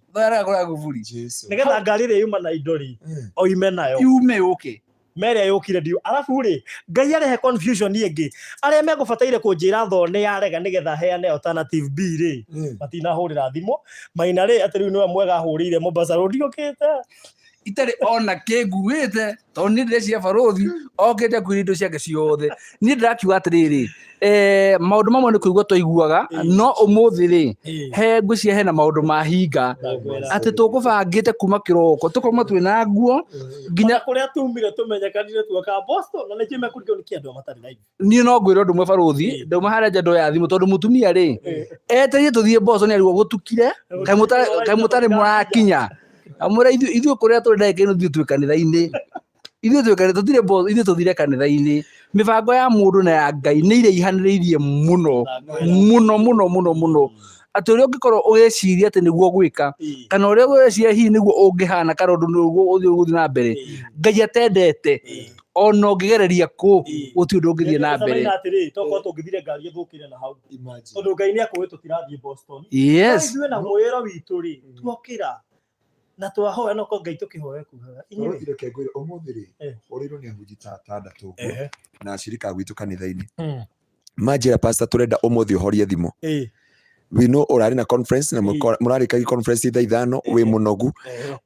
nigetha ngari ri yuma na indo ri o ime nayo yume okay meria yukire ndio arafu ri Ngai arehe confusion ingi aria megubataire kunjira tho ni yarega nigetha heane alternative B ri matina hurira thimo maina ri ati riu niwe mwega hurire Mombasa Road yukite itari ona kinguite tondu ni ndirecia barothi okite kwiri indo ciake ciothe ni ndirakiuga atiriri maundu mamwe ni kuigua twaiguaga no umuthi ri he ngwĩciria hena maundu mahinga ati tukubangite kuma kiroko tukorwo twina nguo nginya kuria tumire tumenyekanire tuoka Boston na nikio mekurigwo ni kiandu matari live ni no ngwira undu mwe barothi ndauma haria nja ndoya thimu tondu mutumia ri eterie tuthie Boston arigwo gutukire kai mutari murakinya amura ithuĩ kuria turi ndagika ino thiĩ twĩ kanitha-inĩ ithuĩ twĩ kanitha tutire Boston ithuĩ tuthire kanitha-inĩ mibango ya mundu na ya Ngai nĩ ireihanĩrĩirie muno ati uria ungikorwo ugeciria ati niguo gwika kana uria ugeciria hihi niguo ungihana kana undu niguo uthi na mbere Ngai atendete ona ungigereria ku uti undu ungithie na mbere atiri toko tungithire ngari ithukire na hau tondu Ngai ni akuwe tutirathie Boston yes ithuĩ na mwĩra witũ ri tuokira na twahoya no ko Ngai tukihoya kuhaga inyuĩ reke ngwĩre ũmũthĩ rĩ ũrĩirwo nĩ ahunjia ta atandatũ na ashirika gwitũ kanitha-inĩ manjĩra pastor tũrenda ũmũthĩ ũhorie thimũ we know urari na conference na murarikagia conference thaa 5 wi munogu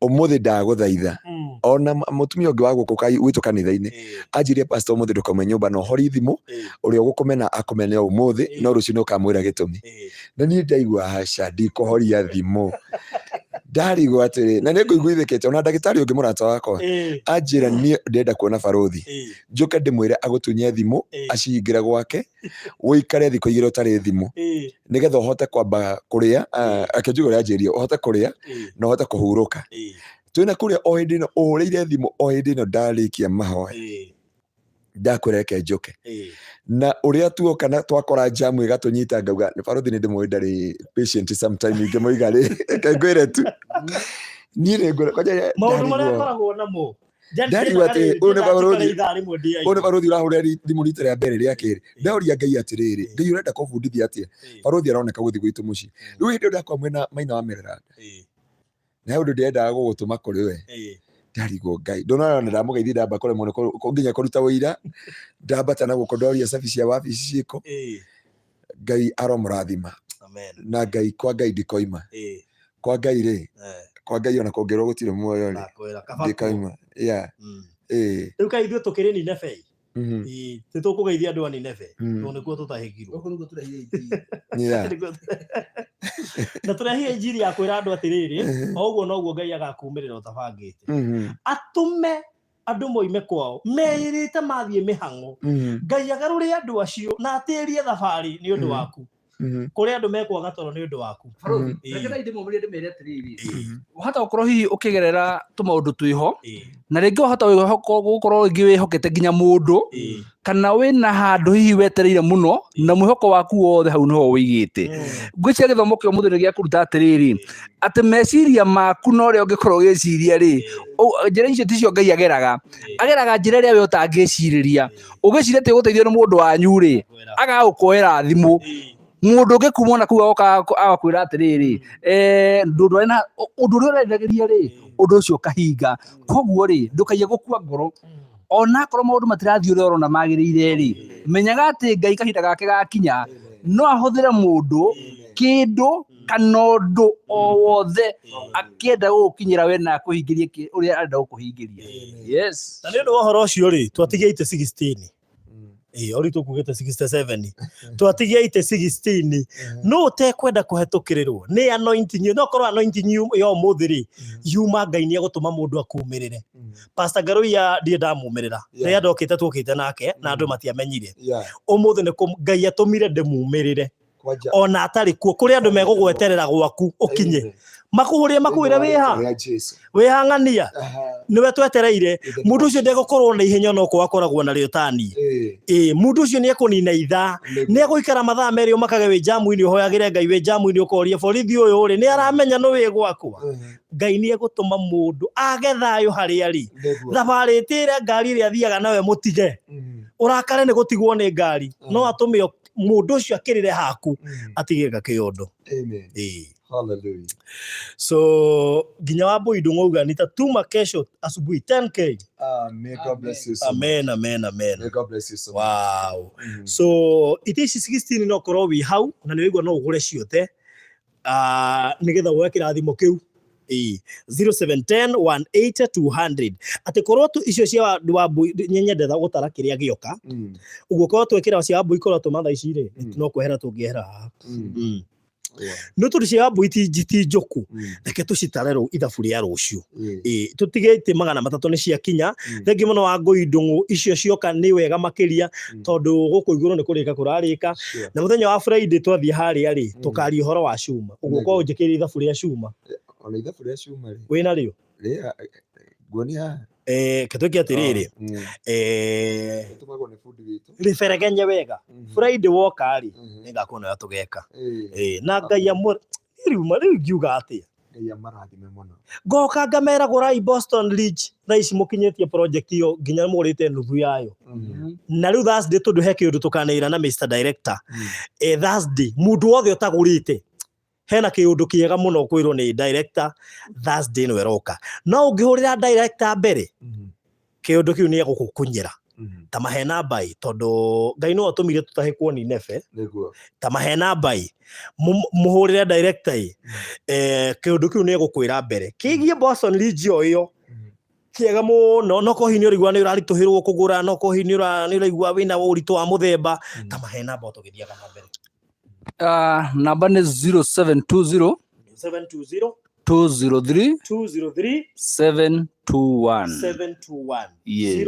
umuthi ndaguthaitha ona mutumia ungi wa guku gwitu kanitha-ini anjirie pastor umuthi ndukome nyumba no hori thimu uria ugukumena akumene umuthi no rucio nukamwira gitumi na ni ndaigua haca ndikuhoria thimu ndarigwo atiri na nĩngũiguithĩkĩte ona ndagĩtarĩ ũngĩ mũrata wakwa anjĩra niĩ ndĩrenda kuona barothi njoke ndĩmwĩre agũtunye thimũ acihingĩre gwake wũikare thikũ igĩrĩ ũtarĩ thimũ nĩgetha ũhote kwamba kũrĩa akĩnjũga ũrĩa anjĩrire ũhote kũrĩa na ũhote kũhurũka twĩna kũrĩa o hĩndĩ ĩno ũhũrĩire thimũ o hĩndĩ ĩno ndarĩkia mahoya ndakwĩreke njoke na ũrĩa tuoka na twakora jamu ĩgatunyita ngauga nĩ baruthi nĩ ndĩmũĩ ndarĩ patient sometime ingĩmoiga rĩ ngwĩre tu niĩ nĩ ngwĩre maũndũ marĩa akoragwo namo ndarigwo atĩ ũyũ nĩ baruthi ũrahũrĩra thimũ rita rĩa mbere rĩa kerĩ ndaũria Ngai atĩrĩrĩ Ngai ũrenda kũbundithia atĩa baruthi aroneka gũthiĩ gwitũ mũciĩ rĩu hĩndĩ ĩyo ndakwa mwena Maina wa Merera na ũndũ ndĩrendaga gũgũtũma kũrĩ we ndarigwo Ngai ndona nĩ ndamũgeithia ndamba kũremwo nĩ nginya kũruta wĩira ndambata na gũkũ ndoria cabi cia wabici ciĩko Ngai aromũrathima na Ngai kwa Ngai ndikoima kwa Ngai rĩ kwa Ngai ona kũngĩrwo gũtirĩ muoyo rĩ ndikoima rĩu kaĩ ithuĩ tũkĩrĩ Nineve nĩ tũkũgeithia andũ a Nineve tondũ nĩkuo tũtahĩkirwo na tũrehire injiri ya kwĩra andũ atĩrĩrĩ o ũguo noguo Ngai agakumĩrĩra ũtabangĩte atũme andũ moime kwao merĩte mathiĩ mĩhang'o Ngai agarũre andũ acio na atĩrie thabarĩ nĩ ũndũ waku kũrĩa andũ mekwaga toro nĩ ũndũ waku reke ndĩmũũrie ndĩmere atĩrĩrĩ wahota gũkorwo hihi ũkĩgerera tũmaũndũ twĩho na rĩngĩ wahota gũkorwo rĩngĩ wĩhokete nginya mũndũ kana wĩna handũ hihi wetereire mũno na mwĩhoko waku wothe hau nĩho wĩigĩte ngwĩciria gĩthomo kĩa mũthenya gĩa kũruta atĩrĩrĩ atĩ meciria maku na ũrĩa ũngĩkorwo ũgĩciria rĩ njĩra icio ticio Ngai ageraga njĩra ĩrĩa we ũtangĩcirĩria ũgĩciria atĩ ũgũteithio nĩ mũndũ wanyu rĩ agagũkuoera thimũ mũndũ ũngĩ kuma na kũu agakwĩra atĩrĩrĩ ũndũ ũrĩa ũreragĩria rĩ ũndũ ũcio ũkahinga koguo rĩ ndũkaige gũkua ngoro ona akorwo maũndũ matirathiĩ ũrĩa ũrona magĩrĩire rĩ menyaga atĩ Ngai kahinda gake gakinya no ahũthĩre mũndũ kĩndũ kana ũndũ o wothe akĩenda gũgũkinyĩra we na akũhingĩrie ũrĩa arenda gũkũhingĩria na nĩ ũndũ wa ũhoro ũcio rĩ twatigie itĩ 16 ori tukugite 67 twatigie ite 16 no utekwenda kuhetũkĩrĩrwo nĩ anointing no korwo anointing yo mũthiri yuma Ngai nĩ agũtũma mũndũ akumirĩre Pastor Ngaruiya ndiye ndamumĩrĩra rĩrĩa ndokĩte twũkĩte nake na andũ matiamenyire ũmũthĩ nĩ Ngai atũmire ndĩmumĩrĩre ona atarĩ kuo kũrĩ andũ megũgweterera gwaku ũkinye makuhũrie makwĩre wĩha ng'ania niwe twetereire mũndũ ũcio ndegũkorwo na ihenya no kwakoragwo na rĩotani mũndũ ũcio nĩ ekũnina ithaa nĩ egũikara mathaa merĩ ũmakage wĩ jamu-inĩ ũhoyagĩre Ngai wĩ jamu-inĩ ũkoria borithi ũyũ rĩ nĩ aramenya no wĩ gwakwa Ngai nĩ egũtũma mũndũ age thayũ harĩa arĩ thabarĩ ĩtĩre ngari ĩrĩa athiaga nawe mũtige ũrakare nĩ gũtigwo nĩ ngari no atũme mũndũ ũcio akĩrĩre haku atige gakĩondo hallelujah so nginya wa boy ndung'auga nitatuma kesho asubuhi 10k may God bless you so amen much. amen May God bless you so wow much. So it is 16 no korwo wi hau na nĩ wĩigua no ũgũre ciothe nĩgetha woe kĩrathimo kĩu 0710 180 200 atĩ korwo icio cia wa nyendetha gũtara kĩrĩa gĩoka ũguo korwo twĩkĩra cia mbui korwo tũmatha ici rĩ no kwehera tũngĩehera haha no tũcia mbui ti njoku reke tũcitare rũu ithabu rĩa rũciũ tũtige itĩ 300 nĩ cia kinya thengi mũno wa ngũi ndũng'ũ icio cioka nĩ wega makĩria tondũ gũkũ igũrũ nĩ kũrĩka kũrarĩka na mũthenya wa Friday twathiĩ harĩa rĩ tũkaria ũhoro wa cuma ũguo kwa ũnjĩkĩrĩre ithabu rĩa cuma ona ithabu rĩa cuma rĩ wĩna rĩo nguonia ketũkia atĩrĩrĩ rĩberegenye wega Friday woka rĩ nĩngakuona ya tũgeka na Ngai rĩu ngiuga atĩa Ngai amarathime mũno ngoka ngamera gũrai Boston Ridge thaa ici mũkinyĩtie project iyo nginya mũrĩte nuthu yayo na rĩu Thursday tondũ he kĩũndũ tũkanĩra na Mr Director Thursday mũndũ wothe ũtagũrĩte hena kĩũndũ kĩega mũno kwĩrwo nĩ director Thursday nĩ weroka no ũngĩhũrĩra director mbere kĩũndũ kĩu nĩ egũkũnyĩra ta mahena bai tondũ Ngai no atũmire tũtahĩkwo ni Nineve ta mahena bai mũhũrĩre director kĩũndũ kĩu nĩ egũkwĩra mbere kĩgiĩ Boston Ridge ĩyo kĩega mũno no kohi nĩ ũrigwa nĩ ũraritũhĩrwo kũgũra no kohi nĩ ũraigua wĩna ũritũ wa mũthemba ta mahena bai tũgĩthiaga na mbere namba nĩ 0720 203 721 yes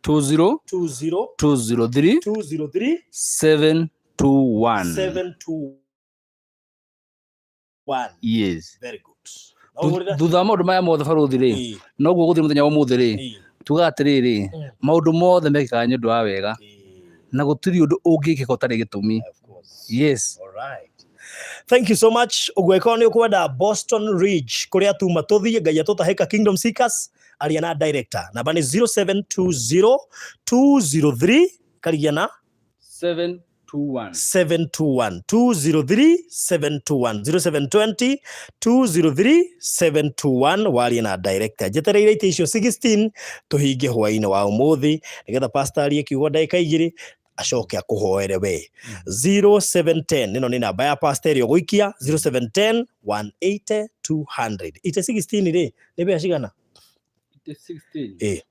0720 203 721 yes very good thutha wa maũndũ maya mothe baruthi rĩ noguo gũthiĩ mũthenya wa ũmũthĩ rĩ tuga atiriri maundu mothe mekikaga nĩ ũndũ wa wega na gũtirĩ ũndũ ũngĩkĩka ũtarĩ gĩtũmi. Yes. All right. Thank you so much. Ugweko ni ukwenda Boston Ridge kuria tuma tuthie ngai atutahika Kingdom Seekers aria na director namba ni 0720 203 karigiana 721 203 721 0720 203 721 waria na director jetereire ite icio 16 tuhinge hwaine wa umuthi nigetha pastor arie kiugo ndagika igiri acoke akuhoere we 0710 nino ni namba ya pastor yo guikia 0710 180 200 ite 16 ri ni bia cigana ite 16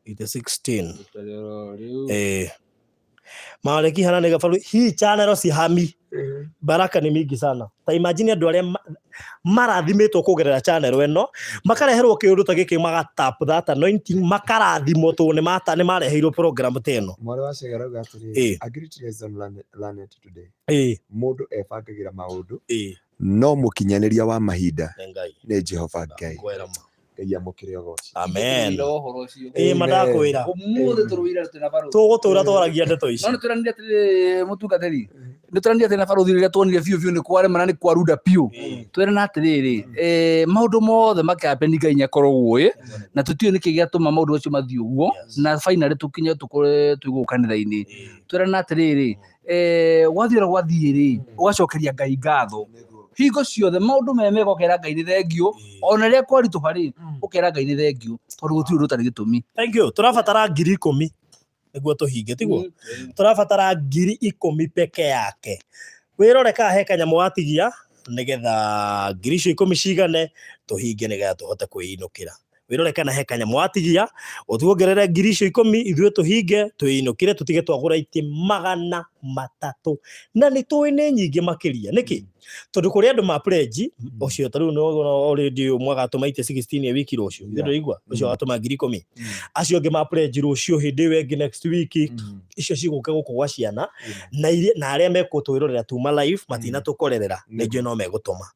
ite 16 Mareki hana nega faru hii channel si hami baraka ni mingi sana ta imagine andu aria marathimitwo kugerera channel eno makareherwo kiundu ta giki magatap that anointing makarathimo tu ni mareheirwo program teno mwari wa cegera gaturi agriculture learned today mundu ebangagira maundu no mukinyaniria wa mahinda ni Jehova Ngai ya mukire ogoci amen madakwira umuthi turuira tena baro tugutura twaragia ndeto ici no turandia atiri mutungateri ni turandia atiri na baro thirire tuonire biu ni kware mana ni kwaruda piu twere na atiriri maundu mothe makape Ngai nyakorwo na tutio niki giatuma maundu acio mathio guo na finally tukinye tukore tuigu kanitha-ini twere na atiriri wathiira gwathiiri ugacokeria Ngai ngatho hingo ciothe maundu memego kera Ngai ni thengio ona ria kwaritu hari ukera Ngai ni thengio tondu gutiri undu utari gitumi. Thank you. Turabatara 10,000 niguo tuhinge tiguo turabatara 10,000 peke yake wirore ka he kanyamu watigia nigetha 10,000 cigane tuhinge nigetha tuhote kwinukira wirore kana he kanyamu watigia utuongerere 10,000 ithuĩ tuhinge twinukire tutige twagura iti 300 na ni tuĩ nĩ nyingĩ makiria niki tondu kuri andu ma pledge ucio taru no already mwagatuma ite 16 wiki rucio ndio igwa ucio watuma 10,000 acio angi ma pledge rucio hindi wengi next week icio ciguka guku gwa ciana na aria mekutwirorera tuma live matina tukorerera nĩnjũ no megutuma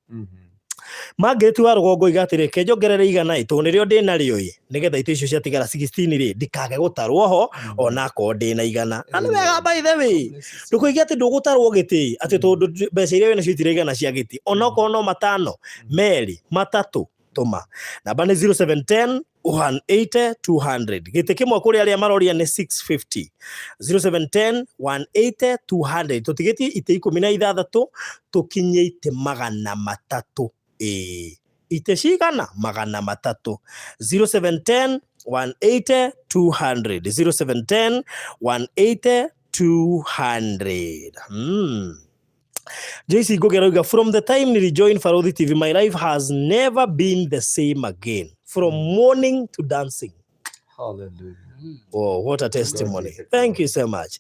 Margaret wa rugongo igatire kenjongerere igana itu nirio ndina rio nigetha ite icio ciatigara 16 ri ndikage gutarwo ho ona ko ndina igana na ni wega by the way ndukuigia ati ndugutarwo giti ati tondu mbeca iria wina citire igana cia giti ona ko no matano meri matatu tuma namba ni 0710 180 200 giti kimwe kuri aria maroria ni 650 0710 180 200 tutigiti ite 16 tukinye ite 300 ite cigana 300 0710 180 200 0710 180 200 JC Gogeroiga from the time ni join Farodhi TV my life has never been the same again from morning to dancing. Hallelujah. Oh, what a testimony. Thank you so much.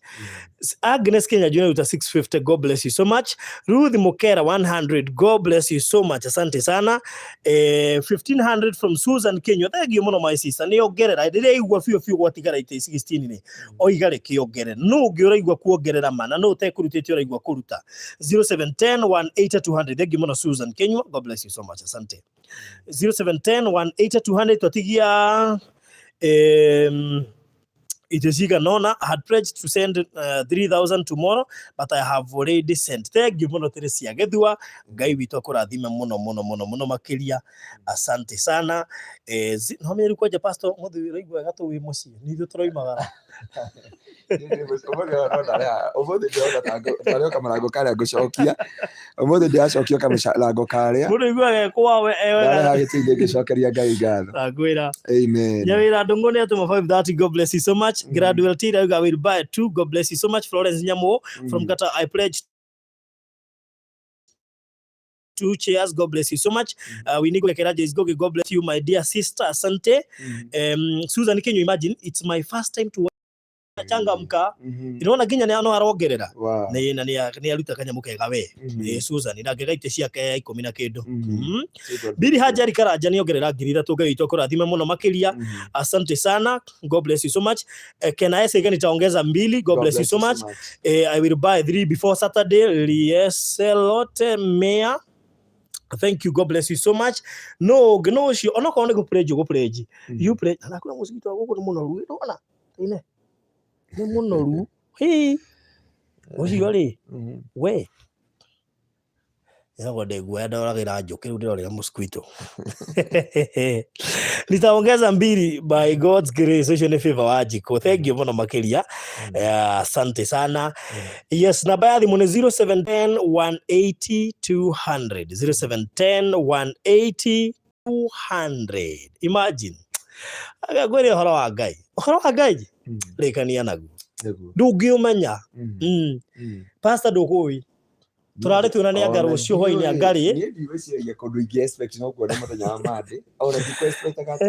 Agnes Kenya Junior with a 650. God bless you so much. Ruth Mokera 100. God bless you so much. Asante sana. 1,500 from Susan Kenya. Thank you mono my sister. Ni ogerera. Ndire igwa fio gwatigara ite 16 ni. Oigare ki ogerera. No ngiora igwa kuogerera mana. No te kurutete ora igwa kuruta. 0710 180 200. Thank you mono Susan Kenya. God bless you so much. Asante. 0710 180 200 twatigia it is Nona. I had pledged to send 3,000 tomorrow, but I have already sent. Thank you mono Teresia Gedua. Ngai witu akurathime mono makiria. Asante sana. No me rikuaje pastor muthu raigwa gato wi muci. Ni thu turoimagara. Umuthi ndiona tango kamarago karia ngucokia. Umuthi ndiacokio kamarago karia. Mundu igwa kwa we wega gitinde ngicokeria Ngai ngatho. Agwira. Amen. Nyawira ndungone atuma 530. God bless you so much. Gradual T I will buy 2. God bless you so much. Florence Nyamo from Qatar. I pledged 2 chairs. God bless you so much. We need to get God bless you, my dear sister. Asante. Susan, can you imagine? It's my first time to changamka inaona ginya ni ano arogerera na ni aruta kanyamu kega we Susan na ngegaite ciake 10 na kindu Bili Hajari Karaja ni ogerera 3,000 Ngai tokurathime muno makiria. Asante sana. God bless you so much. Can I say again nitaongeza 2. God bless you so much. I will buy 3 before Saturday. Lieselote Mea Thank you, God bless you so much. No cio ona ko ne go pledge you pledge na kuna musigito wako ni munoru ndona ine ni munoru hi ucio ri we yago de gwenda uragira njuki ru ndirorira mosquito nitaongeza mbili by God's grace ucio ni favor wa jiko. Thank you muno makiria asante sana. Yes, namba ya thimu ni 0710 180 200 0710 180 200. Imagine agagwire horo wa ngai rekania naguo ndungiumenya pastor ndukui turare tuonania ngaro cio hoini angari ni ndiweciria kundu ingi expect no kuona muthenya wa mande ona ndiko expect agati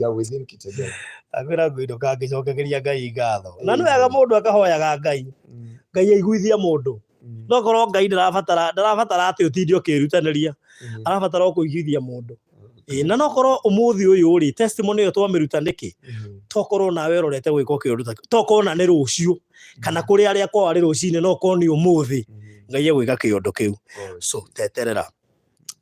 ya within kitchen akwira gwindo kangicokegeria ngai ngatho na no yaga mundu akahoyaga ngai aiguithia mundu no korwo ngai ndarabatara ati utindi ukirutaniria arabatara kuiguithia mundu na no korwo umuthi uyu ri testimony yo twamiruta niki tokorwo nawe rorete gwika kiundu tokorwo na ni rucio kana kuri aria kwa ari rucine no korwo ni umuthi ngai gwika kiundu kiu so teterera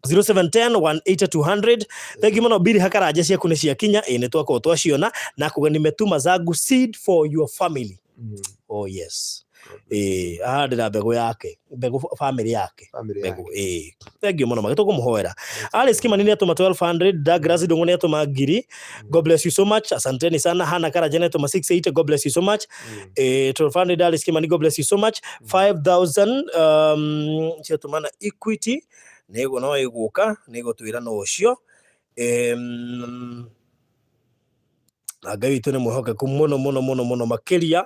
0710 180 200. Thank you muno bili hakaraje ciaku ni cia kinya ni twako twaciona na kuga nimetuma zangu seed for your family. Oh yes. Ndira mbegu yake mbegu family yake mbegu thank you muno magito kumuhoera Alice Kimani ni atuma 1200 Douglas Ndungu ni atuma ngiri. God bless you so much, asanteni sana. Hana Karaja ni atuma 680 God bless you so much. 1200 Alice Kimani God bless you so much. 5000 ciatuma na Equity nego no iguka nego twira no ucio agai tu ni muhoka ku muno makiria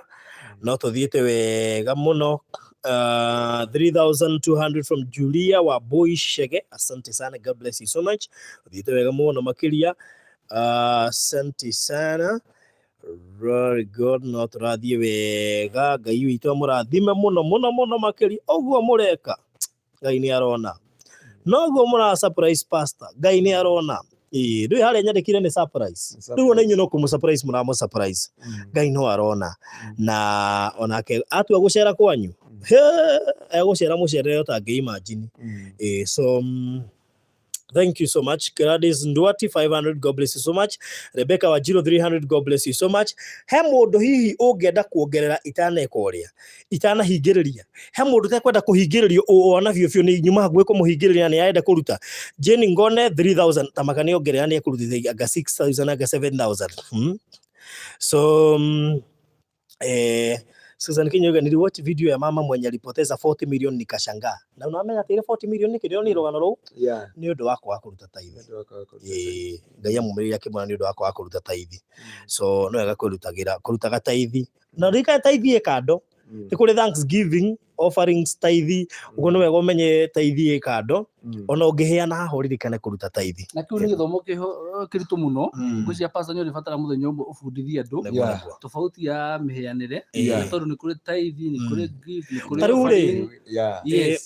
no tuthiete wega muno. 3200 from Julia wa Boy Shege, asante sana, God bless you so much. Tuthiete wega muno makiria, asante sana, very good. No turathie wega, ngai witu amurathime muno makiria oguo mureka ngai ni arona noguo mura surprise pastor ngai ni arona ndui haria nyandikire ni surprise riu ona inyu no kumu surprise muramo surprise ngai no arona na onake atua gucera kwanyu gucera mucerere utangi imagine so thank you so much. Gladys Nduati 500 God bless you so much. Rebecca Wajiro 300 God bless you so much. He mundu hihi ungenda kuongerera itanekoria itanahingiriria he mundu tekwenda kuhingiririo ona biu ni nyuma haguye kumuhingiriria ni aenda kuruta Jenny Ngone 3000 tamakani ongerera ni kurutithia anga 6000 anga 7000 so Susan Kinyoga niliwatch video ya mama mwenye alipoteza 40 million nikashangaa. Na unaamenya ati 40 million ni kile ni rogano rou? Yeah. Ni undu wako wa kuruta taithi. Ngai amumiri yake mwana ni undu wako wa kuruta taithi. So no yaga kurutaga taithi. Na rika taithi ekado. Ni kuri Thanksgiving offerings taithi ugo no wega umenye taithi ekado ona ungiheana haho ririkane kuruta taithi na kiu ni githomo kiritu muno gucia pastor ni rifatara muthenya umwe ufundithia andu tofauti ya miheanire tondu ni kuri taithi ni kuri gift ni kuri taruri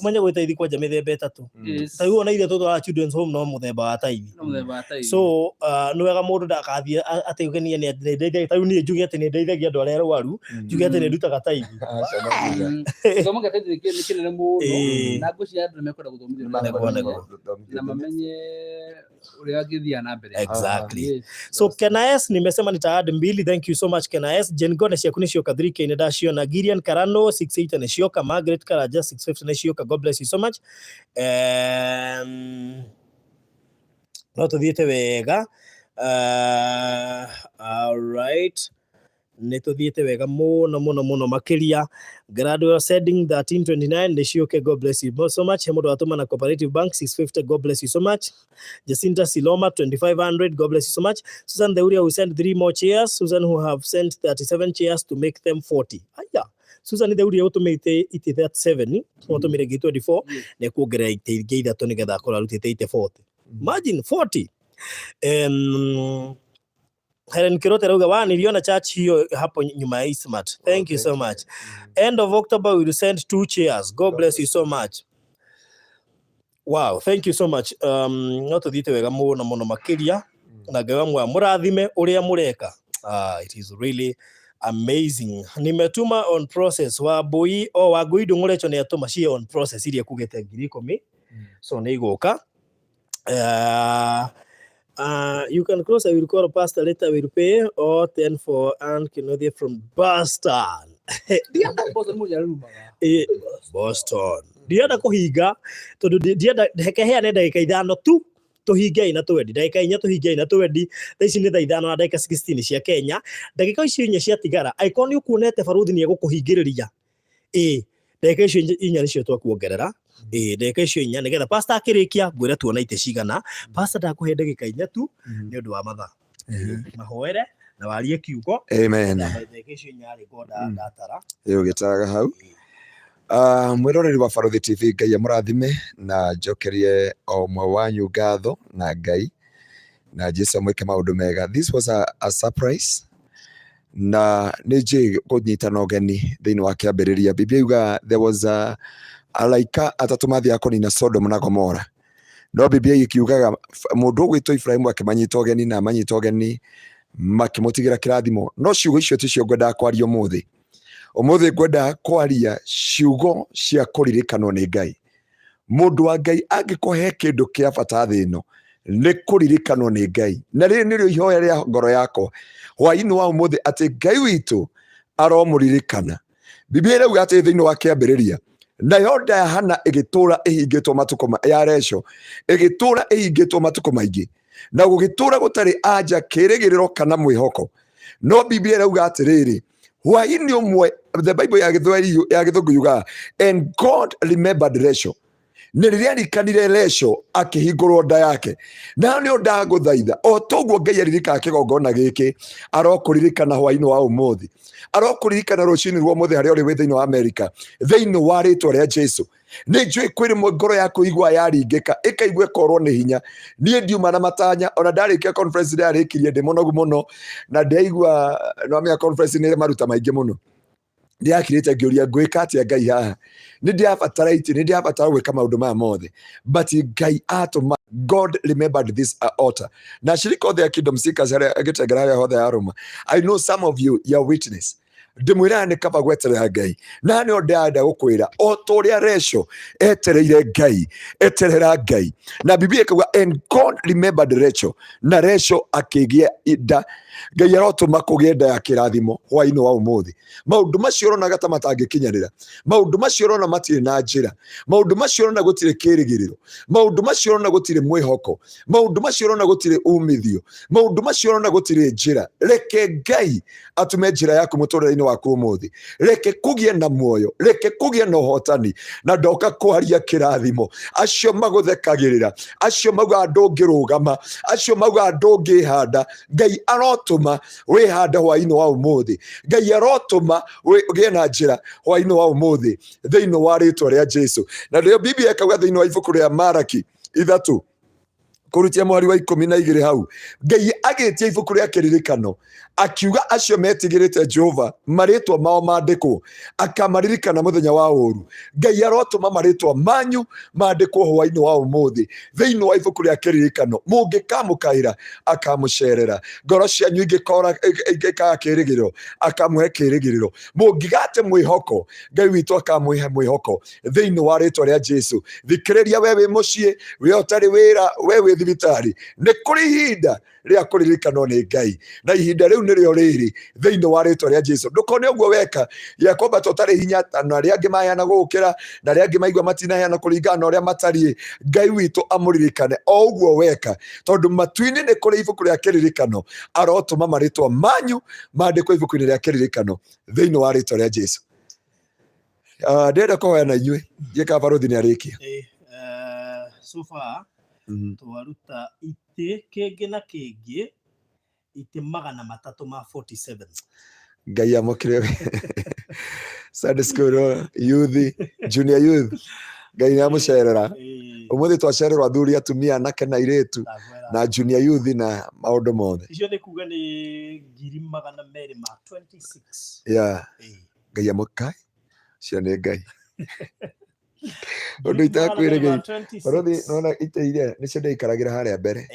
umenye gwe taithi kwa jamii themba etatu taithi ona ile toto children's home no muthemba wa taithi so no wega mundu ndakathie ati ugenia ni ndeithagia taithi ni njuge ati ni ndeithagia andu aria arwaru njuge ati ni ndutaga taithi githomo gya taithi ni kinene muno na gucia andu mekwenda guthomithia na mamenye uria githia na mbere exactly. So Kenaes nimesema nitaad mbili. Thank you so much Kenaes. Jengone cia kunishoka 3k ni dashio na Girian Karano 68 ni shoka Margaret Karaja 650 ni shoka. God bless you so much. No tuthiete wega all right netuthiete wega muno makiria. Gradual setting 1329 Nishioke God bless you so much. Hemodo Atuma na Cooperative Bank 650 God bless you so much. Jacinta Siloma 2500 God bless you so much. Susan Deuria who sent 3 more chairs. Susan who have sent 37 chairs to make them 40. Aya Susan Deuria automate it 37 automate 24 ne kuongerera ite ithatu nigetha akora rutite ite 40. Imagine 40. Helen Kirote rauga niliona church hiyo hapo nyuma ya Eastmart. Thank you so much. End of October we will send 2 chairs. God bless you so much. Wow, thank you so much. No tuthite wega muno makiria na ngai mwa murathime uria mureka. It is really amazing. Nimetuma on process wa boy o wa guidu ngurecho ni atuma cie on process iria kugete 10,000 so nĩ igoka. You can close. I will call pastor later. Will pay or 10 for and Kinothia from Boston. Boston. Ndienda kuhinga tondu ndienda heke heane ndagika 5 tu tuhinge na twendi ndagika 4 tuhinge na twendi thaici ni thaa 5 na ndagika 16 cia Kenya ndagika icio 4 cia tigara icon ni ukuonete baruthi ni egukuhingiriria ndagika icio 4 nicio twakuongerera ndagika icio 4 nigetha pastor akirikia ngwira tuona ite cigana pastor ndakuhe ndagika 4 tu ni undu wa mathaa mahoere na warie kiugo amen ndagika icio 4 ari goda ndatara yo gitaga hau mwiroreri wa Baruthi TV Ngai amurathime na njokerie o mwe wanyu ngatho na Ngai na Jesu mwike maundu mega. This was a surprise na nije kunyitana ogeni thiini wa kiambiriria. Biblia yuga there was a alaika atatu mathia konina Sodom na Gomora, no Biblia ikiugaga mundu gwitwo Ibrahimu akimanyita ogeni na amanyita ogeni makimutigira kirathimo. No ciugo icio ticio ngwenda kwaria umuthi ngwenda kwaria ciugo cia kuririkanwo ni Ngai. Mundu wa Ngai angikuhe kindu kia bata thi ino ni kuririkanwo ni Ngai, na riri nirio ihoya ria ngoro yako hwaini wa umuthi ati Ngai witu aromuririkana. Biblia irauga ati thiini wa kiambiriria nayo nda ya Hana igitura ihingitwo matuko ya Resho igitura ihingitwo matuko maingi na gugitura gutari anja kirigiriro kana mwihoko. No Biblia irauga atiriri hwaini umwe, the Bible ya Githungu yuga and God remembered Resho, ni riria rikanire Resho akihingurwo nda yake. Na ni ndaguthaitha o toguo Ngai aririka kigongona giki arokuririkana hwaini wa umuthi, arokuririkana rucini rwa umuthi haria uri thiini wa America thiini wa ritwa ria Jesu. Ni njui kwiri ngoro yaku igwa yaringika ikaigwe korwo ni hinya. Nie ndiuma na matanya ona ndarikia conference ria rikirie ndi munogu muno na ndaigwa no amia conference ni maruta maingi muno ndiakirite ngiuria ngwika atia Ngai haha ni ndiabataraiti ni ndiabatara gwika maundu maya mothe but Ngai atuma. God remembered this altar na shirika othe ya Kingdom Seekers agitengera haria hothe ya Roma. I know some of you your witness ndimwira ni kaba gweterera Ngai na ni ndada gukwira o turia Resho etereire Ngai eterera Ngai na Biblia ikaga and God remembered Resho na Resho akigia ida. Ngai arotuma kugia nda ya kirathimo hwaini wa umuthi. Maundu macio rona gata matangikinyarira, maundu macio rona matire na njira, maundu macio rona gutire kirigiriro, maundu macio rona gutire mwihoko, maundu macio rona gutire umithio, maundu macio rona gutire njira. Reke Ngai atume njira yaku muturire-ini waku umuthi, reke kugie na muoyo, reke kugie na uhotani na ndoka kwaria kirathimo. Acio maguthekagirira, acio mauga ndungirugama, acio mauga ndungihanda, Ngai arotuma wihanda hwaini wa umuthi. Ngai arotuma ugie na njira hwaini wa umuthi thiini wa ritwa ria Jesu. Na ndio Biblia ikaga thiini wa ibuku ria Malaki 3 kurutia mwari wa 12 hau Ngai agitia ibuku ria kiririkano akiuga acio metigirite Jehova maritwa mao mandikwo akamaririkana muthenya wa uru. Ngai arotuma maritwa manyu mandikwo hwaini wa umuthi thiini wa ibuku ria kiririkano. Mungikamukaira akamucerera, ngoro cianyu ingikora ingikaga kirigiro akamuhe kirigiriro. Mungigate mwihoko Ngai witu akamuhe mwihoko thiini wa ritwa ria Jesu. Thikiriria wewe mucii we utari wira wewe thibitari ni kuri ihinda ria kuririkanwo ni Ngai na ihinda riu nirio riri thiini wa ritwa ria Jesu. Ndukone uguo weka ya kwamba tutari hinya na ria angi mayana gukira na ria angi maigwa matinahana kuringana na uria matari. Ngai witu amuririkane o uguo weka tondu matuini ni kuri ibuku ria kiririkano arotuma maritwa manyu mandikwo ibuku-ini ria kiririkano thiini wa ritwa ria Jesu. Ndenda kuhoya inyue gika Baruthi ni arikia so far twaruta ite kingi na kingi ite 347. Ngai amukire Sunday school youth junior youth Ngai amucerera umuthi twacererwa athuri atumia anake na iretu na junior youth na maundu mothe icio ni kuga ni 226 yeah Ngai amukai cio ni Ngai undu itakwirege Baruthi nona ite iria nicio ndaikaragira haria mbere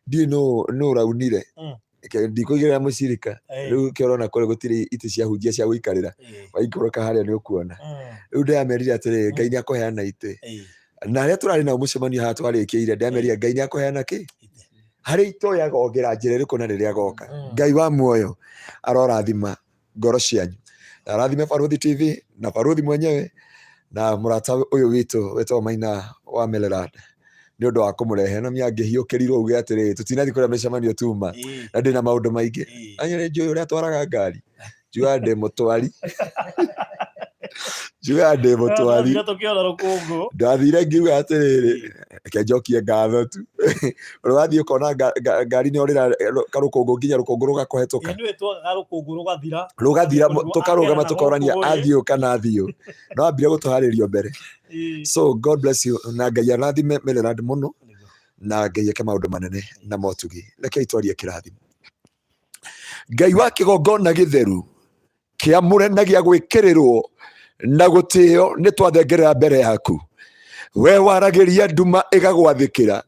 ndi no raunire ndikugira mucirika riu kirona kore gutiri ite cia hunjia cia guikarira waikoroka haria ni ukuona riu ndamerire atiri Ngai ni akoheana ite na aria turari na mucemanio haha twarikiire ndameria Ngai ni akuheana ki hari itoya gongera njira iriku na riria goka. Ngai wa muoyo arorathima ngoro cianyu, arathime Baruthi TV na Baruthi mwenyewe na murata uyu witu wetwo Maina wa Melerad ni undu wa kumurehe na miangi hiukirirwo uge atiri tutinathi kuria micemanio tuma na ndina maundu maingi anyere njui uria twaraga ngari njua ndi mutwari njua ndi mutwari ndathire ngiuga atiriri ke njokie ngatho tu urathie ukona ngari ni orira karukungu nginya rukungu rugakohetũka rugathira tukarugama tukorania athio kana athio no ambire gutuharirio mbere. So God bless you na Ngai arathime Melerad muno na Ngai eke maundu manene na motugi. Reke itwarie kirathimo. Ngai wa kigongona githeru kiamure na gia gwikirirwo na gutio ni twathengerera mbere yaku we waragiria nduma igagwathikira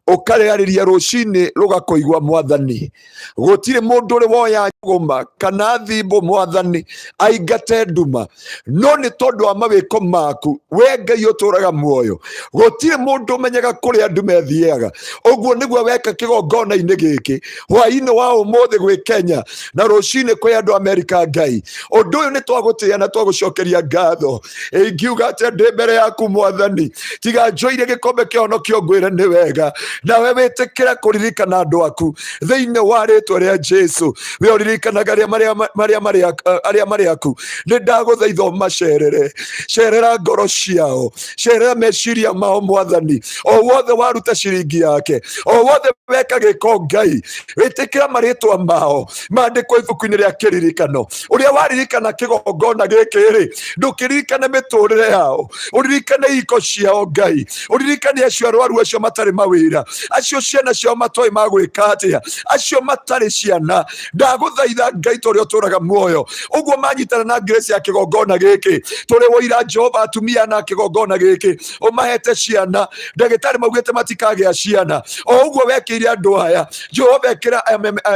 ukareariria rucini rugakoigwa Mwathani gutire mundu uri woya ngoma kana thimbo Mwathani aingate nduma no ni tondu wa mawiko maku we Ngai uturaga muoyo gutire mundu umenyaga kuria nduma ethiaga uguo niguo weka kigongona-ini giki hwaini wa umuthi gwi Kenya na rucini kwi andu Amerika. Ngai undu uyu ni twagutia na twagucokeria ngatho ingiuga ati ndi mbere yaku Mwathani tiga njoire gikombe kihonokio ngwire ni wega na we witikira kuririkana andu aku thiini wa ritwa ria Jesu we uririkanaga aria mari aku ni ndaguthaitha macerere cerera ngoro ciao cerera meciria mao Mwathani o wothe waruta ciringi yake o wothe weka giko Ngai witikira maritwa mao mandikwo ibuku-ini ria kiririkano uria waririkana kigongona giki ri ndukiririkane miturire yao uririkane iko ciao Ngai uririkane acio arwaru acio matari mawira acio ciana cio matoi magwika atia acio matari ciana ndaguthaitha Ngai turi uturaga muoyo uguo manyitana na grace ya kigongona giki turi woira Jehova atumia na kigongona giki umahete ciana ndagitari maugite matikagea ciana o uguo wekire andu aya Jehova ekira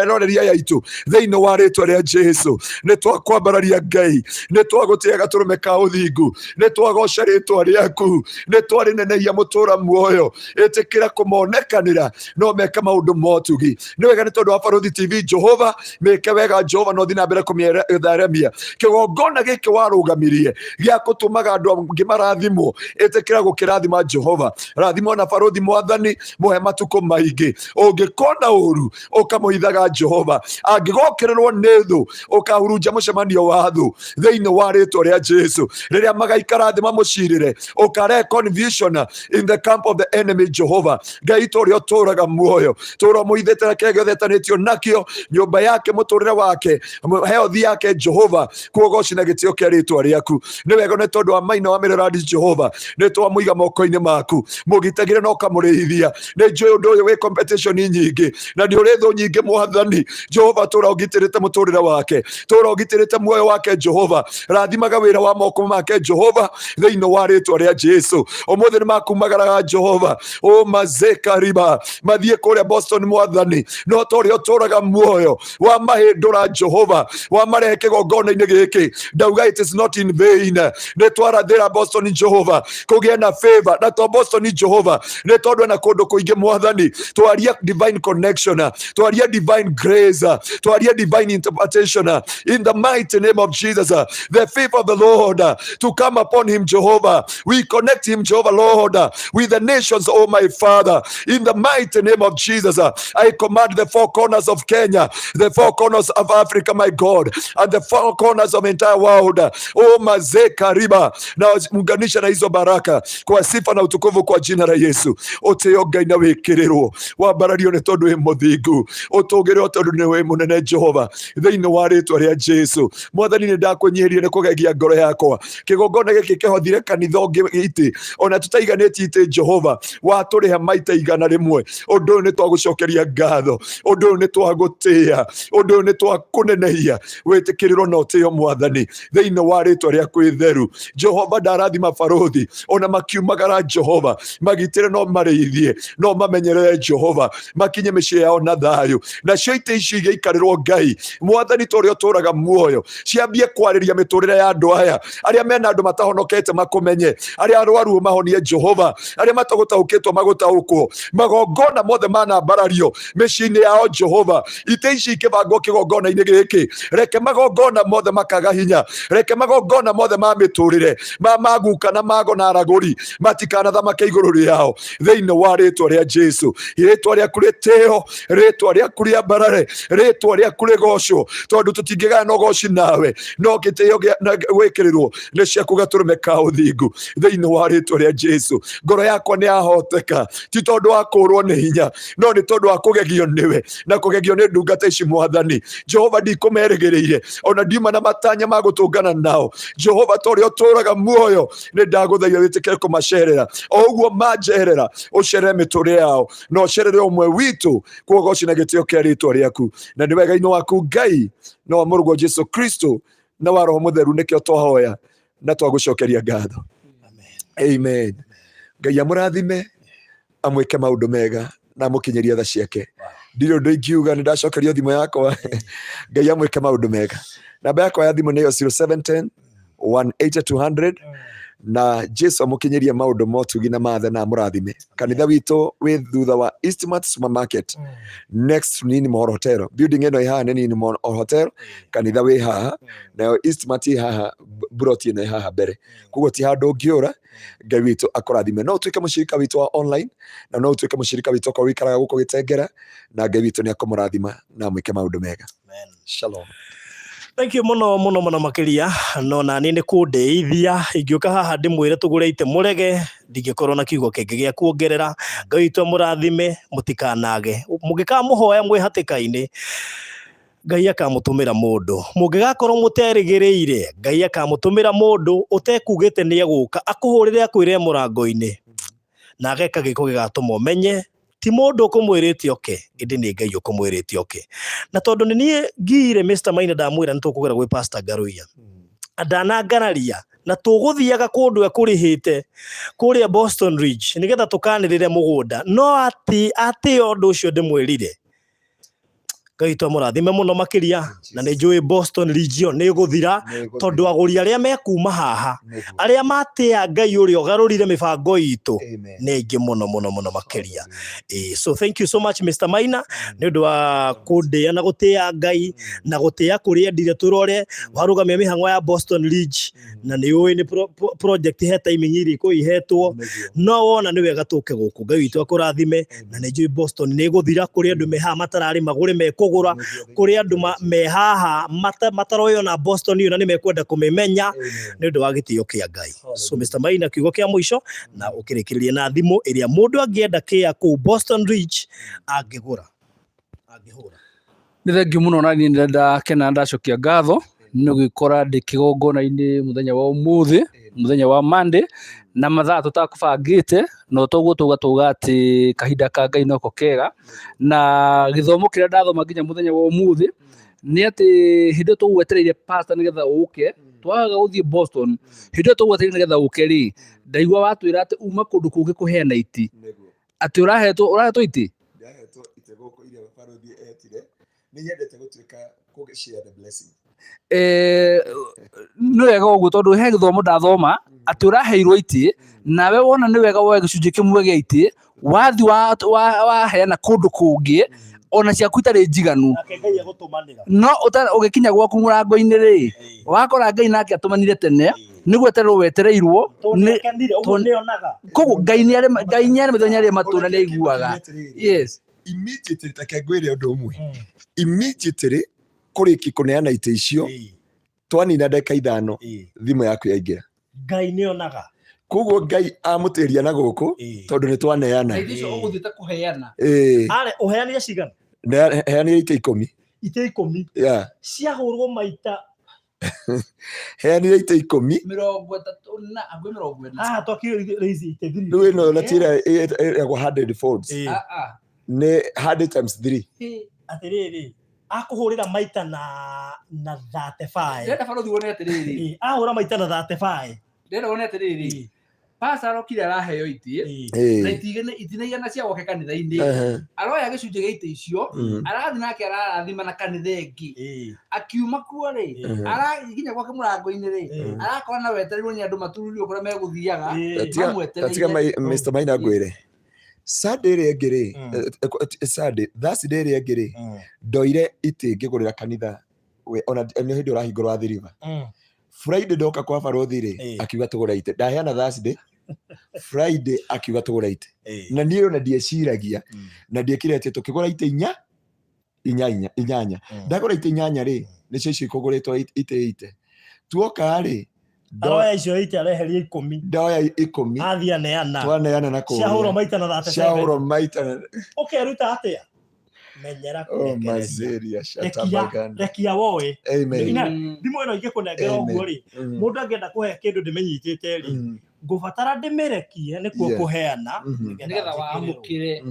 eroreria yaitu thiini wa ritwa ria Jesu ni twakwambararia Ngai ni twagutiaga turume ka uthingu ni twagoca ritwa riaku ni twarinenehia mutura muoyo itikira kumonekanira no meka maundu motugi ni wega ni tondu wa Baruthi TV Jehova meke wega Jehova no thina mbere kumietharemia kigongona giki warugamirie gia kutumaga andu angi marathimo itikira gukirathima Jehova rathimo na Baruthi Mwathani muhe matuko maingi ungikona uru ukamuhithaga Jehova angigokererwo ni thu ukahurunja mucemanio wa thu thiini wa ritwa ria Jesu riria magaikara thi mamucirire ukare confusion in the camp of the enemy Jehova Ngai turi uturaga muoyo tura muithete na kege thetanitio nakio nyumba yake muturire wake health yake Jehova kuogoci na gitio kia ritwa riaku ni wega ni tondu wa Maina wa Melerad Jehova ni twamuiga moko-ini maku mugitagire no kamurithia ni njui undu uyu wi competition nyingi na ni uri thu nyingi Mwathani Jehova tura ugitirite muturire wake tura ugitirite muoyo wake Jehova rathimaga wira wa moko make Jehova thiini wa ritwa ria Jesu umuthi ni makumagaraga Jehova o mazeka riba mathie kuria Boston Mwathani no tori uturaga muoyo wa mahindura Jehova wa marehe kigongona-ini giki ndauga it is not in vain ni twarathira Boston Jehova kugie na favor na to Boston Jehova ni tondu na kundu kuingi Mwathani twaria divine connection twaria divine grace twaria divine interpretation in the mighty name of Jesus the favor of the Lord to come upon him Jehovah we connect him Jehovah Lord with the nations oh my Father in the mighty name of Jesus I command the four corners of Kenya the four corners of Africa my God and the four corners of entire world oh mazeka riba na munganisha na hizo baraka kwa sifa na utukufu kwa jina la Yesu uteo Ngai na wikirirwo wambarario ni tondu wi muthingu utugire tondu ni wi munene Jehova thiini wa ritwa ria Jesu Mwathani ni ndakunyihirie ni kugegia ngoro yakwa kigongona giki kihothire kanitha ungi iti ona tutaiganĩtie iti Jehova waturiha maita igana rimwe undu ni twagucokeria ngatho undu ni twagutia undu ni twakunenehia witikirirwo no tio mwathani thiini wa ritwa riaku itheru Jehova ndarathima barothi ona makiumagara Jehova magitire no marithie no mamenyerere Jehova makinye micii yao na thayu nacio ite ici igikarirwo Ngai mwathani torio turaga muoyo ciambie kwariria miturire ya andu aya aria mena andu matahonokete makumenye aria arwaru mahonie Jehova aria matagutaukitwo magutaukwo magongona mothe mana mbarario micii-ini yao Jehova ite ici ikibangwo kigongona-ini giki reke magongona mothe makaga hinya reke magongona mothe ma miturire maguka na mago na araguri matikana thamake iguru riao thiini wa ritwa ria Jesu ritwa riaku ritio ritwa riaku ria mbarare ritwa riaku rigocwo tondu tutingigaya no goci nawe no gitio gwikirirwo ni ciaku gaturume ka uthingu thiini wa ritwa ria Jesu ngoro yakwa ni ahoteka ti tondu wa kurwo ni hinya no ni tondu wa kugegio niwe na kugegio ni ndungata ici mwathani Jehova ndikumerigiriire ona ndiuma na matanya magutungana nao Jehova torio turaga muoyo ni ndaguthaitha witikire kumacerera o uguo manjerera ucerere miturire yao no ucerere umwe witu kugoci na gitio kia ritwa riaku na ni wega ino waku Ngai no wa murugo Jesu Kristo na wa Roho Mutheru nikio twahoya na twagucokeria ngatho amen Ngai amurathime amwike maundu mega na mukinyeria tha ciake ndiro ndingiuga ni ndacokerio thimo yakwa Ngai amwike maundu mega namba yakwa ya thimo ni 0710 180 na Jesu amukinyeria maundu motugi na mathe na murathime kanitha witu wi thutha wa Eastmart Supermarket next nini Mohoro Hotel building eno ihaha nini Mohoro Hotel kanitha wi haha na Eastmart haha broti eno haha mbere kugo ti handu ungiura Ngai witu akurathime no tuike mushirika witu wa online na no tuike mushirika witu kwa wikaraga guko gitengera na Ngai witu ni akumurathima na mwike maundu mega amen shalom. Thank you muno makiria no na ni kundeithia ingiuka haha ndimwire tugure ite murege ndingikorwo na kiugo kingi gia kuongerera Ngai witu murathime mutikanage mugikamuhoya mwihatikaini Ngai akamutumira mundu mungigakorwo muterigiriire Ngai akamutumira mundu utekugite ni aguka akuhurire akwire murango-ini na ageka giko gigatuma umenye ti mundu kumwirite oke indi ni Ngai ukumwirite oke na tondu ni nie ngire Mr. Maina ndamwira nitukugera gwi Pastor Ngaruiya ndananganaria na tuguthiaga kundu ekurihite kuria Boston Ridge nigetha tukanirire mugunda no ati undu ucio ndimwirire Ngai murathime muno makiria na ni njui Boston region ni guthira tondu aguri aria mekuma haha aria matia Ngai uri ogarurire mibango itu ni ingi muno makiria so thank you so much Mr. Maina ni undu wa kundia na gutia Ngai na gutia kuria ndire turore warugamia mihango ya Boston Ridge na ni ui ni project he timing iri ko ihetwo no wona ni wega tuke guku Ngai witu akurathime na ni njui Boston ni guthira kuria andu meha matarari magure mekugura kuri andu mehaha mataroyo na Boston yu na ni mekwenda kumimenya ni undu wa gitio kia Ngai so Mr. Maina kiugo kia mwisho na ukirikiriria na thimo iria mundu angienda kia ku Boston Ridge angigura ni thengiu muno na ni ndakena ndacokia ngatho ni gwikora ndikigongona-ini muthenya wa umuthi muthenya wa Monday na mathaa tutakubangite no toguo tugatuga ati kahinda ka Ngai noko kega na githomo kiria ndathoma nginya muthenya wa umuthi ni ati hindi tugwetereire pastor nigetha uke twaga guthie Boston hindi tugwetereire nigetha uke ri ndaigua watwira ati uma kundu kungi kuheana iti ati urahetwo iti guku iria barothi etire ni nyendete gutuika share the blessing ni wega uguo tondu he githomo ndathoma ati uraheirwo iti nawe wona ni wega woe gicunji kimwe gia iti wathi wa heana kundu kungi ona ciaku itari njiganu no ugikinya gwaku murango-ini ri wakora Ngai nake atumanire tene nigweterwo wetereirwo koguo Ngai ni ari mithenya ri matuna ni aiguaga yes immediately take ngwire undu umwe immediately kuriki kuneana ite icio twanina ndeka 5 thimu yaku yaingira Ngai ni onaga koguo Ngai amutiria na guku tondu ni twaneana icio uguthite kuheana are uheanire cigana heanire ite 10 yeah ciahurwo maita heanire ite 10 30 na angwe 40 tokio raise ite 3 rĩu ĩno na tira ĩgwa 100 folds nĩ 100 times 3 atiriri akuhurira maita na 35 ndenda barothi wone atiriri ahura maita na 35 ndenda wone atiriri pasaro kile araheo itie na itigene itinaigana cia goke kanitha-ini aroya gicunje gite icio arathi nake ararathima na kanitha ingi akiuma kuo ri araginya gwake murango-ini ri arakora na wetereirwo ni andu matururio kuria meguthiaga amwetereire Mr. Maina ngwire Sunday ĩrĩa ĩngĩ rĩ Sunday Thursday ĩrĩa ĩngĩ rĩ ndoire itĩ ngĩgũrĩra kanitha ona nĩ hĩndĩ ũrahingũrwo Athi River Friday ndoka kwa barothi rĩ akiuga tũgũra itĩ ndaheana Thursday Friday akiuga tũgũra itĩ na niĩ ona ndieciragia na ndiekire atĩ tũkĩgũra itĩ inyanya ndagũra itĩ inyanya rĩ nĩcio icio ikũgũrĩtwo itĩ tuoka rĩ ndoya icio ite areheria 10 ndoya 10 athia neana twaneana na kũrĩa ciahũrwo maita na 37 ciahũrwo maita ukeruta atia menyera mazeria rekia woe amen ndimo ino ingĩkũnengera ũguo rĩ mũndũ angĩenda kũhe kĩndũ ndĩmenyitĩte rĩ ngũbatara ndĩmĩrekie nĩkuo kũheana nĩgetha wamũkĩre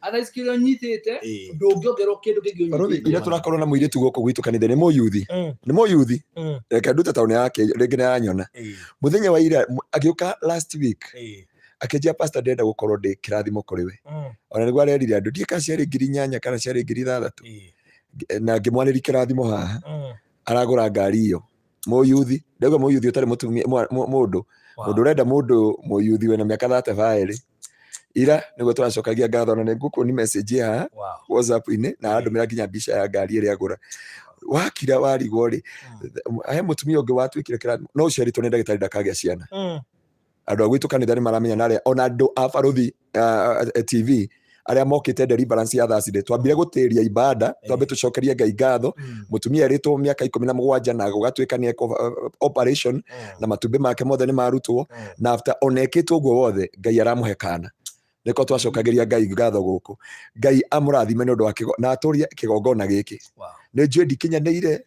athaicikĩrio nyitĩte ndũngĩongerwo kĩndũ kĩngĩ barothi ira tũrakorwo na mũirĩtu gũkũ gwitũ kanitha nĩ mũyuthi reke ndute taũni yake rĩngĩ nĩ yanyona mũthenya wa ira agĩũka last week akĩnjia pastor ndenda gũkorwo ndĩ kĩrathimo kũrĩ we ona nĩguo arerire andũ ndiĩ kana ciarĩ 8,000 kana ciarĩ 6,000 na ngĩmwanĩria kĩrathimo haha aragũra ngari iyo mũyuthi ndauga mũyuthi ũtarĩ mũtumia mũndũ ũrenda mũndũ mũyuthi wena mĩaka 35 ira nĩguo tũracokagia ngatho na nĩngũkuoni message haha WhatsApp-inĩ na andũmĩra nginya mbica ya ngari ĩrĩa agũra wakira warigwo rĩ he mũtumia ũngĩ watuĩkire kĩrathimo no ũciarĩtwo nĩ ndagĩtarĩ ndakagĩa ciana andũ a gwitũ kanitha nĩ maramenya narĩa ona andũ a barothi TV arĩa mokĩte deliverance ya Thursday twambire gũtĩria ibada twambe tũcokerie Ngai ngatho mũtumia erĩtwo mĩaka 17 na gũgatuĩka nĩ operation na matumbĩ make mothe nĩ marutwo na after onekĩtwo ũguo wothe Ngai aramũhe kana nĩko twacokagĩria Ngai ngatho gũkũ Ngai amũrathime nĩ ũndũ wa na atũrie kĩgongona gĩkĩ nĩ njũĩ ndikinyanĩire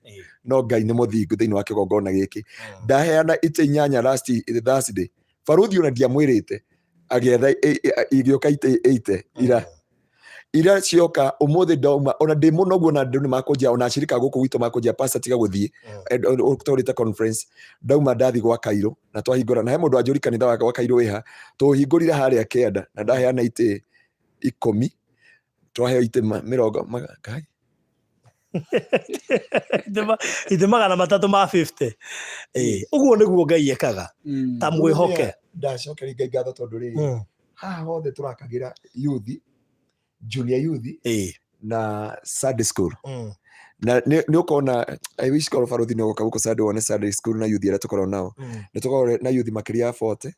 no Ngai nĩ mũthingu thĩinĩ wa kĩgongona gĩkĩ ndaheana itĩ inyanya last Thursday barothi ona ndiamwĩrĩte agĩetha igĩũka itĩ 8 ira cioka ũmũthĩ ndauma ona ndĩ mũno guo na andũ nĩ makũnjia ona acirika gũkũ gwitũ makũnjia pastor tiga gũthiĩ tũrĩte conference ndauma ndathi gwa Kairũ na twahingũra na he mũndũ anjũri kanitha wake gwa Kairũ wĩha tũhingũrire harĩa kĩanda na ndaheana itĩ 10 twaheo itĩ 40 Ngai itĩ 350 ũguo nĩguo Ngai ekaga ta mwĩhoke ndacokeria Ngai ngatho tondũ rĩ haha hothe tũrakagĩra youth junior youth na Sunday school na nĩ ũkona I wish korwo barothi nĩ ũgoka gũkũ Sunday wone Sunday school na youth arĩa tũkorwo nao nĩ tũkorwo na youth makĩria ya 40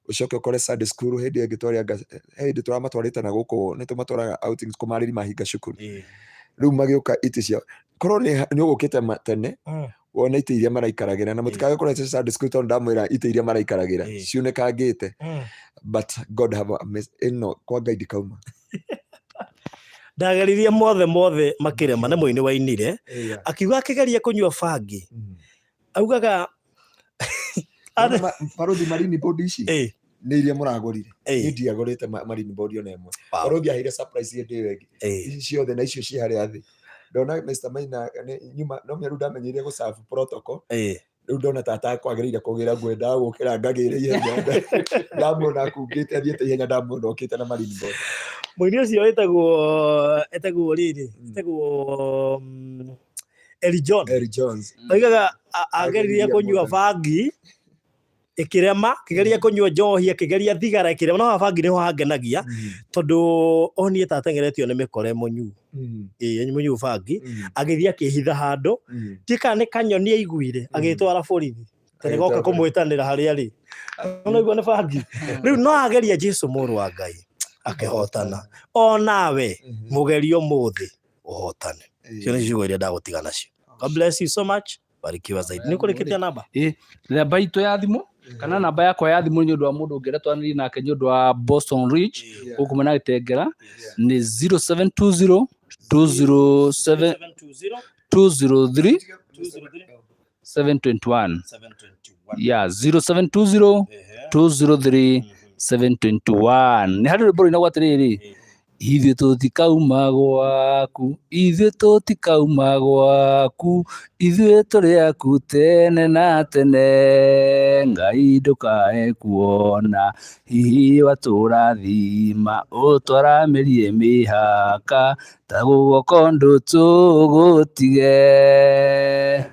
ũcoke ũkore Sunday school hĩndĩ hĩndĩ tũramatwarĩte na gũkũ nĩ tũmatwaraga outings kũmarĩri mahinga cukuru rĩu magĩũka itĩ ciao korwo nĩ ũgũkĩte tene wona itĩ iria maraikaragĩra na mũtikage kũrete Sunday school tondũ ndamwĩra itĩ iria maraikaragĩra ciunĩkangĩte but God have ĩno kwa Ngai ndikauma ndageririe mothe makĩrema nĩ mũini wainire akiuga akĩgeria kũnyua bangi augaga barothi marini board ici nĩ iria mũragũrire nĩ ndiagũrĩte marini board ona ĩmwe barothi aheire surprise hĩndĩ ĩyo ĩngĩ ici ciothe na icio ci harĩa thĩ ndona Mr. Maina nyuma no mĩaru ndamenyeire gũcabu protocol rĩu ndona tata kwagĩrĩire kũgĩra ngwenda gũkĩra ngagĩre ihenya ndamwona akungĩte athiĩte ihenya ndamwona okĩte na marini board mũini ũcio etagwo rĩrĩ etagwo Eli Jones oigaga ageririe kũnyua bangi ĩkĩrema kĩgeria kũnyua njohi kĩgeria thigara ĩkĩrema no bangi nĩho hangenagia tondũ onie tatengeretio nĩ mĩkore mũnyu mũnyu bangi agĩthiĩ akĩhitha handũ tika nĩ kanyoni aiguire agĩtwara borithi tene goka kũmwĩtanĩra harĩa rĩ ona igua nĩ bangi rĩu no ageria Jesũ mũrũ wa Ngai akĩhotana onawe mũgerio mũthĩ ũhotane cio nĩ ciugo iria ndagũtiga nacio. God bless you so much. Barikiwa zaidi. Nĩ kũrĩkĩtia namba namba itũ ya thimũ kana namba yakwa ya thimũ nĩ ũndũ wa mũndũ ũngĩenda twanĩrie nake nĩ ũndũ wa Boston Ridge gũkũ mwena Gĩtengera nĩ 0720 207 203 721. 721. Yeah, 0720 203 721. Nĩ harĩ rwĩmbo rũinagwo atĩrĩrĩ, ithuĩ tũtikauma gwaku, ithuĩ tũtikauma gwaku, ithuĩ tũrĩ aku tene na tene, Ngai ndũkae kuona, hihi watũrathima, ũtwaramĩrie mĩhaka, ta guoko ndũtũgũtige.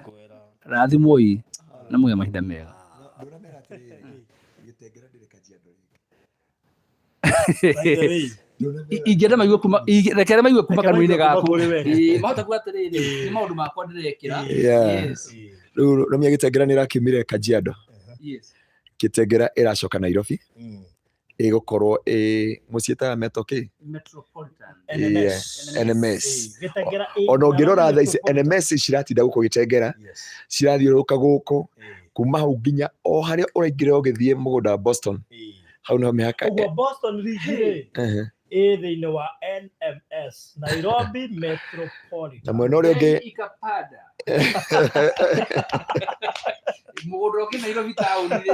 Rathimwo-i na mũgĩe mahinda mega. Ingĩenda maigue kuma, rekere maigue kuma kanua-inĩ gaku. Mahota kuga atĩrĩrĩ, nĩ maũndũ makwa ndĩrekĩra. Rĩu Romia Gĩtengera nĩ ĩrakiumire Kajiado. Gĩtengera ĩracoka Nairobi. Ĩgũkorwo mũciĩ ta metro kĩ? Metropolitan. NMS. Ona ũngĩrora thaa ici NMS ciratinda gũkũ Gĩtengera, cirathiũrũrũka gũkũ, kuma hau nginya o harĩa ũraingĩra ũgĩthiĩ mũgũnda wa Boston. Hau nĩho mĩhaka. Ũguo Boston rĩngĩ thĩinĩ wa NMS, Nairobi Metropolitan. Na mwena ũrĩa ũngĩ Ikapanda. Mũgũnda ũngĩ Nairobi taũni-rĩ.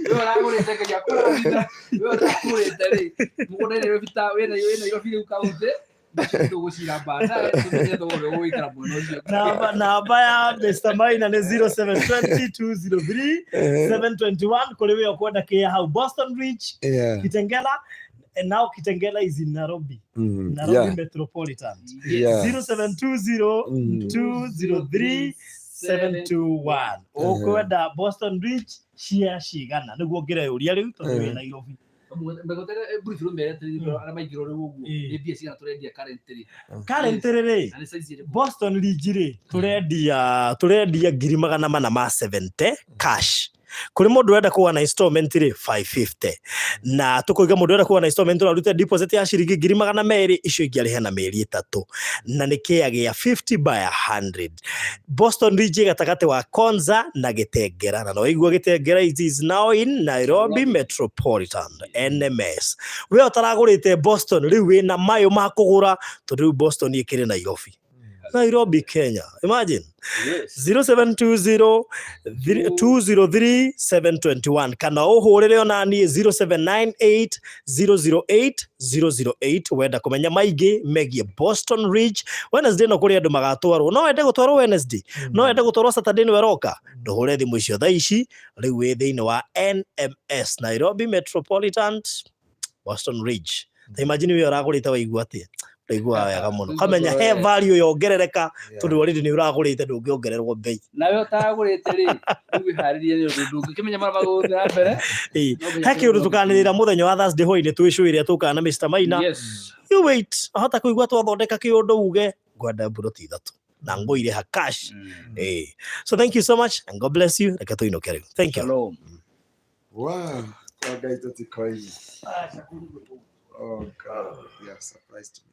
Wewe ũragũrĩte Ngai akũrathime. Wewe ũragũrĩte-rĩ, mũgũnda Nairobi taũni, Nairobi rĩu kaũntĩ. Namba ya Mr. Maina nĩ 0720203721 kũrĩ wĩ ũkwenda kĩa hau Boston Ridge, Kitengela, and now Kitengela is in Nairobi. Nairobi Metropolitan. 0720203721. Ũkwenda Boston Ridge cia cigana nĩguo ngĩre ũria rĩu tondũ wĩ Nairobi. Currently Boston Ridge turendia 470 cash. Kuri mundu urenda kuwa na installment 550 na tukuiga mundu urenda kuwa na installment urarute deposit ya ciringi 200 icio ingĩarĩhe na mĩeri 3 na nĩ kĩa gĩa 50 by 100. Boston Ridge gatagati wa Konza na Gĩtengera, na no igua Gĩtengera it is now in Nairobi Metropolitan NMS. We utaragurite Boston riu wina mayo ma kugura tondu Boston ikire Nairobi Kenya. Imagine. 0720203721 kana uhurire ona ni 0798008008 wenda kumenya maigi megie Boston Ridge. Wednesday no kuri andu magatwarwo, no wende gutwarwo Wednesday, no wende gutwarwo Saturday ni weroka nduhure thimu icio thaa ici riu wi thiini wa NMS Nairobi Metropolitan Boston Ridge. Imagine we uragurite waigua atia igua wega muno kamenya he value yongerereka tondu already ni uragurite ndungiongererwo bei nawe utagurite ri wiharirie ni undu kimenya mara magutha mbere he kiundu tukanirira muthenya wa Thursday hoine twishuire tukana Mr. Maina. You wait ahota kuigua twathondeka kiundu uge ngwenda buroti 3 na ngoire ha cash. So thank you so much and God bless you. Reka tuinokere. Thank you. Shalom. Wow. God, guys, that's crazy. Oh God, you are surprised me.